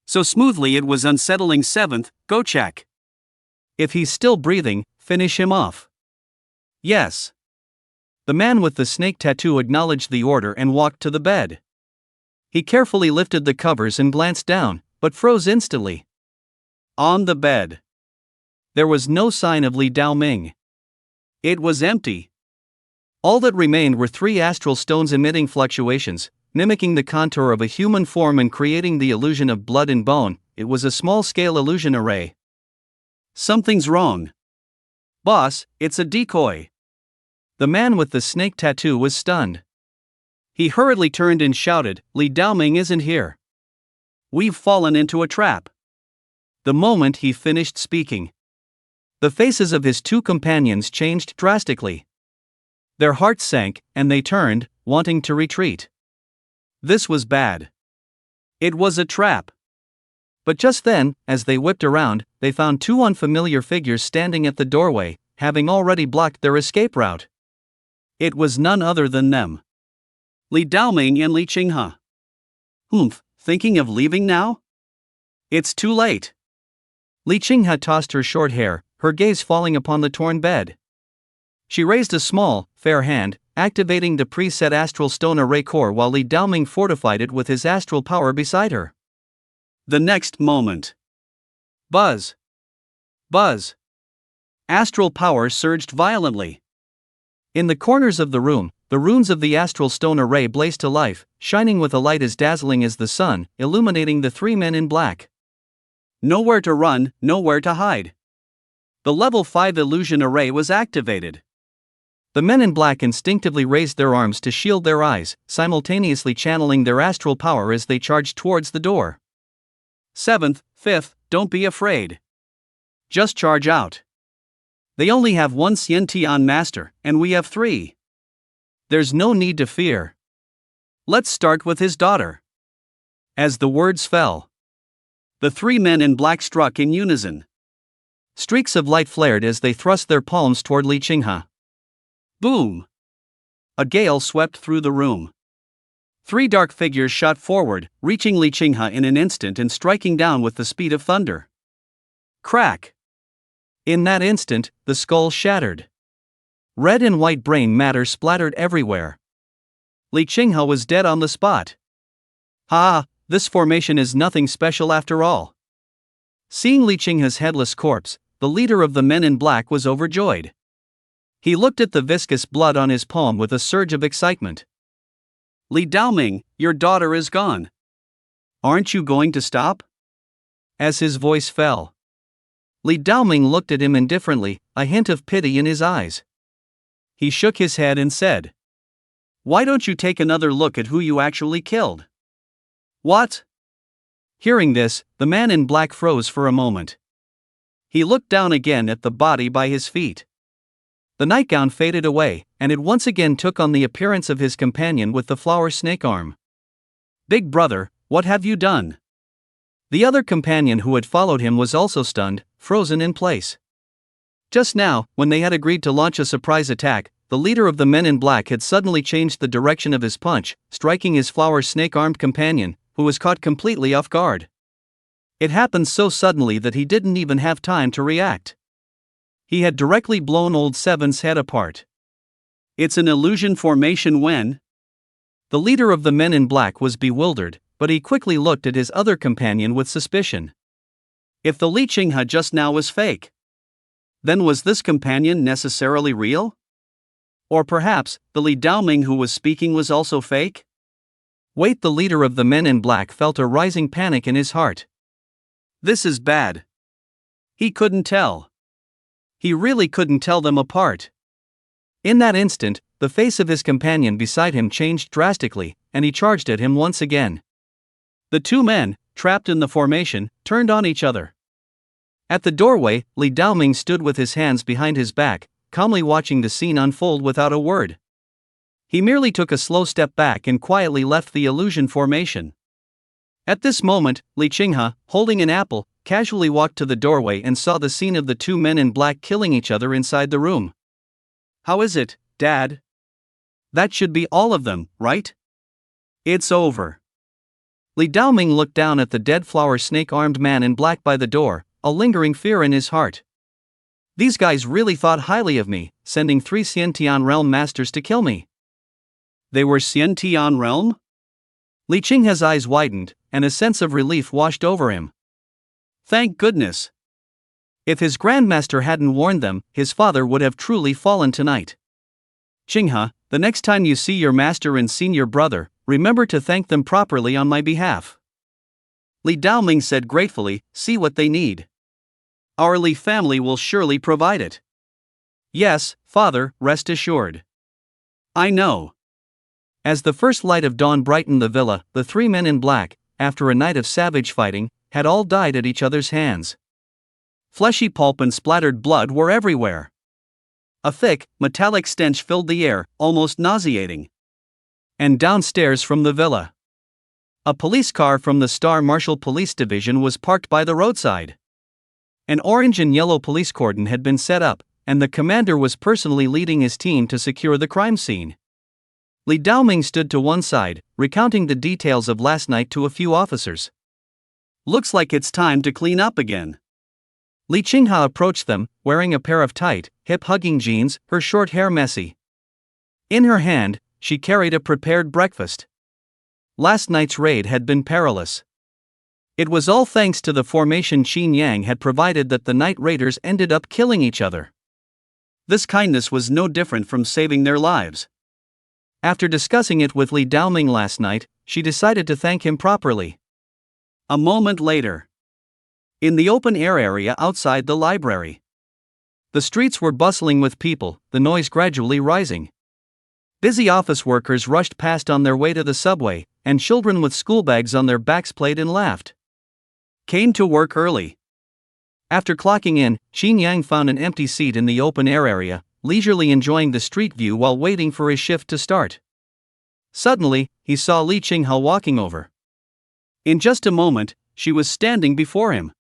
A: So smoothly it was unsettling. Seventh, go check. If he's still breathing, finish him off. Yes. The man with the snake tattoo acknowledged the order and walked to the bed. He carefully lifted the covers and glanced down, but froze instantly. On the bed, there was no sign of Li Daoming. It was empty. All that remained were three astral stones emitting fluctuations, mimicking the contour of a human form and creating the illusion of blood and bone. It was a small-scale illusion array. Something's wrong. Boss, it's a decoy. The man with the snake tattoo was stunned. He hurriedly turned and shouted, Li Daoming isn't here. We've fallen into a trap. The moment he finished speaking, the faces of his two companions changed drastically. Their hearts sank, and they turned, wanting to retreat. This was bad. It was a trap. But just then, as they whipped around, they found two unfamiliar figures standing at the doorway, having already blocked their escape route. It was none other than them. Li Daoming and Li Qinghe. Thinking of leaving now? It's too late. Li Qinghe tossed her short hair, her gaze falling upon the torn bed. She raised a small, fair hand, activating the preset astral stone array core while Li Daoming fortified it with his astral power beside her. The next moment. Buzz! Buzz! Astral power surged violently. In the corners of the room, the runes of the astral stone array blazed to life, shining with a light as dazzling as the sun, illuminating the three men in black. Nowhere to run, nowhere to hide. The level 5 illusion array was activated. The men in black instinctively raised their arms to shield their eyes, simultaneously channeling their astral power as they charged towards the door. Seventh, fifth, don't be afraid. Just charge out. They only have one Xian master, and we have three. There's no need to fear. Let's start with his daughter. As the words fell, the three men in black struck in unison. Streaks of light flared as they thrust their palms toward Li Qinghe. Boom! A gale swept through the room. Three dark figures shot forward, reaching Li Qinghe in an instant and striking down with the speed of thunder. Crack! In that instant, the skull shattered. Red and white brain matter splattered everywhere. Li Qinghe was dead on the spot. Ha! This formation is nothing special after all. Seeing Li Qinghe's headless corpse, the leader of the men in black was overjoyed. He looked at the viscous blood on his palm with a surge of excitement. Li Daoming, your daughter is gone. Aren't you going to stop? As his voice fell, Li Daoming looked at him indifferently, a hint of pity in his eyes. He shook his head and said, Why don't you take another look at who you actually killed? What? Hearing this, the man in black froze for a moment. He looked down again at the body by his feet. The nightgown faded away, and it once again took on the appearance of his companion with the flower snake arm. Big brother, what have you done? The other companion who had followed him was also stunned, frozen in place. Just now, when they had agreed to launch a surprise attack, the leader of the men in black had suddenly changed the direction of his punch, striking his flower snake-armed companion, who was caught completely off guard. It happened so suddenly that he didn't even have time to react. He had directly blown old Seven's head apart. It's an illusion formation when? The leader of the men in black was bewildered, but he quickly looked at his other companion with suspicion. If the Li Qinghe just now was fake, then was this companion necessarily real? Or perhaps, the Li Daoming who was speaking was also fake? Wait, the leader of the men in black felt a rising panic in his heart. This is bad. He couldn't tell. He really couldn't tell them apart. In that instant, the face of his companion beside him changed drastically, and he charged at him once again. The two men, trapped in the formation, turned on each other. At the doorway, Li Daoming stood with his hands behind his back, calmly watching the scene unfold without a word. He merely took a slow step back and quietly left the illusion formation. At this moment, Li Qinghe, holding an apple, casually walked to the doorway and saw the scene of the two men in black killing each other inside the room. How is it, Dad? That should be all of them, right? It's over. Li Daoming looked down at the dead flower snake-armed man in black by the door, a lingering fear in his heart. These guys really thought highly of me, sending 3 Xiantian realm masters to kill me. They were Xiantian realm? Li Qinghe's eyes widened, and a sense of relief washed over him. Thank goodness. If his grandmaster hadn't warned them, his father would have truly fallen tonight. Qinghe, the next time you see your master and senior brother, remember to thank them properly on my behalf. Li Daoming said gratefully, see what they need. Our Li family will surely provide it. Yes, father, rest assured. I know. As the first light of dawn brightened the villa, the 3 men in black, after a night of savage fighting, had all died at each other's hands. Fleshy pulp and splattered blood were everywhere. A thick, metallic stench filled the air, almost nauseating. And downstairs from the villa, a police car from the Star Marshal Police Division was parked by the roadside. An orange and yellow police cordon had been set up, and the commander was personally leading his team to secure the crime scene. Li Daoming stood to one side, recounting the details of last night to a few officers. Looks like it's time to clean up again. Li Qinghe approached them, wearing a pair of tight, hip-hugging jeans, her short hair messy. In her hand, she carried a prepared breakfast. Last night's raid had been perilous. It was all thanks to the formation Qin Yang had provided that the night raiders ended up killing each other. This kindness was no different from saving their lives. After discussing it with Li Daoming last night, she decided to thank him properly. A moment later, in the open-air area outside the library, the streets were bustling with people, the noise gradually rising. Busy office workers rushed past on their way to the subway, and children with school bags on their backs played and laughed. Came to work early. After clocking in, Qin Yang found an empty seat in the open-air area, leisurely enjoying the street view while waiting for his shift to start. Suddenly, he saw Li Qinghe walking over. In just a moment, she was standing before him.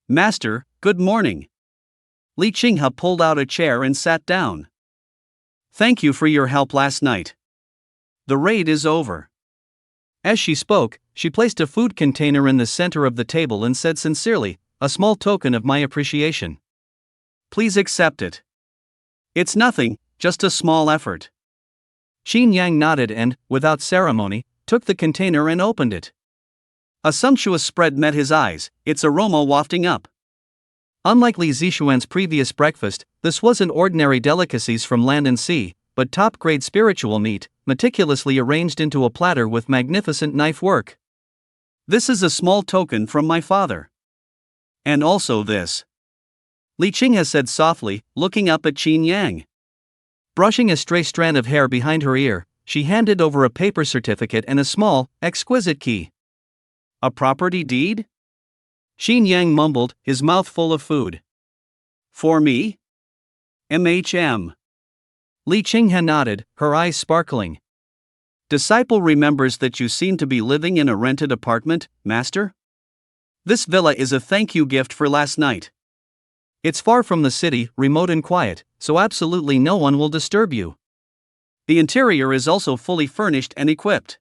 A: Master, good morning. Li Qinghe pulled out a chair and sat down. Thank you for your help last night. The raid is over. As she spoke, she placed a food container in the center of the table and said sincerely, a small token of my appreciation. Please accept it. It's nothing, just a small effort. Qin Yang nodded and, without ceremony, took the container and opened it. A sumptuous spread met his eyes, its aroma wafting up. Unlike Li Zixuan's previous breakfast, this wasn't ordinary delicacies from land and sea, but top-grade spiritual meat, meticulously arranged into a platter with magnificent knife work. This is a small token from my father. And also this. Li Qinghe said softly, looking up at Qin Yang. Brushing a stray strand of hair behind her ear, she handed over a paper certificate and a small, exquisite key. A property deed? Qin Yang mumbled, his mouth full of food. For me? MHM. Li Qinghe nodded, her eyes sparkling. Disciple remembers that you seem to be living in a rented apartment, master? This villa is a thank you gift for last night. It's far from the city, remote and quiet, so absolutely no one will disturb you. The interior is also fully furnished and equipped.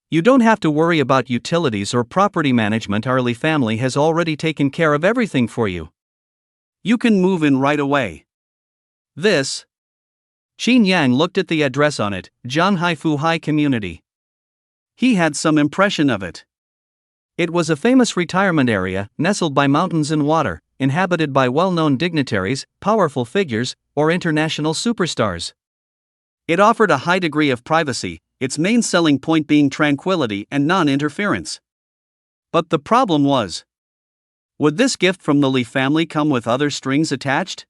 A: You don't have to worry about utilities or property management. Our Li family has already taken care of everything for you. You can move in right away. This. Qin Yang looked at the address on it, Zhanghai Fuhai Community. He had some impression of it. It was a famous retirement area, nestled by mountains and water, inhabited by well-known dignitaries, powerful figures, or international superstars. It offered a high degree of privacy, its main selling point being tranquility and non-interference. But the problem was, would this gift from the Lee family come with other strings attached?